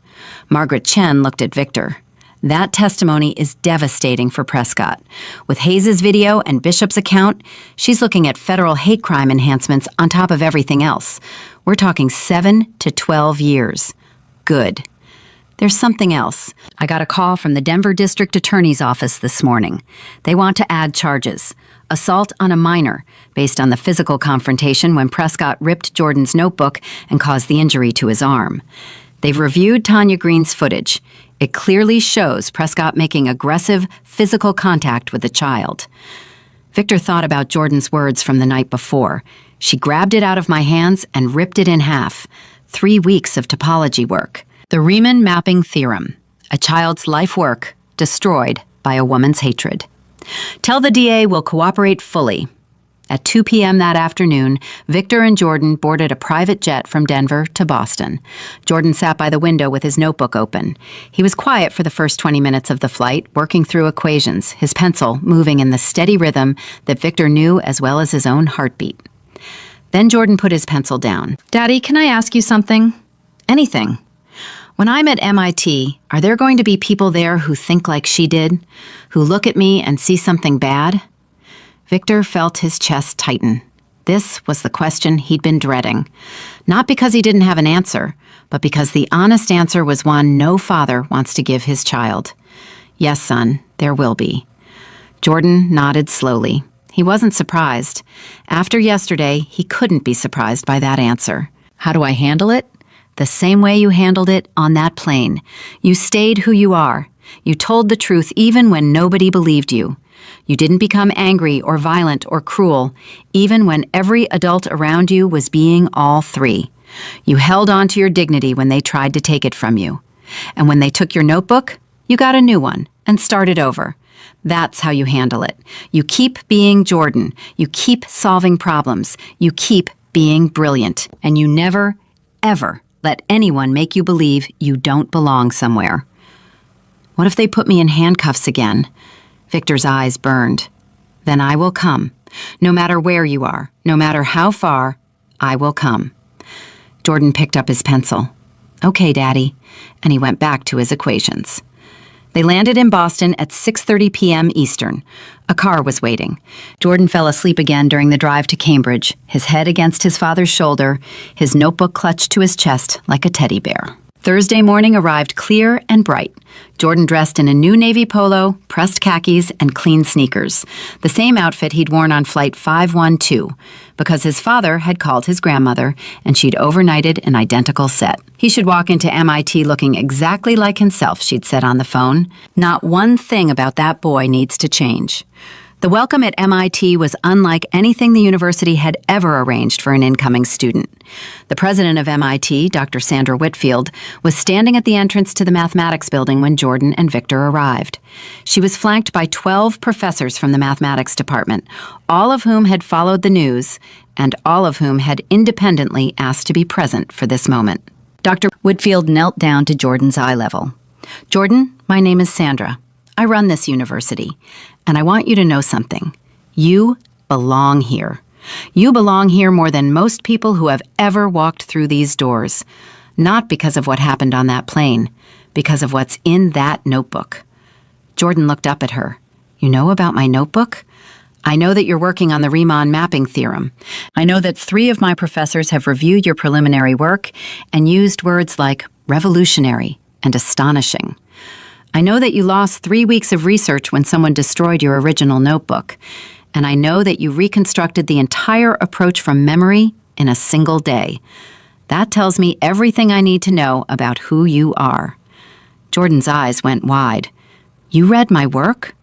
Margaret Chen looked at Victor. That testimony is devastating for Prescott. With Hayes' video and Bishop's account, she's looking at federal hate crime enhancements on top of everything else. We're talking 7 to 12 years. Good. There's something else. I got a call from the Denver District Attorney's Office this morning. They want to add charges. Assault on a minor, based on the physical confrontation when Prescott ripped Jordan's notebook and caused the injury to his arm. They've reviewed Tanya Green's footage. It clearly shows Prescott making aggressive physical contact with the child. Victor thought about Jordan's words from the night before. She grabbed it out of my hands and ripped it in half. 3 weeks of topology work. The Riemann mapping theorem. A child's life work destroyed by a woman's hatred. Tell the DA we'll cooperate fully. At 2 p.m. that afternoon, Victor and Jordan boarded a private jet from Denver to Boston. Jordan sat by the window with his notebook open. He was quiet for the first 20 minutes of the flight, working through equations, his pencil moving in the steady rhythm that Victor knew as well as his own heartbeat. Then Jordan put his pencil down. Daddy, can I ask you something? Anything. When I'm at MIT, are there going to be people there who think like she did? Who look at me and see something bad? Victor felt his chest tighten. This was the question he'd been dreading. Not because he didn't have an answer, but because the honest answer was one no father wants to give his child. Yes, son, there will be. Jordan nodded slowly. He wasn't surprised. After yesterday, he couldn't be surprised by that answer. How do I handle it? The same way you handled it on that plane. You stayed who you are. You told the truth even when nobody believed you. You didn't become angry or violent or cruel, even when every adult around you was being all three. You held on to your dignity when they tried to take it from you. And when they took your notebook, you got a new one and started over. That's how you handle it. You keep being Jordan. You keep solving problems. You keep being brilliant. And you never, ever let anyone make you believe you don't belong somewhere. What if they put me in handcuffs again? Victor's eyes burned. Then I will come. No matter where you are, no matter how far, I will come. Jordan picked up his pencil. Okay, Daddy. And he went back to his equations. They landed in Boston at 6:30 p.m. Eastern. A car was waiting. Jordan fell asleep again during the drive to Cambridge, his head against his father's shoulder, his notebook clutched to his chest like a teddy bear. Thursday morning arrived clear and bright. Jordan dressed in a new navy polo, pressed khakis, and clean sneakers, the same outfit he'd worn on Flight 512, because his father had called his grandmother and she'd overnighted an identical set. He should walk into MIT looking exactly like himself, she'd said on the phone. Not one thing about that boy needs to change. The welcome at MIT was unlike anything the university had ever arranged for an incoming student. The president of MIT, Dr. Sandra Whitfield, was standing at the entrance to the mathematics building when Jordan and Victor arrived. She was flanked by 12 professors from the mathematics department, all of whom had followed the news, and all of whom had independently asked to be present for this moment. Dr. Whitfield knelt down to Jordan's eye level. Jordan, my name is Sandra. I run this university, and I want you to know something. You belong here. You belong here more than most people who have ever walked through these doors. Not because of what happened on that plane, because of what's in that notebook. Jordan looked up at her. You know about my notebook? I know that you're working on the Riemann mapping theorem. I know that 3 of my professors have reviewed your preliminary work and used words like revolutionary and astonishing. I know that you lost 3 weeks of research when someone destroyed your original notebook, and I know that you reconstructed the entire approach from memory in a single day. That tells me everything I need to know about who you are. Jordan's eyes went wide. You read my work?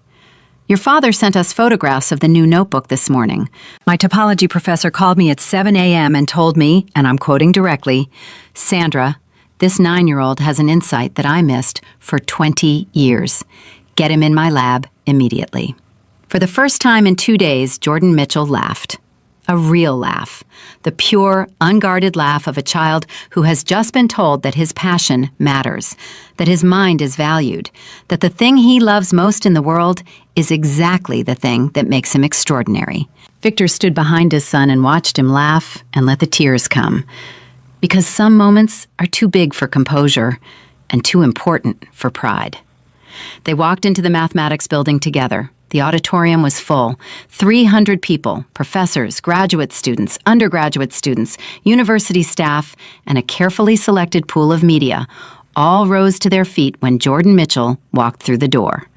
Your father sent us photographs of the new notebook this morning. My topology professor called me at 7 a.m. and told me, and I'm quoting directly, Sandra, this 9-year-old has an insight that I missed for 20 years. Get him in my lab immediately. For the first time in 2 days, Jordan Mitchell laughed. A real laugh. The pure, unguarded laugh of a child who has just been told that his passion matters, that his mind is valued, that the thing he loves most in the world is exactly the thing that makes him extraordinary. Victor stood behind his son and watched him laugh and let the tears come. Because some moments are too big for composure and too important for pride. They walked into the mathematics building together. The auditorium was full. 300 people, professors, graduate students, undergraduate students, university staff, and a carefully selected pool of media all rose to their feet when Jordan Mitchell walked through the door.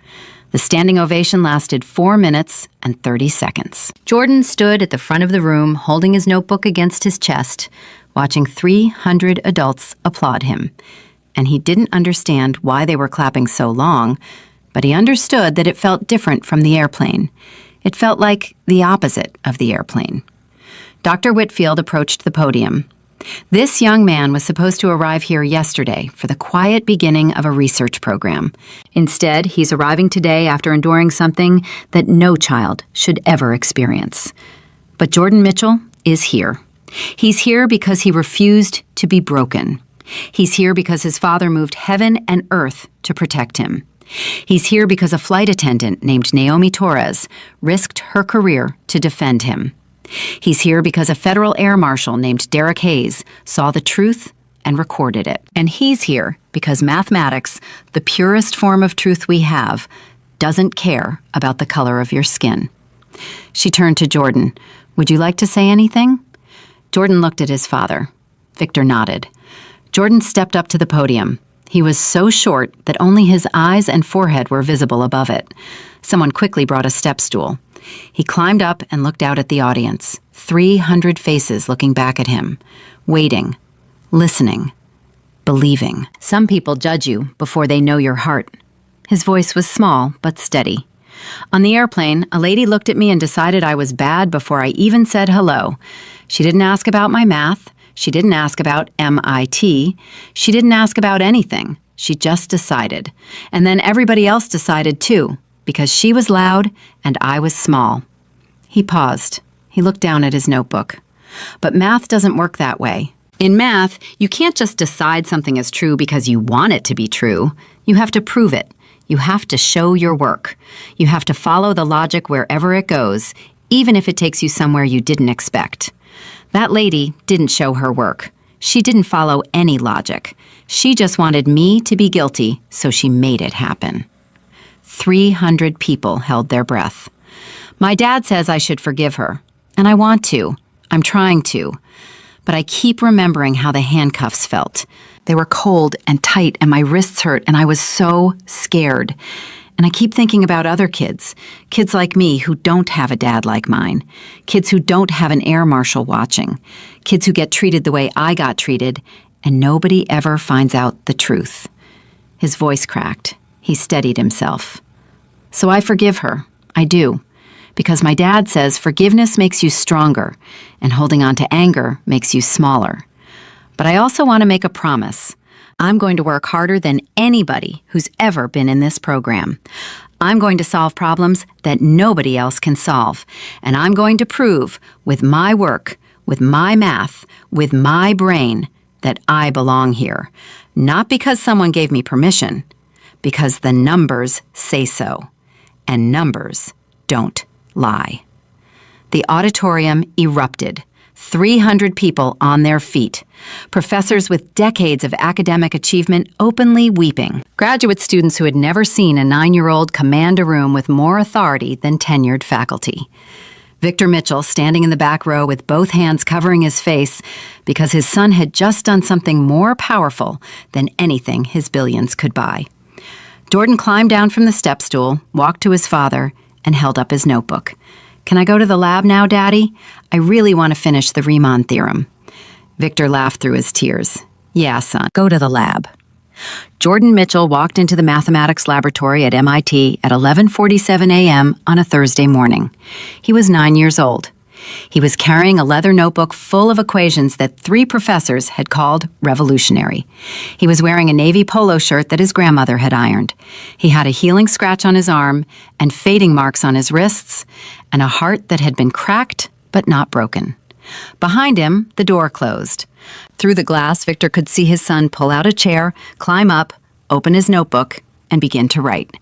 The standing ovation lasted 4 minutes and 30 seconds. Jordan stood at the front of the room, holding his notebook against his chest, watching 300 adults applaud him. And he didn't understand why they were clapping so long, but he understood that it felt different from the airplane. It felt like the opposite of the airplane. Dr. Whitfield approached the podium. This young man was supposed to arrive here yesterday for the quiet beginning of a research program. Instead, he's arriving today after enduring something that no child should ever experience. But Jordan Mitchell is here. He's here because he refused to be broken. He's here because his father moved heaven and earth to protect him. He's here because a flight attendant named Naomi Torres risked her career to defend him. He's here because a federal air marshal named Derek Hayes saw the truth and recorded it. And he's here because mathematics, the purest form of truth we have, doesn't care about the color of your skin. She turned to Jordan. Would you like to say anything? Jordan looked at his father. Victor nodded. Jordan stepped up to the podium. He was so short that only his eyes and forehead were visible above it. Someone quickly brought a step stool. He climbed up and looked out at the audience. 300 faces looking back at him, waiting, listening, believing. Some people judge you before they know your heart. His voice was small but steady. On the airplane, a lady looked at me and decided I was bad before I even said hello. She didn't ask about my math. She didn't ask about MIT. She didn't ask about anything. She just decided. And then everybody else decided too, because she was loud and I was small. He paused. He looked down at his notebook. But math doesn't work that way. In math, you can't just decide something is true because you want it to be true. You have to prove it. You have to show your work. You have to follow the logic wherever it goes, even if it takes you somewhere you didn't expect. That lady didn't show her work. She didn't follow any logic. She just wanted me to be guilty, so she made it happen. 300 people held their breath. My dad says I should forgive her, and I want to. I'm trying to. But I keep remembering how the handcuffs felt. They were cold and tight, and my wrists hurt, and I was so scared. And I keep thinking about other kids like me who don't have a dad like mine, kids who don't have an air marshal watching, kids who get treated the way I got treated, and nobody ever finds out the truth. His voice cracked. He steadied himself. So I forgive her. I do. Because my dad says forgiveness makes you stronger, and holding on to anger makes you smaller. But I also want to make a promise. I'm going to work harder than anybody who's ever been in this program. I'm going to solve problems that nobody else can solve. And I'm going to prove, with my work, with my math, with my brain, that I belong here. Not because someone gave me permission, because the numbers say so. And numbers don't lie. The auditorium erupted. 300 people on their feet. Professors with decades of academic achievement openly weeping. Graduate students who had never seen a 9-year-old command a room with more authority than tenured faculty. Victor Mitchell standing in the back row with both hands covering his face because his son had just done something more powerful than anything his billions could buy. Jordan climbed down from the step stool, walked to his father, and held up his notebook. Can I go to the lab now, Daddy? I really want to finish the Riemann theorem. Victor laughed through his tears. Yeah, son, go to the lab. Jordan Mitchell walked into the mathematics laboratory at MIT at 11:47 a.m. on a Thursday morning. He was 9 years old. He was carrying a leather notebook full of equations that 3 professors had called revolutionary. He was wearing a navy polo shirt that his grandmother had ironed. He had a healing scratch on his arm and fading marks on his wrists, and a heart that had been cracked but not broken. Behind him, the door closed. Through the glass, Victor could see his son pull out a chair, climb up, open his notebook, and begin to write.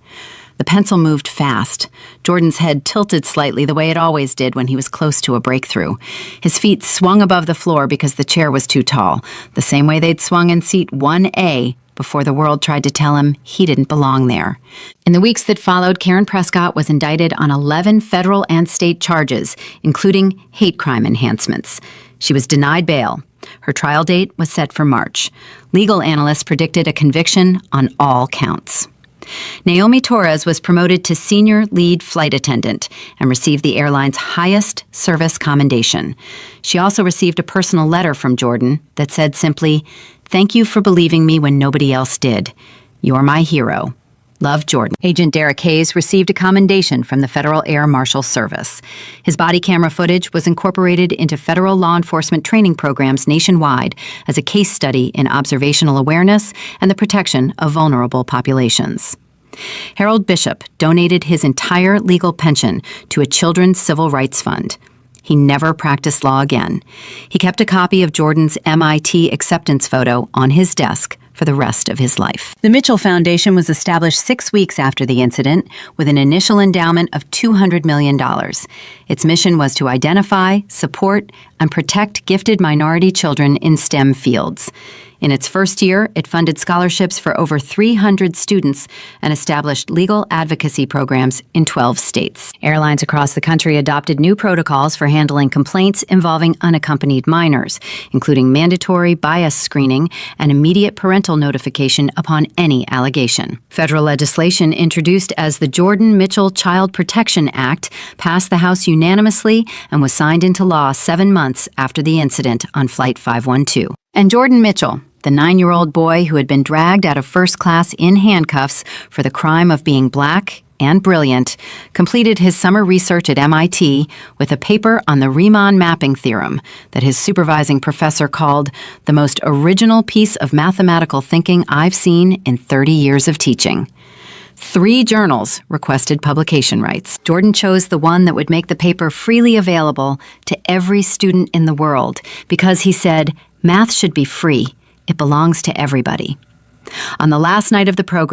The pencil moved fast. Jordan's head tilted slightly the way it always did when he was close to a breakthrough. His feet swung above the floor because the chair was too tall, the same way they'd swung in seat 1A before the world tried to tell him he didn't belong there. In the weeks that followed, Karen Prescott was indicted on 11 federal and state charges, including hate crime enhancements. She was denied bail. Her trial date was set for March. Legal analysts predicted a conviction on all counts. Naomi Torres was promoted to senior lead flight attendant and received the airline's highest service commendation. She also received a personal letter from Jordan that said simply, "Thank you for believing me when nobody else did. You're my hero. Love, Jordan." Agent Derek Hayes received a commendation from the Federal Air Marshal Service. His body camera footage was incorporated into federal law enforcement training programs nationwide as a case study in observational awareness and the protection of vulnerable populations. Harold Bishop donated his entire legal pension to a children's civil rights fund. He never practiced law again. He kept a copy of Jordan's MIT acceptance photo on his desk for the rest of his life. The Mitchell Foundation was established 6 weeks after the incident with an initial endowment of $200 million. Its mission was to identify, support, and protect gifted minority children in STEM fields. In its first year, it funded scholarships for over 300 students and established legal advocacy programs in 12 states. Airlines across the country adopted new protocols for handling complaints involving unaccompanied minors, including mandatory bias screening and immediate parental notification upon any allegation. Federal legislation introduced as the Jordan Mitchell Child Protection Act passed the House unanimously and was signed into law 7 months after the incident on Flight 512. And Jordan Mitchell, the 9-year-old boy who had been dragged out of first class in handcuffs for the crime of being black and brilliant, completed his summer research at MIT with a paper on the Riemann mapping theorem that his supervising professor called the most original piece of mathematical thinking I've seen in 30 years of teaching. 3 journals requested publication rights. Jordan chose the one that would make the paper freely available to every student in the world because he said, math should be free. It belongs to everybody. On the last night of the program,